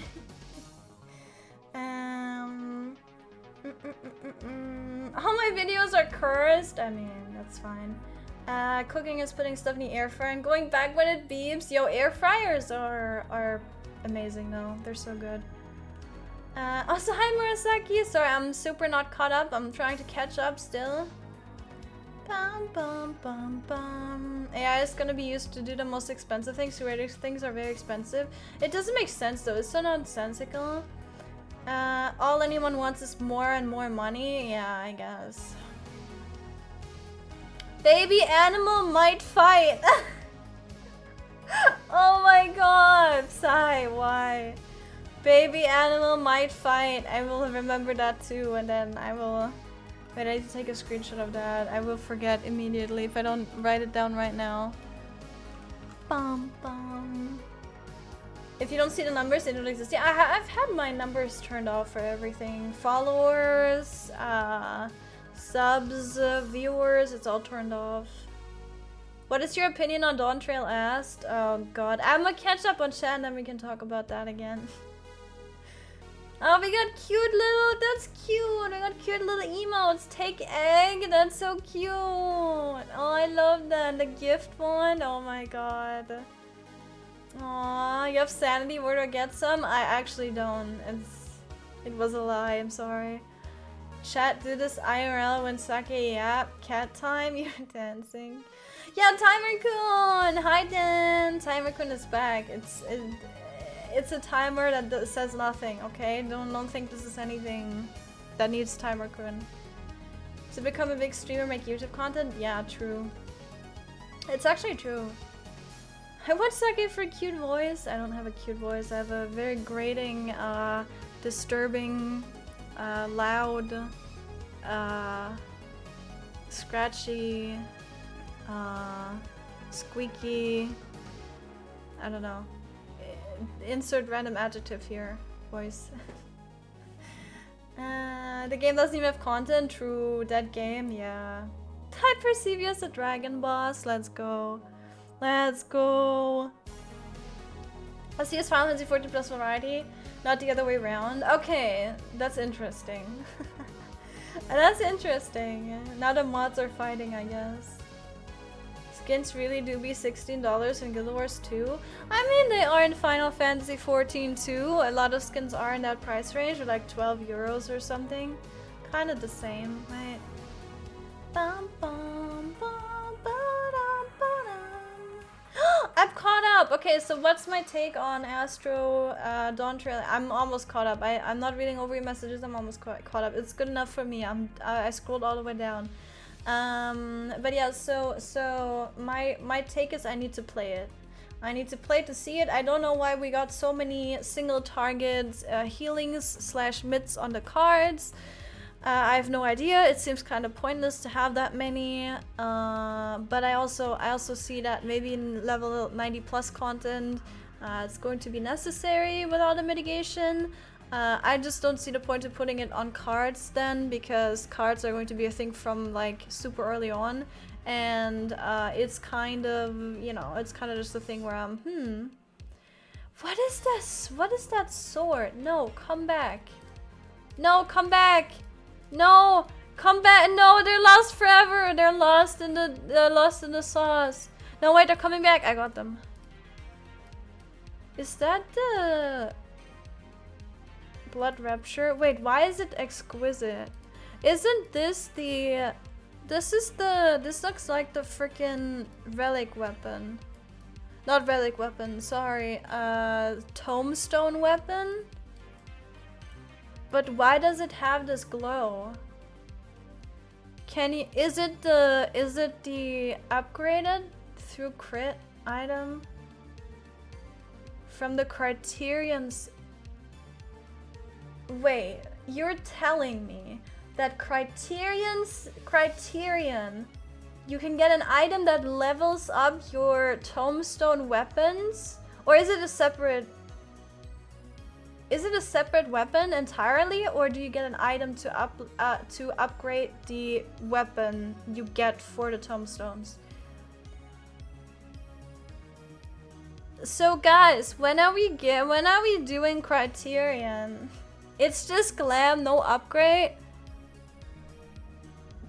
All my videos are cursed? I mean, that's fine. Cooking is putting stuff in the air fryer and going back when it beeps. Yo, air fryers are amazing though. They're so good. Also, hi Murasaki. Sorry, I'm super not caught up. I'm trying to catch up still. Bum, bum, bum, bum. AI is gonna be used to do the most expensive things. Creative things are very expensive. It doesn't make sense though. It's so nonsensical. All anyone wants is more and more money. Yeah, I guess. Baby animal might fight. Oh my god, Psy, why? Baby animal might fight. I will remember that too, and then I will... Wait, I need to take a screenshot of that. I will forget immediately if I don't write it down right now. Bum, bum. If you don't see the numbers, they don't exist. Yeah, I've had my numbers turned off for everything. Followers, subs, viewers, it's all turned off. What is your opinion on Dawn Trail asked? Oh god, I'm gonna catch up on chat and then we can talk about that again. Oh, we got cute little, that's cute. We got cute little emotes. Take egg, that's so cute. Oh, I love that. The gift one, oh my god. Aww, you have sanity, where do I get some? I actually don't. It was a lie, I'm sorry. Chat, do this IRL when Sake yap. Cat time, you're dancing. Yeah, Timer-kun! Hi Dan! Timer-kun is back. It's a timer that says nothing, okay? Don't think this is anything that needs Timer-kun. To become a big streamer, make YouTube content? Yeah, true. It's actually true. I watch Sake for a cute voice. I don't have a cute voice. I have a very grating, disturbing, loud, scratchy, squeaky, I don't know. Insert random adjective here. Voice. The game doesn't even have content. True. Dead game. Yeah. I perceive you as a dragon boss. Let's go. Let's go. I see as Final Fantasy 14 plus variety, not the other way around. Okay, that's interesting. That's interesting. Now the mods are fighting, I guess. Skins really do be $16 in Guild Wars 2. I mean, they are in Final Fantasy 14 too. A lot of skins are in that price range, or like 12 euros or something. Kind of the same, right? Bum, bum, bum, ba-dum, ba-dum. I'm caught up! Okay, so what's my take on Astro Dawn Trail? I'm almost caught up. I'm not reading over your messages, I'm almost caught up. It's good enough for me. I scrolled all the way down. But yeah, so my take is I need to play it. I need to play to see it. I don't know why we got so many single targets, healings / mids on the cards. I have no idea. It seems kind of pointless to have that many. But I also see that maybe in level 90 plus content, it's going to be necessary without a mitigation. I just don't see the point of putting it on cards then, because cards are going to be a thing from like super early on, and it's kind of, you know, it's kind of just a thing where I'm what is this? What is that sword? No, come back. No, come back. No, come back. No, they're lost forever. They're lost in the sauce. No, wait, they're coming back. I got them. Is that the Blood Rapture? Wait, why is it exquisite? Isn't this the... This looks like the freaking relic weapon. Not relic weapon, sorry. Tombstone weapon? But why does it have this glow? Can you... Is it the upgraded through crit item? From the Criterion's... Wait, you're telling me that Criterion, you can get an item that levels up your tombstone weapons? Or is it a separate... Is it a separate weapon entirely, or do you get an item to upgrade the weapon you get for the tombstones? So guys, when are we doing Criterion? It's just glam, no upgrade?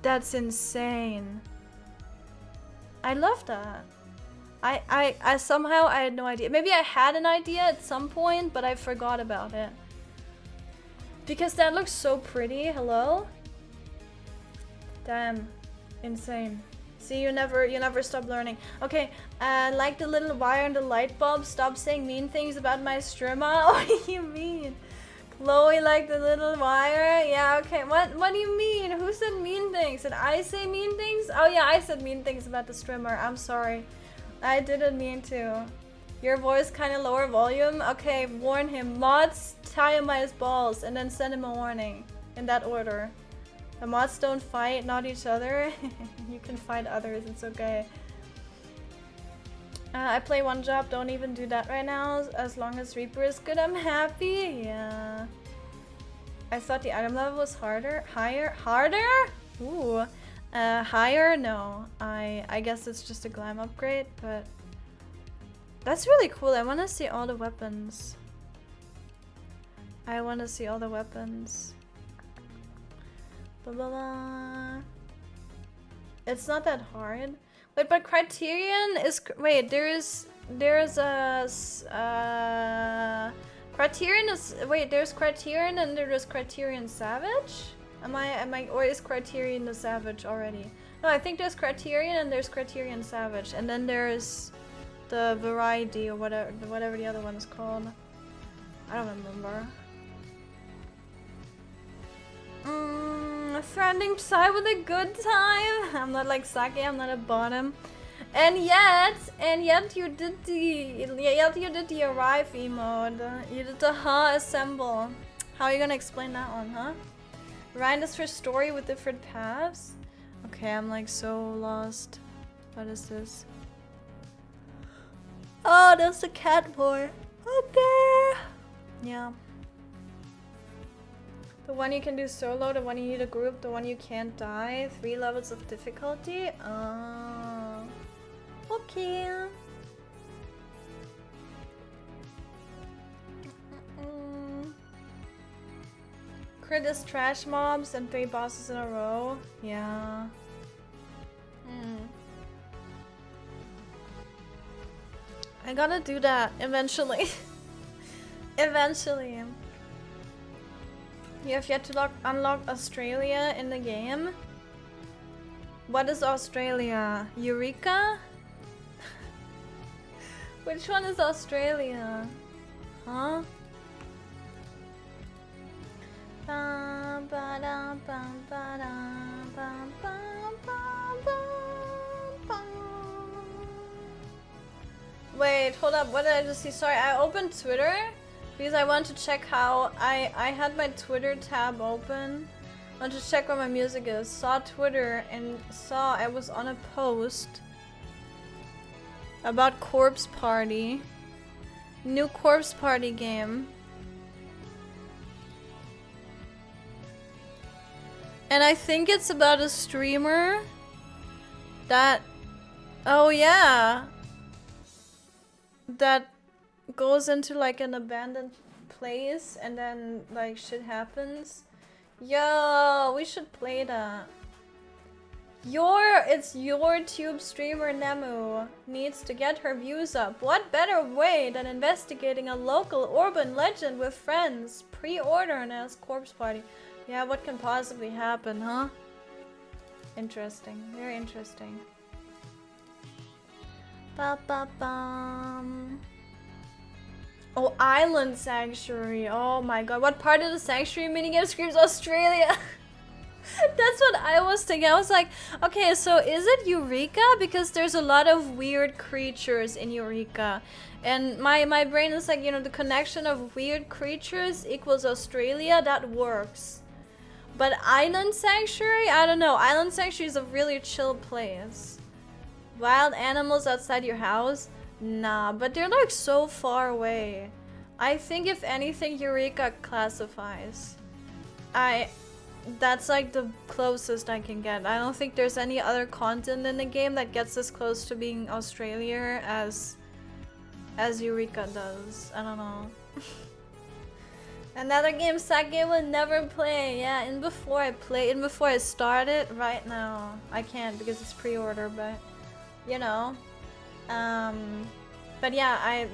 That's insane. I love that. I somehow I had no idea. Maybe I had an idea at some point, but I forgot about it. Because that looks so pretty. Hello? Damn. Insane. See, you never stop learning. Okay, like the little wire and the light bulb, stop saying mean things about my streamer. What do you mean? Chloe like the little wire? Yeah, okay. What do you mean? Who said mean things? Did I say mean things? Oh yeah, I said mean things about the streamer. I'm sorry. I didn't mean to. Your voice kind of lower volume? Okay, warn him. Mods, tie him by his balls and then send him a warning. In that order. The mods don't fight, not each other. You can fight others, it's okay. I play one job, don't even do that right now. As long as Reaper is good, I'm happy. Yeah. I thought the item level was harder. Harder? Ooh. Higher? No. I guess it's just a glam upgrade, but that's really cool. I want to see all the weapons. I want to see all the weapons. Blah, blah, blah. It's not that hard. Wait, but Criterion is... Wait, there's a... Criterion is... Wait, there's Criterion and there's Criterion Savage? Am I... Or is Criterion the Savage already? No, I think there's Criterion and there's Criterion Savage. And then there's the Variety or whatever the other one is called. I don't remember. Threatening Psy with a good time. I'm not like Sake, I'm not a bottom. And yet you did the arrive emote. You did the assemble. How are you gonna explain that one, huh? Ryan is for story with different paths. Okay, I'm like so lost. What is this? Oh, there's a cat boy up there. Yeah. The one you can do solo, the one you need a group, the one you can't die. 3 levels of difficulty. Okay. Crit is trash mobs and 3 bosses in a row. Yeah. I gotta do that eventually. Eventually. You have yet to unlock Australia in the game. What is Australia? Eureka? Which one is Australia? Huh? Wait, hold up. What did I just see? Sorry, I opened Twitter because I want to check how I had my Twitter tab open. I want to check where my music is. Saw Twitter and saw I was on a post about Corpse Party. New Corpse Party game. And I think it's about a streamer that, oh yeah, that goes into like an abandoned place and then like shit happens. Yo, we should play that. It's your tube streamer Nemu needs to get her views up. What better way than investigating a local urban legend with friends? Pre-order and ask Corpse Party. Yeah, what can possibly happen, huh? Interesting. Very interesting. Ba-ba-bum. Oh, Island Sanctuary. Oh my god. What part of the Sanctuary minigame screams Australia? That's what I was thinking. I was like, okay, so is it Eureka? Because there's a lot of weird creatures in Eureka. And my brain is like, you know, the connection of weird creatures equals Australia. That works. But Island Sanctuary? I don't know. Island Sanctuary is a really chill place. Wild animals outside your house? Nah, but they're like so far away. I think if anything, Eureka classifies. That's like the closest I can get. I don't think there's any other content in the game that gets as close to being Australia as Eureka does. I don't know. Another game Sake will never play. Yeah, and before I start it right now. I can't because it's pre-order, but you know. But yeah,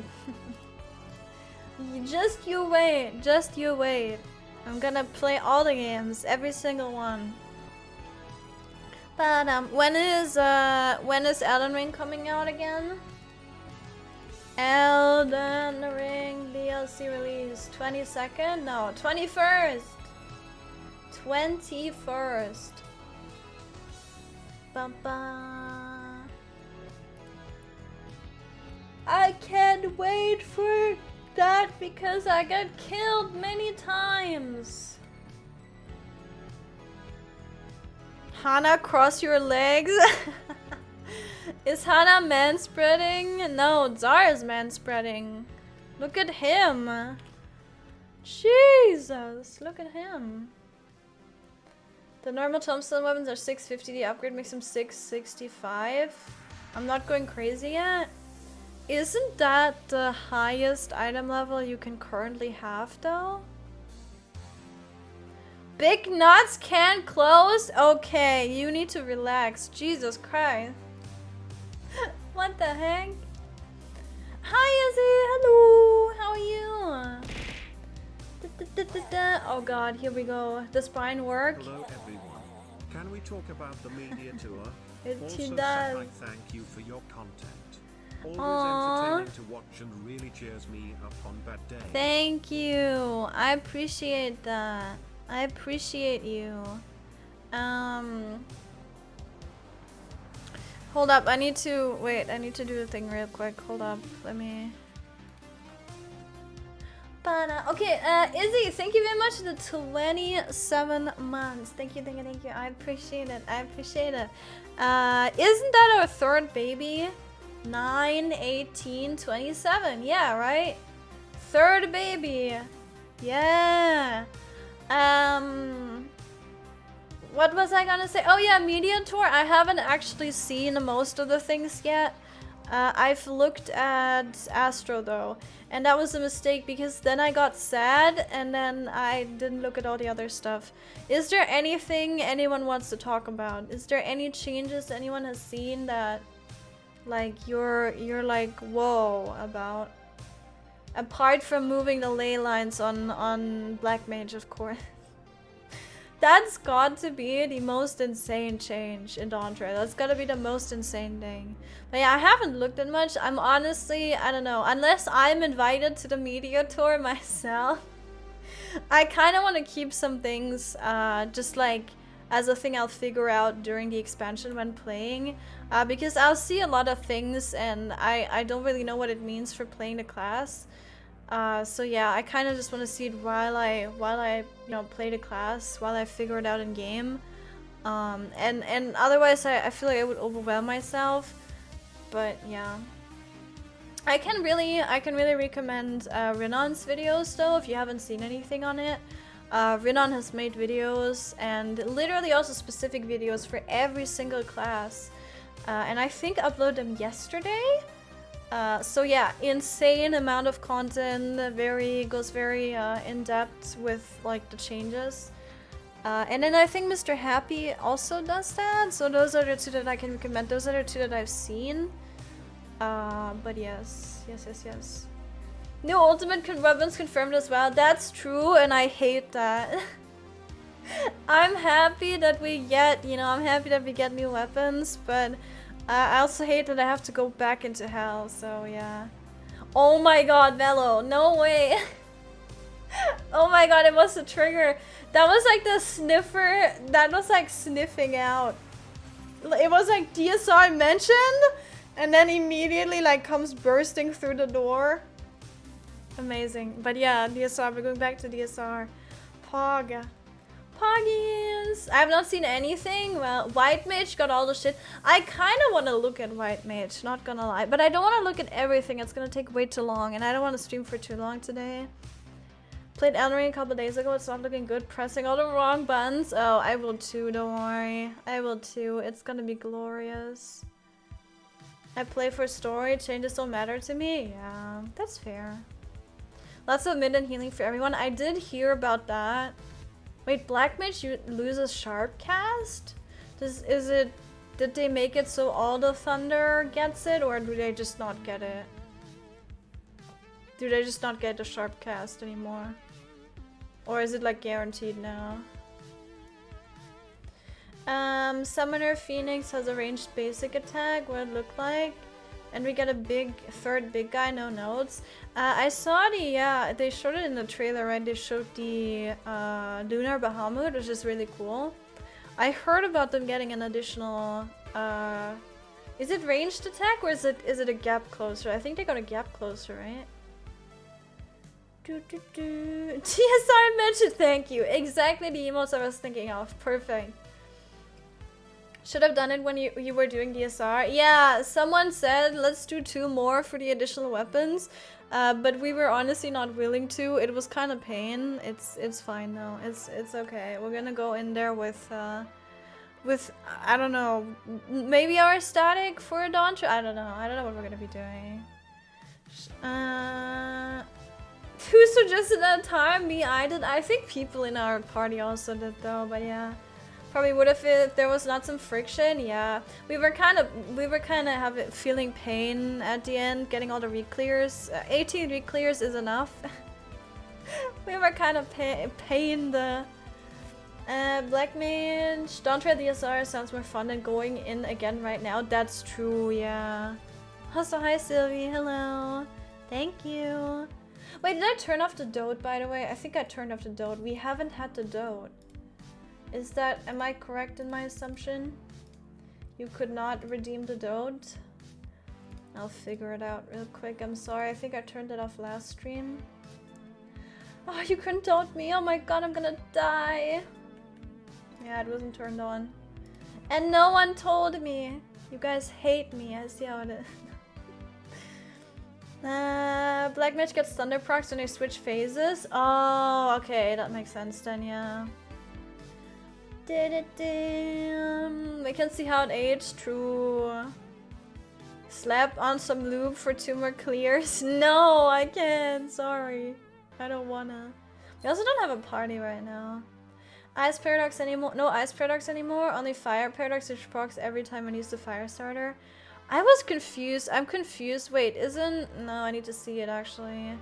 just you wait. I'm gonna play all the games, every single one. But when is Elden Ring coming out again? Elden Ring DLC release 22nd? No, 21st. 21st. Ba-ba. I can't wait for that because I got killed many times. Hana, cross your legs. Is Hana manspreading? No, Zara's manspreading. Look at him. Jesus, look at him. The normal tombstone weapons are 650. The upgrade makes them 665. I'm not going crazy yet. Isn't that the highest item level you can currently have though? Big nuts can't close? Okay, you need to relax. Jesus Christ. What the heck? Hi Izzy, hello, how are you? Oh god, here we go. Does Brian work? Hello everyone. Can we talk about the media tour? He Also, does. Sakai, thank you for your content. Always Aww. entertaining to watch and really cheers me up on bad days. Thank you. I appreciate that. I appreciate you. Hold up, I need to do the thing real quick. Hold up, let me... Okay, Izzy, thank you very much for the 27 months. Thank you. I appreciate it. Isn't that our third baby? 9, 18, 27. Yeah, right? Third baby. Yeah. What was I gonna say? Oh yeah, media tour. I haven't actually seen most of the things yet. I've looked at Astro though, and that was a mistake because then I got sad and then I didn't look at all the other stuff. Is there anything anyone wants to talk about? Is there any changes anyone has seen that like you're like whoa about? Apart from moving the ley lines on Black Mage, of course. That's got to be the most insane change in Dawntrade. That's gotta be the most insane thing. But yeah, I haven't looked at much. I'm honestly, I don't know. Unless I'm invited to the media tour myself, I kind of want to keep some things just like as a thing I'll figure out during the expansion when playing. Because I'll see a lot of things and I don't really know what it means for playing the class. So yeah, I kind of just want to see it while I you know play the class, while I figure it out in game, and otherwise I feel like I would overwhelm myself. But yeah, I can really recommend Rinon's videos though if you haven't seen anything on it. Rinon has made videos and literally also specific videos for every single class, and I think uploaded them yesterday. So yeah, insane amount of content, goes very in depth with like the changes. And then I think Mr. Happy also does that. So those are the two that I can recommend. Those are the two that I've seen. But yes. New ultimate weapons confirmed as well. That's true, and I hate that. I'm happy that we get, I'm happy that we get new weapons, but I also hate that I have to go back into hell, so yeah. Oh my god, Velo, no way. Oh my god, it was a trigger. That was like the sniffer, that was like sniffing out. It was like DSR mentioned, and then immediately like comes bursting through the door. Amazing. But yeah, DSR, we're going back to DSR. Pog. Poggies! I have not seen anything. Well, White Mage got all the shit. I kind of want to look at White Mage, not gonna lie. But I don't want to look at everything. It's gonna take way too long. And I don't want to stream for too long today. Played Elden Ring a couple days ago. It's not looking good. Pressing all the wrong buttons. Oh, I will too. Don't worry. I will too. It's gonna be glorious. I play for story. Changes don't matter to me. Yeah, that's fair. Lots of mid and healing for everyone. I did hear about that. Wait, Black Mage loses Sharp Cast? Did they make it so all the Thunder gets it, or do they just not get it? Do they just not get the Sharp Cast anymore? Or is it like guaranteed now? Summoner Phoenix has a ranged basic attack, what it look like? And we get a third big guy, no notes. I saw they showed it in the trailer, right? They showed the Lunar Bahamut, which is really cool. I heard about them getting an additional, is it ranged attack or is it a gap closer? I think they got a gap closer, right? TSR mentioned, thank you. Exactly the emotes I was thinking of, perfect. Should have done it when you were doing DSR. Yeah, someone said let's do 2 more for the additional weapons, but we were honestly not willing to. It was kind of pain. It's fine though. It's okay. We're gonna go in there with I don't know, maybe our static for a Dawntrade. I don't know what we're gonna be doing. Who suggested that time? Me, I did. I think people in our party also did though. But yeah. Probably would have if there was not some friction. Yeah, we were kind of feeling pain at the end, getting all the re-clears. 18 re-clears is enough. We were kind of pain the Black Mage. Dawntrade DSR sounds more fun than going in again right now. That's true. Yeah. Also, hi Sylvie. Hello. Thank you. Wait, did I turn off the dote by the way? I think I turned off the dote. We haven't had the dote. Is that, am I correct in my assumption? You could not redeem the dote? I'll figure it out real quick. I'm sorry, I think I turned it off last stream. Oh, you couldn't dote me. Oh my god, I'm gonna die. Yeah, it wasn't turned on. And no one told me. You guys hate me. I see how it is. Black Mage gets thunder procs when they switch phases. Oh, okay, that makes sense then, yeah. We can see how it aged. True. Slap on some lube for 2 more clears. No, I can't. Sorry. I don't wanna. We also don't have a party right now. Ice Paradox anymore? No Ice Paradox anymore. Only Fire Paradox, which procs every time I use the Fire Starter. I was confused. I'm confused. Wait, isn't... No, I need to see it actually.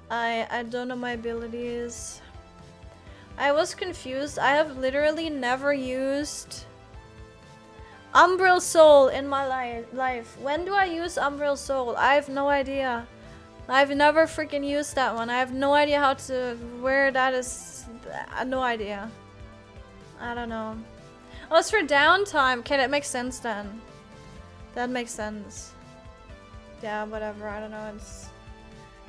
I don't know my abilities. I was confused. I have literally never used Umbral Soul in my life. When do I use Umbral Soul? I have no idea. I've never freaking used that one. I have no idea how to... where that is... no idea. I don't know. Oh, it's for downtime. Okay, that makes sense then. That makes sense. Yeah, whatever. I don't know. It's...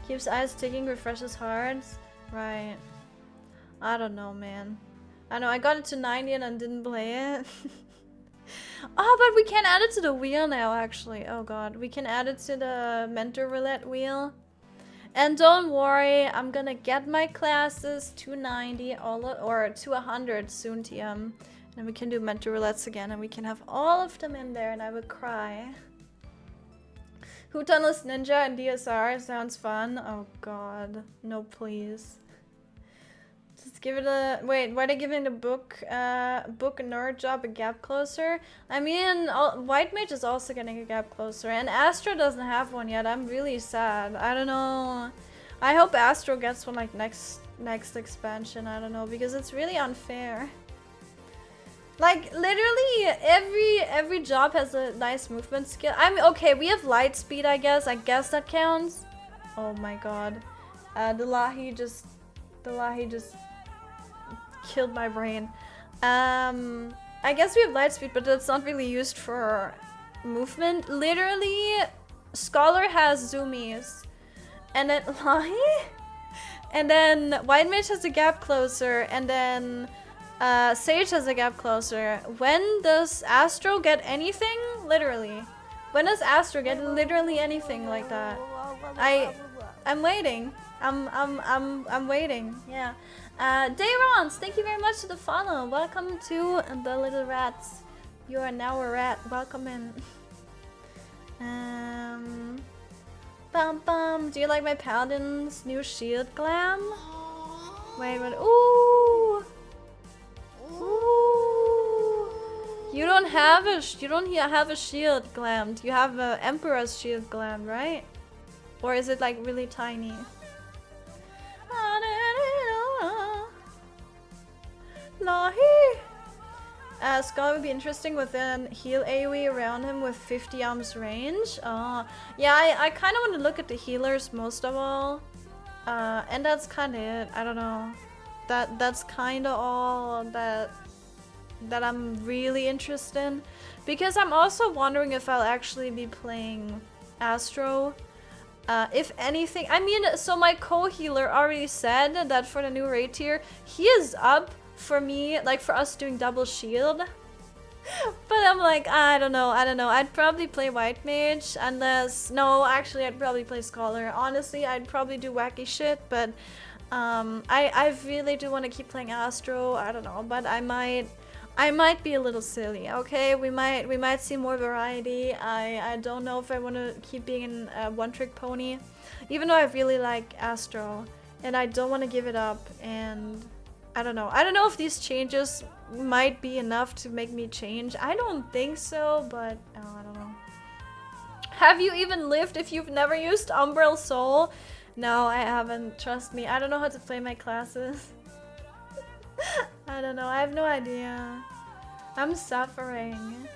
keeps eyes ticking, refreshes hearts. Right. I don't know, man. I know, I got it to 90 and I didn't play it. Oh, but we can add it to the wheel now, actually. Oh god. We can add it to the mentor roulette wheel. And don't worry, I'm gonna get my classes to 90 or to 100 soon, TM. And we can do mentor roulettes again and we can have all of them in there and I would cry. Who Tunnels Ninja and DSR sounds fun. Oh god. No, please. Just give it a... Wait, why are they giving the book nerd job a gap closer? I mean, White Mage is also getting a gap closer. And Astro doesn't have one yet. I'm really sad. I don't know. I hope Astro gets one like next expansion. I don't know. Because it's really unfair. Like, literally, every job has a nice movement skill. I mean, okay, we have light speed, I guess. I guess that counts. Oh my god. The Lahi just killed my brain. I guess we have light speed, but that's not really used for movement. Literally, Scholar has zoomies. And then Lahi? And then White Mage has a gap closer. And then Sage has a gap closer. When does Astro get anything? Literally. When does Astro get literally anything like that? I'm waiting. I'm waiting. Yeah. Dayrons, thank you very much for the follow. Welcome to the little rats. You are now a rat. Welcome in. Bum bum. Do you like my paladin's new shield glam? Wait, what? Ooh. Ooh. You don't have a shield glammed. You have a Emperor's shield glam, right? Or is it like really tiny? Skull would be interesting with an heal AoE around him with 50 arms range. Yeah, I kind of want to look at the healers most of all. And that's kind of it. I don't know. That's kind of all that I'm really interested in. Because I'm also wondering if I'll actually be playing Astro. If anything, I mean, so my co-healer already said that for the new raid tier, he is up for me, like for us doing double shield. But I'm like, I don't know. I'd probably play White Mage unless, no, actually I'd probably play Scholar. Honestly, I'd probably do wacky shit, but I really do want to keep playing Astro. I don't know, but I might be a little silly, okay? We might see more variety. I don't know if I want to keep being a one-trick pony, even though I really like Astro, and I don't want to give it up. And I don't know. I don't know if these changes might be enough to make me change. I don't think so, but I don't know. Have you even lived if you've never used Umbral Soul? No, I haven't. Trust me. I don't know how to play my classes. I don't know. I have no idea. I'm suffering.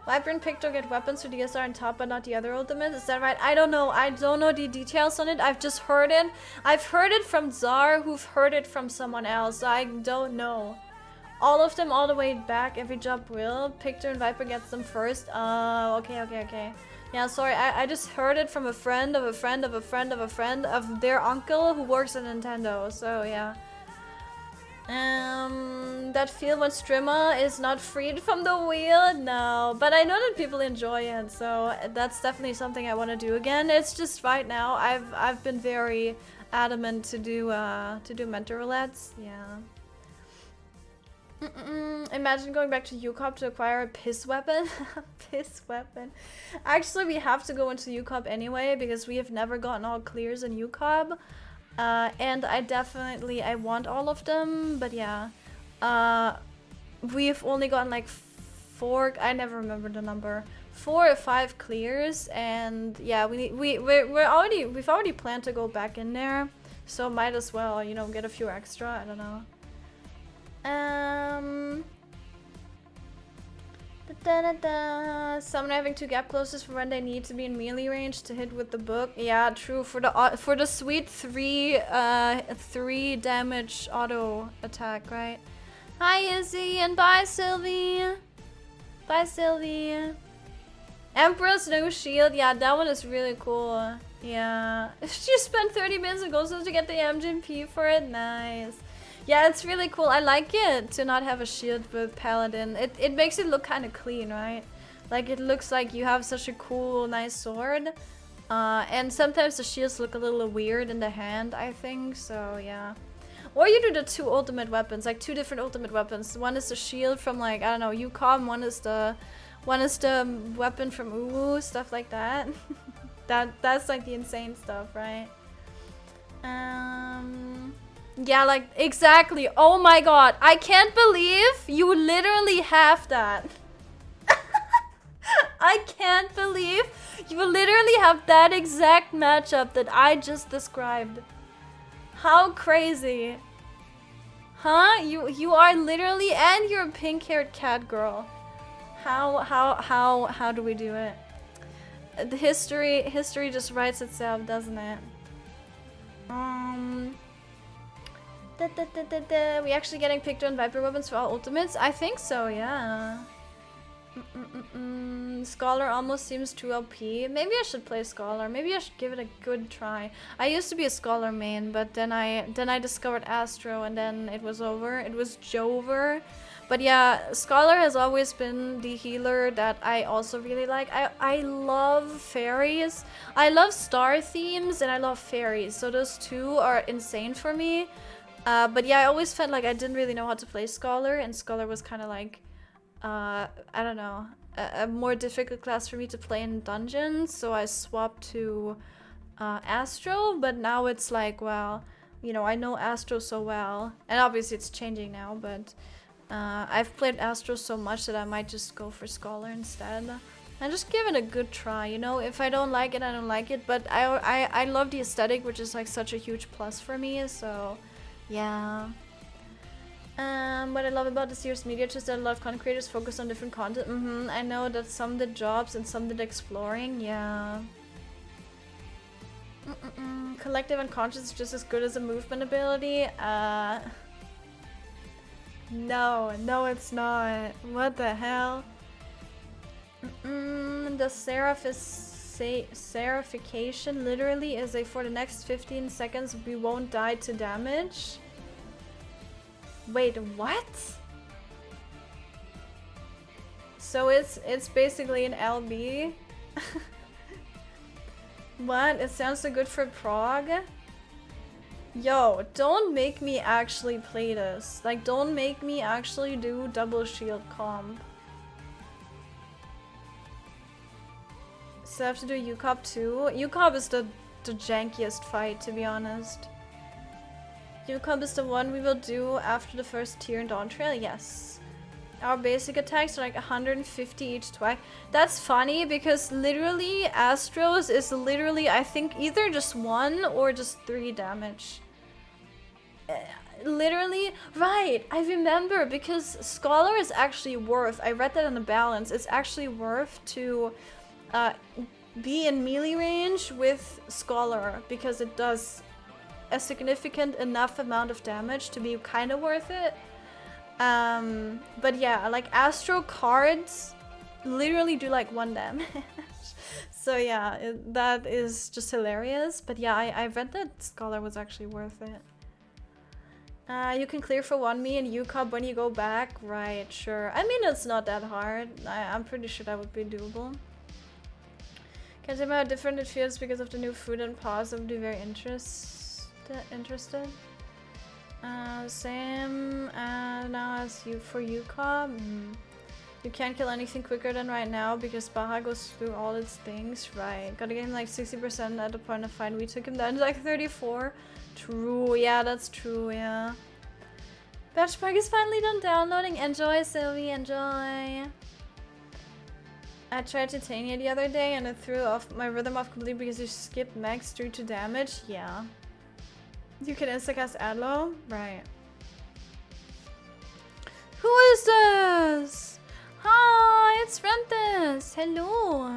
Viper and Picto get weapons for DSR and top, but not the other ultimates. Is that right? I don't know. I don't know the details on it. I've just heard it. I've heard it from Czar, who've heard it from someone else. So I don't know. All of them all the way back. Every job will. Picto and Viper gets them first. Okay. Yeah, sorry. I just heard it from a friend of a friend of a friend of a friend of their uncle who works at Nintendo. So yeah. That field when Strimmer is not freed from the wheel? No, but I know that people enjoy it, so that's definitely something I want to do again. It's just right now I've been very adamant to do mentor roulettes. Yeah. Imagine going back to UCOP to acquire a piss weapon. Piss weapon. Actually, we have to go into UCOP anyway because we have never gotten all clears in UCOP. And I want all of them, but yeah. We've only gotten like 4, I never remember the number, 4 or 5 clears, and yeah, we've already planned to go back in there, so might as well, you know, get a few extra, I don't know. Someone having 2 gap closes for when they need to be in melee range to hit with the book. Yeah, true. For the sweet 3 damage auto attack, right? Hi Izzy and bye Sylvie. Bye Sylvie. Emperor's no shield. Yeah, that one is really cool. Yeah. She spent 30 minutes in Ghost to get the MGP for it. Nice. Yeah, it's really cool. I like it to not have a shield with Paladin. It makes it look kind of clean, right? Like it looks like you have such a cool, nice sword. And sometimes the shields look a little weird in the hand, I think. So yeah. Or you do the 2 ultimate weapons, like 2 different ultimate weapons. One is the shield from like, I don't know, UCOM. One is the weapon from Uwu, stuff like that. That's like the insane stuff, right? Yeah, like, exactly. Oh my god. I can't believe you literally have that. I can't believe you literally have that exact matchup that I just described. How crazy. Huh? You are literally, and you're a pink-haired cat girl. How do we do it? The history just writes itself, doesn't it? We actually getting Picto and Viper weapons for all ultimates? I think so, yeah. Scholar almost seems too OP. Maybe I should play Scholar. Maybe I should give it a good try. I used to be a Scholar main, but then I discovered Astro and then it was over. It was Jover. But yeah, Scholar has always been the healer that I also really like. I love fairies. I love star themes and I love fairies. So those 2 are insane for me. But yeah, I always felt like I didn't really know how to play Scholar, and Scholar was kind of like, I don't know, a more difficult class for me to play in dungeons, so I swapped to Astro, but now it's like, well, you know, I know Astro so well, and obviously it's changing now, but I've played Astro so much that I might just go for Scholar instead. And just give it a good try, you know? If I don't like it, I don't like it, but I love the aesthetic, which is like such a huge plus for me, so... yeah. What I love about the series media is that a lot of content creators focus on different content. I know that some did jobs and some did exploring. Yeah. Collective unconscious is just as good as a movement ability. No, it's not. What the hell? The Seraphication literally is a for the next 15 seconds we won't die to damage. Wait, what? So it's basically an LB? What? It sounds so good for prog? Yo, don't make me actually play this. Like, don't make me actually do double shield comp. So I have to do UCOP too? UCOP is the jankiest fight, to be honest. UCOP is the one we will do after the first tier in Dawn Trail? Yes. Our basic attacks are like 150 each twice. That's funny because literally Astro's is literally, I think, either just 1 or just 3 damage. literally, right, I remember, because Scholar is actually worth, I read that in the balance, it's actually worth to be in melee range with Scholar, because it does a significant enough amount of damage to be kind of worth it. But yeah, like Astro cards literally do like 1 damage. So yeah, that is just hilarious. But yeah, I read that Scholar was actually worth it. You can clear for 1 me and UCOB when you go back. Right, sure. I mean, it's not that hard. I'm pretty sure that would be doable. Can't tell me how different it feels because of the new food and pause. I would be very interested. Same now as you for UCOB. You can't kill anything quicker than right now because Baha goes through all its things. Right. Gotta get him like 60% at the point of fight. We took him down to like 34. True. Yeah, that's true. Yeah. Batchpark is finally done downloading. Enjoy, Sylvie. Enjoy. I tried Titania the other day and it threw off my rhythm off completely because you skipped max 3 to damage. Yeah. You can instacast Adlo? Right. Who is this? Hi, it's Rentis. Hello.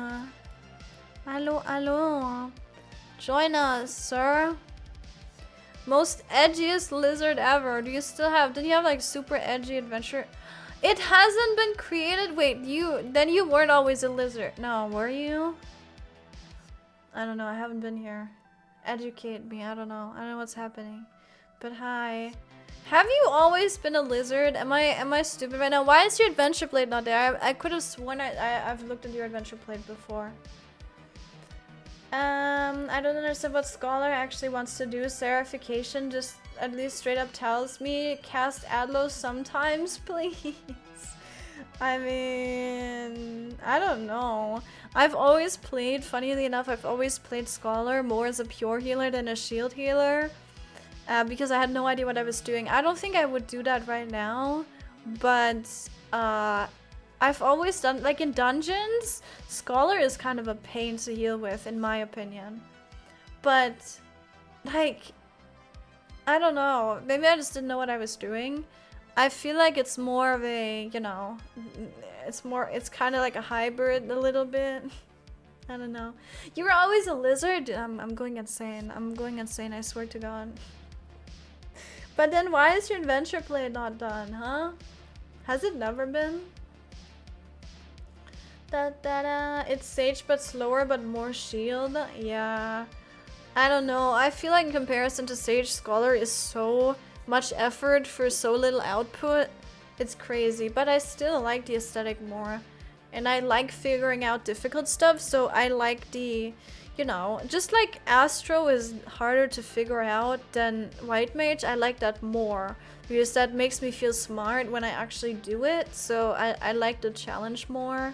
Hello. Join us, sir. Most edgiest lizard ever. Did you have like super edgy adventure? It hasn't been created. Wait, then you weren't always a lizard. No, were you? I don't know. I haven't been here. Educate me. I don't know what's happening. But hi. Have you always been a lizard? Am I stupid right now? Why is your adventure plate not there? I could have sworn I've looked at your adventure plate before. I don't understand what Scholar actually wants to do. Serification just at least straight up tells me cast Adlo sometimes, please. I mean, I don't know. I've always played, funnily enough, I've always played Scholar more as a pure healer than a shield healer. Because I had no idea what I was doing. I don't think I would do that right now. But I've always done, like in dungeons, Scholar is kind of a pain to heal with, in my opinion. But, like, I don't know. Maybe I just didn't know what I was doing. I feel like it's more of a, you know, it's kind of like a hybrid a little bit. I don't know. You were always a lizard? I'm going insane. I'm going insane, I swear to God. But then why is your adventure play not done, huh? Has it never been? It's Sage but slower but more shield. Yeah. I don't know. I feel like in comparison to Sage, Scholar is so much effort for so little output. It's crazy. But I still like the aesthetic more. And I like figuring out difficult stuff. So I like the, you know, just like Astro is harder to figure out than White Mage, I like that more. Because that makes me feel smart when I actually do it. So I like the challenge more.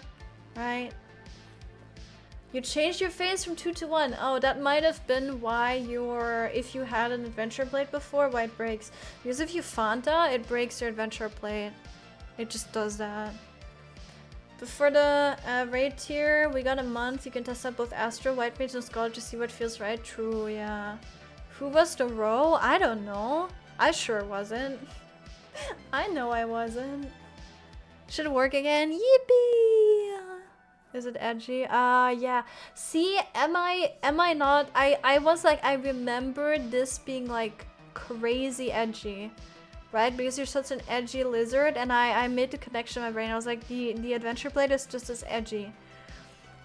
Right? You changed your face from 2 to 1. Oh, that might have been why if you had an adventure plate before, why it breaks. Because if you Fanta, it breaks your adventure plate. It just does that. But for the raid tier, we got a month. You can test out both Astro, White Mage, and Scholar to see what feels right. True, yeah. Who was the row? I don't know. I sure wasn't. I know I wasn't. Should it work again? Yippee! Is it edgy? Yeah. See, am I not? I was like, I remembered this being like crazy edgy, right? Because you're such an edgy lizard, and I made the connection in my brain. I was like, the adventure plate is just as edgy.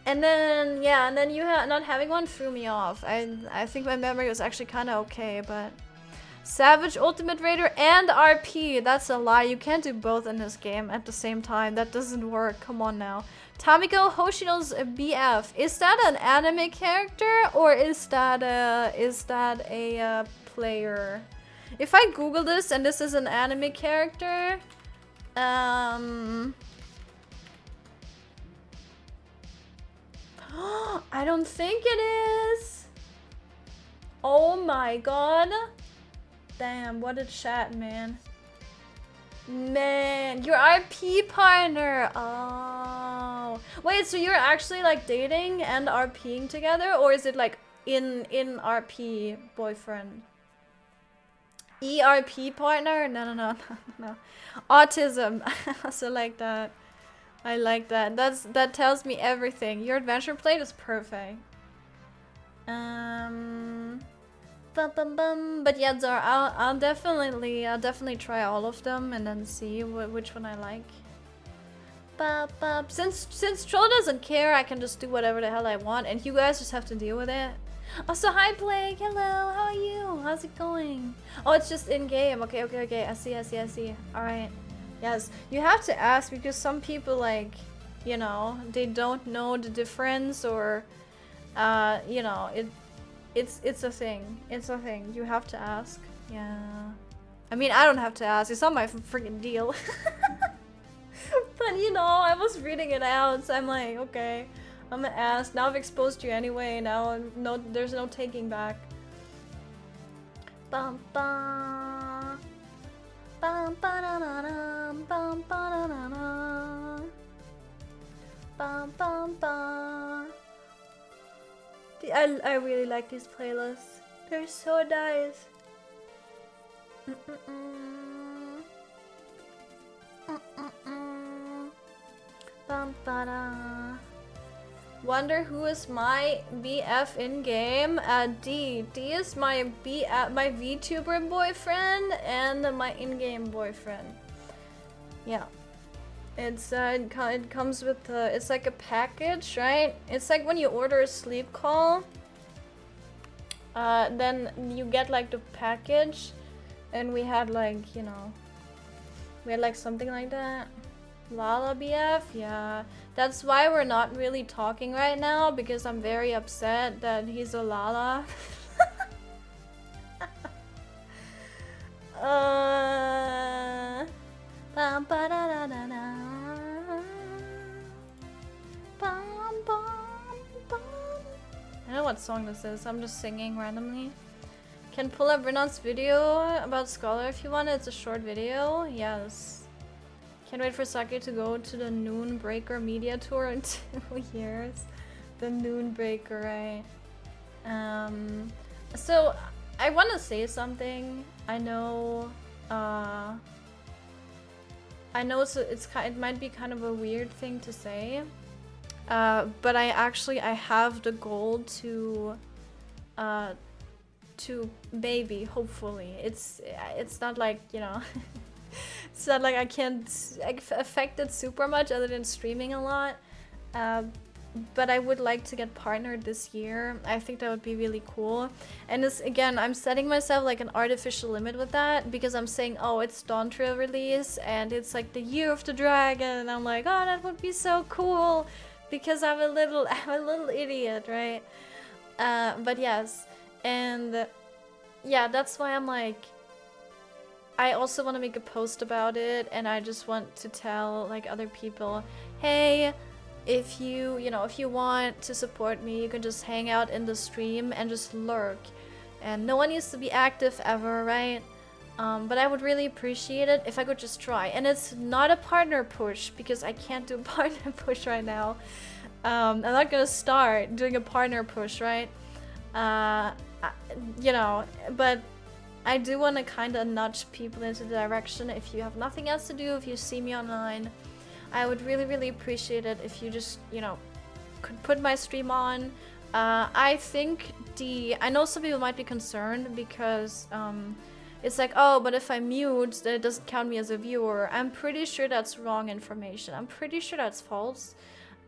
And then, yeah, and then you not having one threw me off. I think my memory was actually kind of okay, but... Savage, Ultimate Raider, and RP. That's a lie. You can't do both in this game at the same time. That doesn't work. Come on now. Tamiko Hoshino's BF. Is that an anime character or is that a player? If I Google this and this is an anime character, I don't think it is. Oh my god. Damn, what a chat, man. Man, your RP partner. Oh. Wait, so you're actually like dating and RPing together? Or is it like in RP boyfriend? ERP partner? No. Autism. I also like that. I like that. That tells me everything. Your adventure plate is perfect. But yeah, Zara, I'll definitely try all of them and then see which one I like. Since Troll doesn't care, I can just do whatever the hell I want, and you guys just have to deal with it. Also, hi Blake. Hello. How are you? How's it going? Oh, it's just in game. Okay. I see. All right. Yes, you have to ask because some people, like, you know, they don't know the difference, or you know, it's a thing. It's a thing. You have to ask. Yeah. I mean, I don't have to ask. It's not my freaking deal. But you know, I was reading it out, so I'm like, okay, I'm gonna ask. Now I've exposed you anyway. Now there's no taking back. Bum bum. Bum ba da da dum. Bum ba da da da. Bum bum bum. I really like these playlists. They're so nice. Bum ba da. Wonder who is my BF in game? D. D is my my VTuber boyfriend and my in-game boyfriend. Yeah. It's it comes with it's like a package, right? It's like when you order a sleep call. Then you get like the package, and we had like, you know, we had like something like that. Lala BF, yeah. That's why we're not really talking right now, because I'm very upset that he's a Lala. Bum, ba, da, da, da, da. Bum, bum, bum. I don't know what song this is. I'm just singing randomly. Can pull up Renon's video about Scholar if you want. It's a short video. Yes. Can't wait for Sake to go to the Noonbreaker media tour in 2 years. The Noonbreaker, right? So I want to say something. I know so it might be kind of a weird thing to say, but I have the goal to maybe, hopefully, it's not like, you know. It's not like I can't affect it super much other than streaming a lot, but I would like to get partnered this year. I think that would be really cool. And this, again, I'm setting myself like an artificial limit with that, because I'm saying, oh, it's Dawn Trail release and it's like the year of the dragon, and I'm like, oh, that would be so cool, because I'm a little idiot, right? But yes, and yeah, that's why I'm like, I also want to make a post about it, and I just want to tell like other people, hey, if you want to support me, you can just hang out in the stream and just lurk, and no one needs to be active ever, right? But I would really appreciate it if I could just try. And it's not a partner push, because I can't do a partner push right now. I'm not gonna start doing a partner push, right? You know, but I do want to kind of nudge people into the direction. If you have nothing else to do, if you see me online, I would really appreciate it if you just, you know, could put my stream on. I think I know some people might be concerned because it's like, oh, but if I mute, then it doesn't count me as a viewer. I'm pretty sure that's wrong information. I'm pretty sure that's false.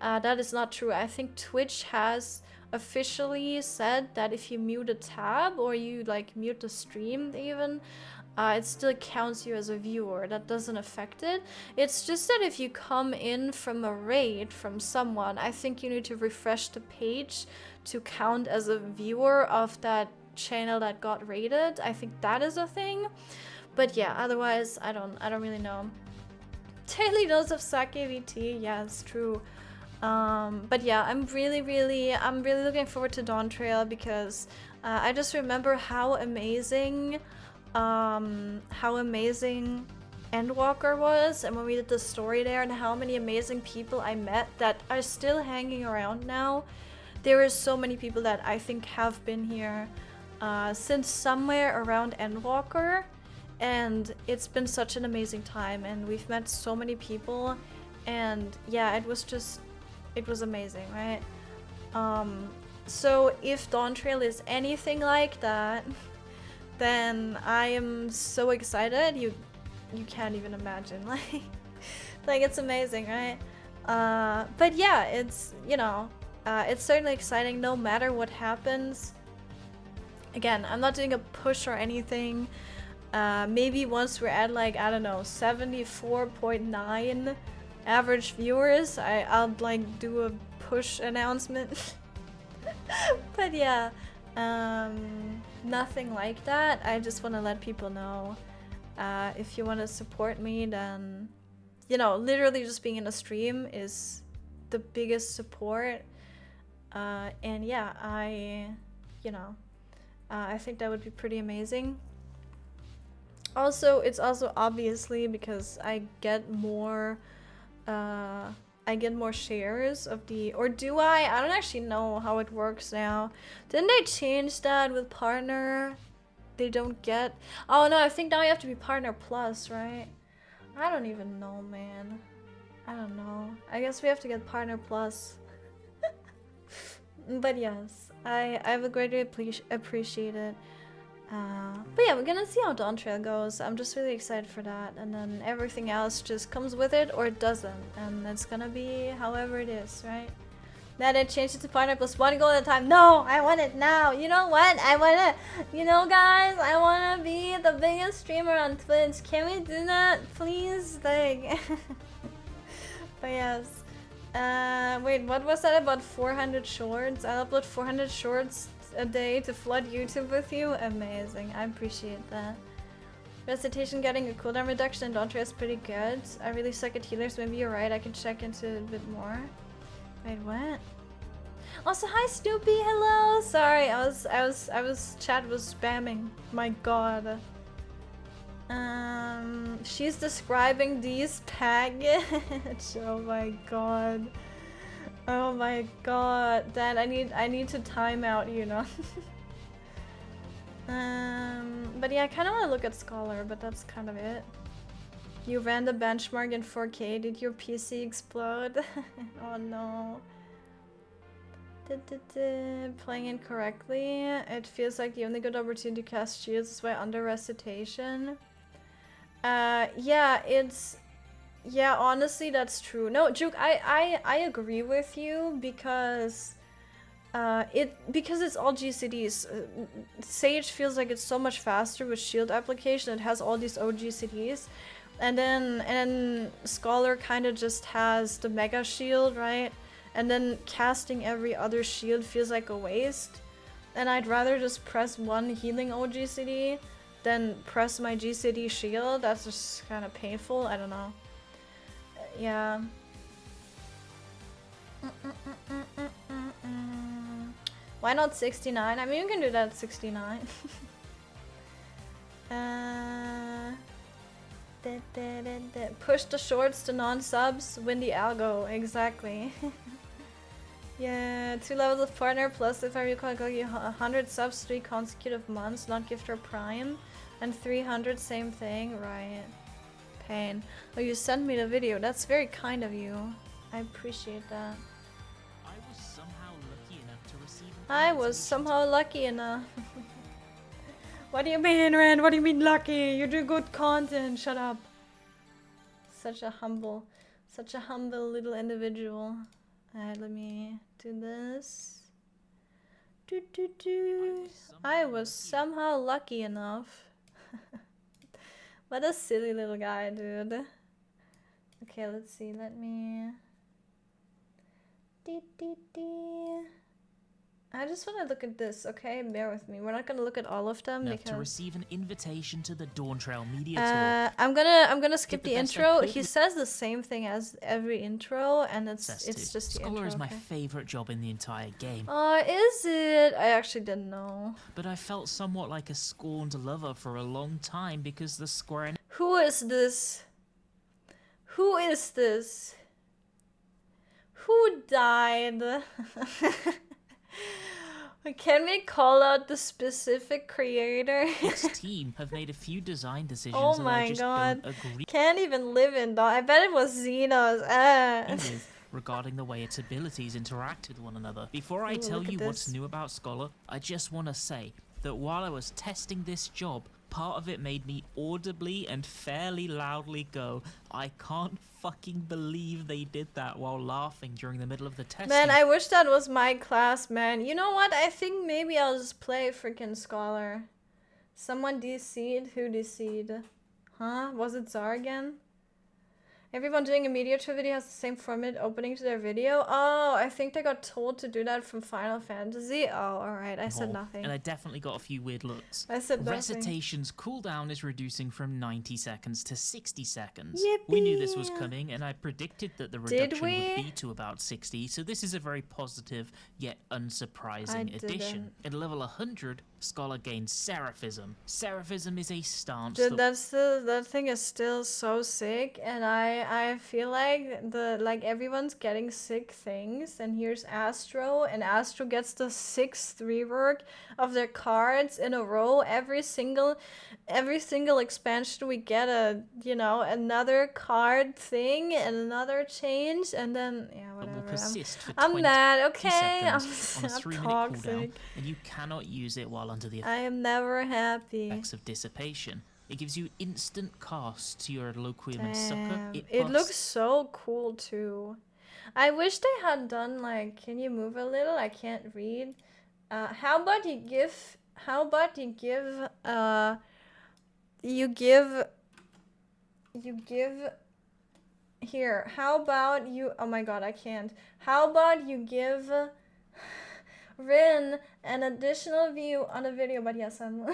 That is not true. I think Twitch has officially said that if you mute a tab, or you like mute the stream even, it still counts you as a viewer. That doesn't affect it. It's just that if you come in from a raid from someone, I think you need to refresh the page to count as a viewer of that channel that got raided. I think that is a thing. But yeah, otherwise I don't really know. Daily dose of SakaeVT, yeah, it's true. But yeah, I'm really looking forward to Dawn Trail, because I just remember how amazing Endwalker was, and when we did the story there, and how many amazing people I met that are still hanging around now. There are so many people that I think have been here since somewhere around Endwalker, and it's been such an amazing time, and we've met so many people, and yeah, it was amazing, right? So if Dawn Trail is anything like that, then I am so excited. You can't even imagine. Like it's amazing, right? But yeah, it's, you know, it's certainly exciting no matter what happens. Again, I'm not doing a push or anything. Maybe once we're at, like, I don't know, 74.9 average viewers, I'll like do a push announcement. But yeah, nothing like that. I just want to let people know, if you want to support me, then, you know, literally just being in a stream is the biggest support. And yeah, I think that would be pretty amazing. Also, it's also obviously because I get more shares of the, or do I? I don't actually know how it works now. Didn't they change that with partner? They don't get, oh no, I think now you have to be partner plus, right? I don't even know, man. I don't know. I guess we have to get partner plus. But yes, I would greatly appreciate it. But yeah, we're gonna see how Dawn Trail goes. I'm just really excited for that, and then everything else just comes with it or it doesn't, and it's gonna be however it is, right? Now they changed it to partner plus 1 goal at a time. No, I want it now. You know what? I wanna, you know, guys, I wanna be the biggest streamer on Twitch. Can we do that, please? Like, but yes. Wait, what was that about 400 shorts? I'll upload 400 shorts a day to flood YouTube with you. Amazing, I appreciate that. Recitation getting a cooldown reduction in Dawn Trail is pretty good. I really suck at healers. Maybe you're right. I can check into it a bit more. Wait, what? Also, hi Snoopy. Hello. Sorry, chat was spamming. My God. She's describing these package. Oh my God. Oh my God. Dan, I need to time out, you know. But yeah, I kind of want to look at Scholar, but that's kind of it. You ran the benchmark in 4K. Did your PC explode? Oh no. Playing incorrectly. It feels like the only good opportunity to cast shields is by under recitation. Yeah, honestly, that's true. No, Juke, I agree with you because because it's all GCDs. Sage feels like it's so much faster with shield application. It has all these OGCDs. And then Scholar kind of just has the mega shield, right? And then casting every other shield feels like a waste. And I'd rather just press one healing OGCD than press my GCD shield. That's just kind of painful. I don't know. Yeah. Why not 69? I mean, you can do that at 69. Push the shorts to non-subs, win the algo. Exactly. Yeah, 2 levels of partner plus, if I recall, got you 100 subs 3 consecutive months, not gift or prime, and 300 same thing, right? Pain. Oh, you sent me the video. That's very kind of you. I appreciate that. I was somehow lucky enough to receive. I was somehow lucky enough. What do you mean, Ren? What do you mean lucky? You do good content. Shut up. Such a humble little individual. Alright, let me do this. I was somehow lucky enough. What a silly little guy, dude. Okay, let's see. Let me. I just want to look at this, okay? Bear with me. We're not gonna look at all of them because to receive an invitation to the Dawn Trail Media Tour. I'm gonna skip the intro. He says the same thing as every intro, and it's just the Scholar intro. is my Okay. favorite job in the entire game. Oh, is it? I actually didn't know. But I felt somewhat like a scorned lover for a long time because the Square Who is this? Who is this? Who died? Can we call out the specific creator? Its team have made a few design decisions Oh that I my just god. don't agree Can't even live in though. I bet it was Xenos. with regarding the way its abilities interact with one another. Before I Ooh, tell look at you what's this. new about Scholar, I just want to say that while I was testing this job, part of it made me audibly and fairly loudly go, I can't fucking believe they did that, while laughing during the middle of the testing. Man, I wish that was my class, man. You know what? I think maybe I'll just play freaking Scholar. Someone DC'd? Who DC'd? Huh? Was it Czar again? Everyone doing a ENvtuber video has the same format opening to their video. Oh, I think they got told to do that from Final Fantasy. Oh, alright. I said nothing. And I definitely got a few weird looks. I said nothing. Recitation's cooldown is reducing from 90 seconds to 60 seconds. Yippee. We knew this was coming, and I predicted that the reduction would we? be to about 60, so this is a very positive yet unsurprising I addition. didn't. At level 100, Scholar gains Seraphism. Seraphism is a stance Dude, that that thing is still so sick, and I feel like everyone's getting sick things, and here's Astro, and Astro gets the 6th rework of their cards in a row. Every single expansion we get another card thing and another change, and then yeah, will whatever. persist for I'm 20 mad, okay? I'm seconds on a not 3-minute cooldown, toxic. and you cannot use it while under the I am never happy. effects of dissipation. It gives you instant cast to your Eloquium and Sucker. Damn. It buffs looks so cool too. I wish they had done can you move a little? I can't read. How about you give here. How about you, oh my god, I can't. How about you give Rin an additional view on a video, but yes, I'm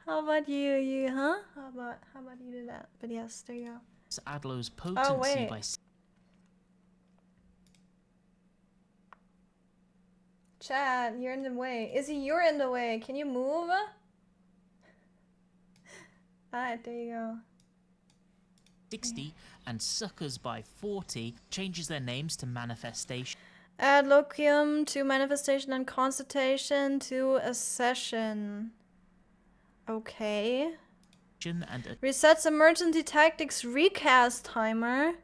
How about you, huh? How about you do that? But yes, there you go. Adlo's potency wait. by Chad, you're in the way. Izzy, you're in the way. Can you move? Alright, there you go. 60 and Suckers by 40 changes their names to Manifestation Add Loquium to Manifestation and Consultation to a session. Okay. and Resets Emergency Tactics recast timer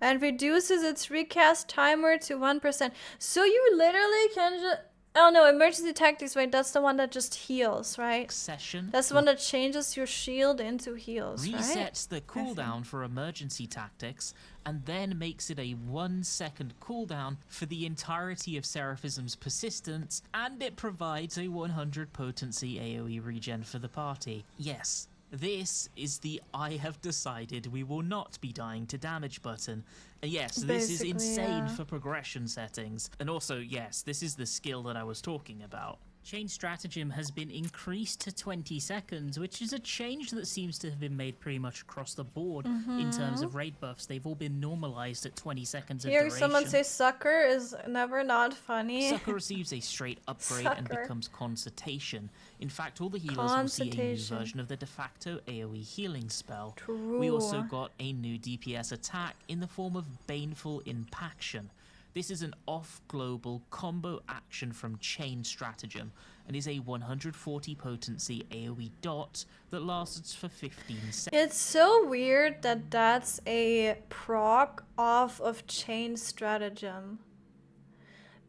and reduces its recast timer to 1%. So you literally can just... Oh no, Emergency Tactics, wait, that's the one that just heals, right? session That's the one that changes your shield into heals, right? resets the cooldown for emergency tactics and then makes it a 1-second cooldown for the entirety of Seraphism's persistence, and it provides a 100 potency AoE regen for the party. Yes, this is the I have decided we will not be dying to damage button. Yes, this is Basically, insane yeah. for progression settings. And also, yes, this is the skill that I was talking about. Chain Stratagem has been increased to 20 seconds, which is a change that seems to have been made pretty much across the board in terms of raid buffs. They've all been normalized at 20 seconds of Hearing duration. someone say sucker is never not funny. Sucker receives a straight upgrade and Sucker. becomes Consultation. In fact, all the healers will see a new Consultation. version of the de facto AoE healing spell. True. We also got a new DPS attack in the form of Baneful Impaction. This is an off-global combo action from Chain Stratagem and is a 140 potency AoE dot that lasts for 15 seconds. It's so weird that that's a proc off of Chain Stratagem.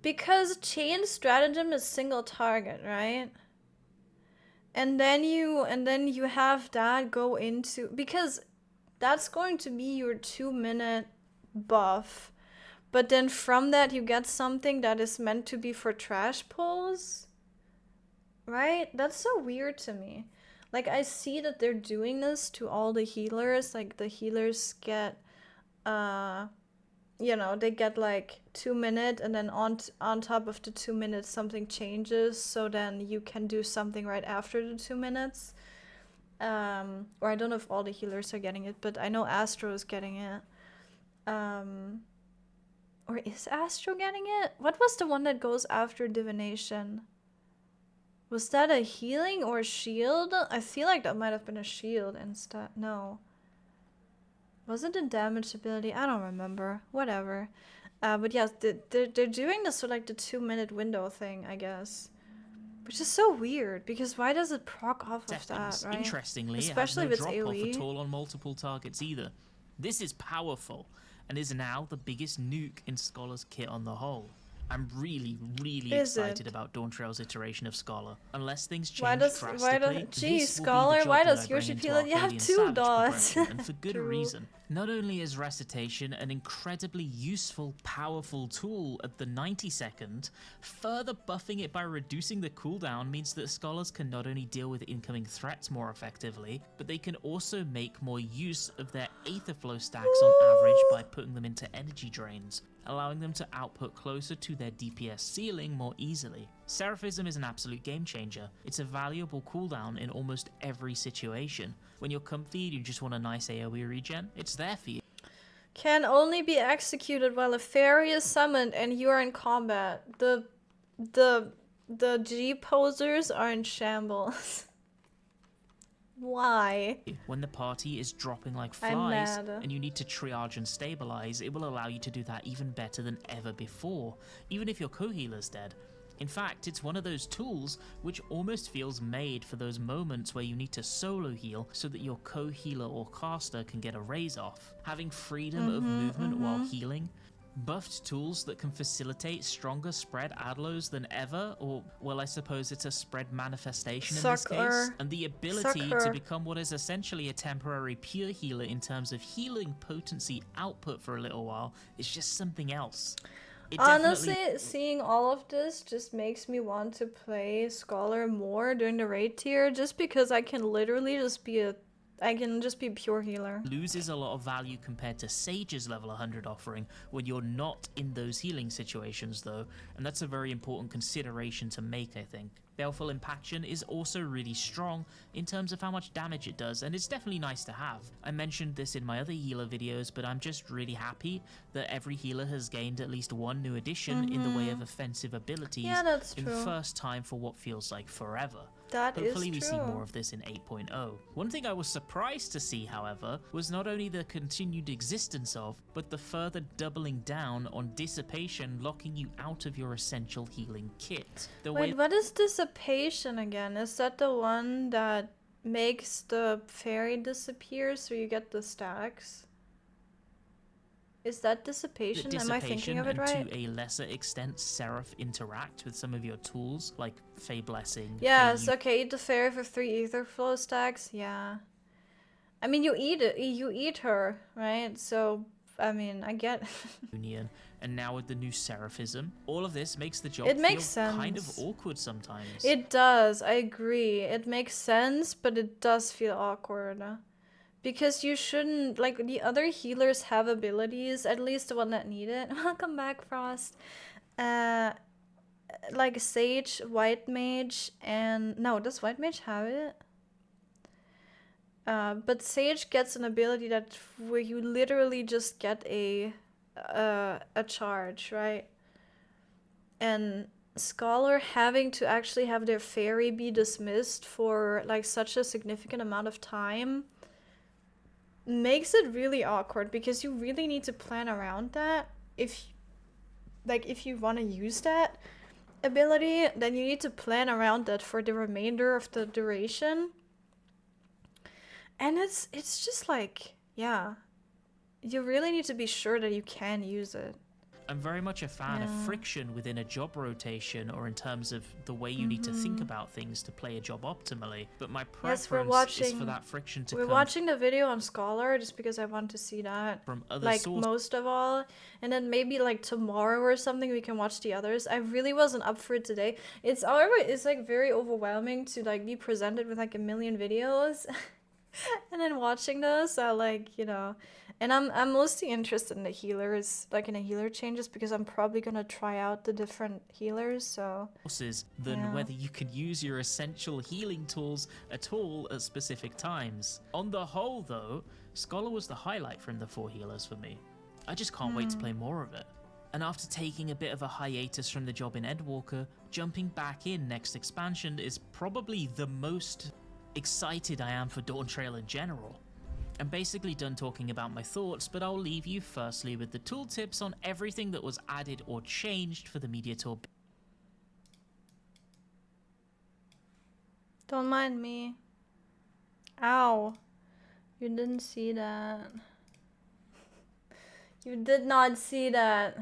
Because Chain Stratagem is single target, right? And then you have that go into, because that's going to be your 2-minute buff. But then from that you get something that is meant to be for trash pulls. Right? That's so weird to me. Like, I see that they're doing this to all the healers. Like, the healers get, they get like 2 minutes, and then on top of the 2 minutes something changes, so then you can do something right after the 2 minutes. Or I don't know if all the healers are getting it, but I know Astro is getting it. Or is Astro getting it? What was the one that goes after Divination? Was that a healing or a shield? I feel like that might have been a shield instead. No. Was it a damage ability? I don't remember. Whatever. But yeah, they're doing this for like the 2-minute window thing, I guess. Which is so weird, because why does it proc off of that, right? Interestingly, Especially it if has it's no drop-off AoE. at all on multiple targets either. This is powerful, and is now the biggest nuke in Scholar's kit on the whole. I'm really, really excited about Dawntrail's iteration of Scholar. Unless things change drastically, geez, this will Scholar, be the why juggler does I bring Yoshi into feel that you have Arcadian 2 Savage dots? progression, and for good True. reason. Not only is Recitation an incredibly useful, powerful tool at the 90-second, further buffing it by reducing the cooldown means that Scholars can not only deal with incoming threats more effectively, but they can also make more use of their Aetherflow stacks on average by putting them into energy drains, allowing them to output closer to their DPS ceiling more easily. Seraphism is an absolute game changer. It's a valuable cooldown in almost every situation. When you're comfy and you just want a nice AoE regen, it's there for you. Can only be executed while a fairy is summoned and you are in combat. The G posers are in shambles. Why? When the party is dropping like flies I'm mad. and you need to triage and stabilize, it will allow you to do that even better than ever before, even if your co-healer's dead. In fact, it's one of those tools which almost feels made for those moments where you need to solo heal so that your co-healer or caster can get a raise off. Having freedom of movement while healing, buffed tools that can facilitate stronger spread adlos than ever, or, well, I suppose it's a spread manifestation in this case, and the ability to become what is essentially a temporary pure healer in terms of healing potency output for a little while is just something else. Honestly, seeing all of this just makes me want to play Scholar more during the raid tier, just because I can literally just be pure healer. Loses a lot of value compared to Sage's level 100 offering when you're not in those healing situations though, and that's a very important consideration to make, I think. Baleful Impaction is also really strong in terms of how much damage it does, and it's definitely nice to have. I mentioned this in my other healer videos, but I'm just really happy that every healer has gained at least one new addition in the way of offensive abilities in the first time for what feels like forever. Hopefully we see more of this in 8.0. One thing I was surprised to see, however, was not only the continued existence of, but the further doubling down on Dissipation locking you out of your essential healing kit. Wait, what is Dissipation again? Is that the one that makes the fairy disappear so you get the stacks? Is that Dissipation? Am I thinking of it right? And to a lesser extent, Seraph interact with some of your tools, like Fey Blessing. Yes, okay, eat the fairy for 3 Aetherflow stacks, yeah. I mean, you eat her, right? So, I mean, I get... Union, and now with the new Seraphism, all of this makes the job kind of awkward sometimes. It does, I agree. It makes sense, but it does feel awkward. Because you shouldn't, like, the other healers have abilities, at least the one that need it. Welcome back, Frost. Like Sage, White Mage, and... No, does White Mage have it? But Sage gets an ability that where you literally just get a charge, right? And Scholar having to actually have their fairy be dismissed for, like, such a significant amount of time makes it really awkward, because you really need to plan around that. If you want to use that ability, then you need to plan around that for the remainder of the duration. And it's just like, yeah, you really need to be sure that you can use it. I'm very much a fan of friction within a job rotation, or in terms of the way you need to think about things to play a job optimally. But my preference is for that friction to come. We're watching the video on Scholar just because I want to see that from other sources. Most of all. And then maybe like tomorrow or something we can watch the others. I really wasn't up for it today. It's like very overwhelming to like be presented with like a million videos. And then watching those, so like, you know, and I'm mostly interested in the healers, like in the healer changes, because I'm probably gonna try out the different healers, so. Than whether you can use your essential healing tools at all at specific times. On the whole, though, Scholar was the highlight from the 4 healers for me. I just can't wait to play more of it. And after taking a bit of a hiatus from the job in Endwalker, jumping back in next expansion is probably the most excited I am for Dawntrail in general. I'm basically done talking about my thoughts, but I'll leave you firstly with the tooltips on everything that was added or changed for the Media Tour. Don't mind me. Ow. You didn't see that. You did not see that.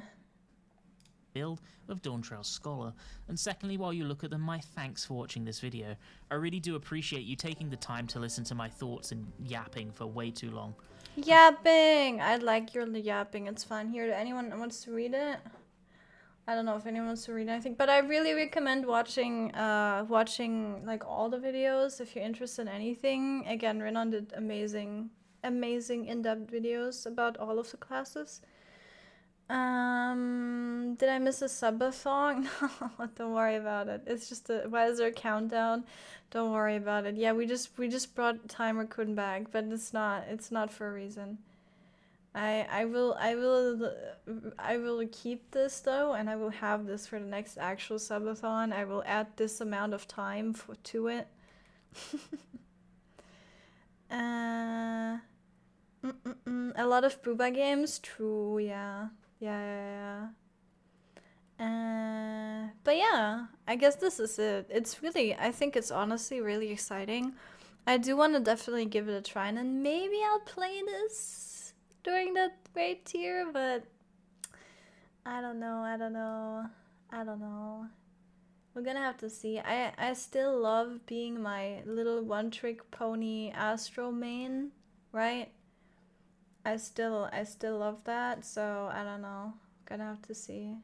Build of Dawntrail Scholar, and secondly, while you look at them, my thanks for watching this video. I really do appreciate you taking the time to listen to my thoughts and yapping for way too long. Yapping! I like your yapping, it's fun. Here, anyone wants to read it? I don't know if anyone wants to read anything, but I really recommend watching like all the videos if you're interested in anything. Again, Renan did amazing in-depth videos about all of the classes. Did I miss a subathon? No, don't worry about it. It's just why is there a countdown? Don't worry about it. Yeah, we just brought Time Raccoon back, but it's not for a reason. I will keep this though, and I will have this for the next actual subathon. I will add this amount of time to it. A lot of booba games, true, yeah. But yeah, I guess this is it. It's really, I think it's honestly really exciting. I do want to definitely give it a try, and then maybe I'll play this during the raid tier, but I don't know. We're gonna have to see. I still love being my little one-trick pony Astro main, right? I still love that, so I don't know. Gonna have to see.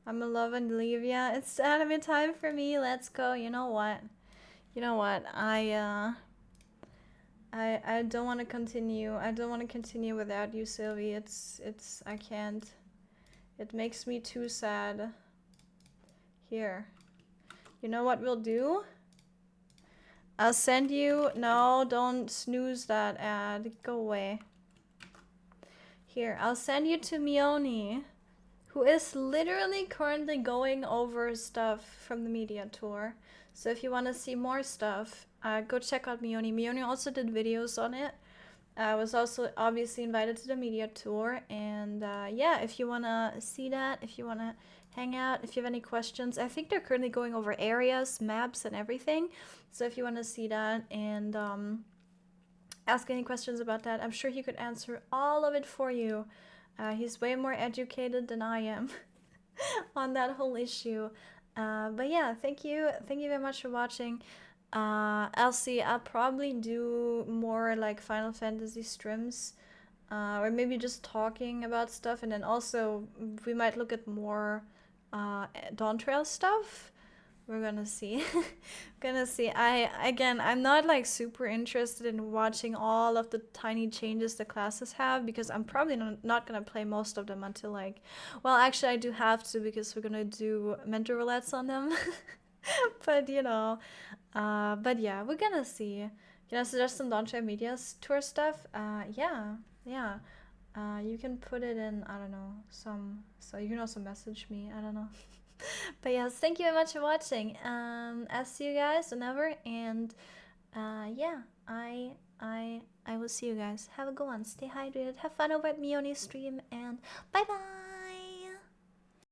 I'm in love and leave. Yeah, it's anime time for me. Let's go. You know what? I don't want to continue. I don't want to continue without you, Sylvie. I can't. It makes me too sad. Here. You know what we'll do? I'll send you. No, don't snooze that ad. Go away. Here, I'll send you to Mioni, who is literally currently going over stuff from the media tour. So if you want to see more stuff, go check out Mioni. Mioni also did videos on it. I was also obviously invited to the media tour. And yeah, if you want to see that, if you want to hang out, if you have any questions, I think they're currently going over areas, maps, and everything. So if you want to see that and ask any questions about that, I'm sure he could answer all of it for you. He's way more educated than I am on that whole issue. But yeah, thank you very much for watching. I'll probably do more like Final Fantasy streams, or maybe just talking about stuff, and then also we might look at more Dawntrail stuff. We're gonna see. I'm not like super interested in watching all of the tiny changes the classes have, because I'm probably not gonna play most of them until like, well, actually I do have to, because we're gonna do mentor roulettes on them. But you know, but yeah, we're gonna see. Can I suggest some Dawntrail Media Tour stuff? Yeah. You can put it in, I don't know, so you can also message me, I don't know. But yes, thank you very much for watching. I'll see you guys whenever, and yeah, I will see you guys. Have a good one, stay hydrated, have fun over at Mioni's stream, and bye bye.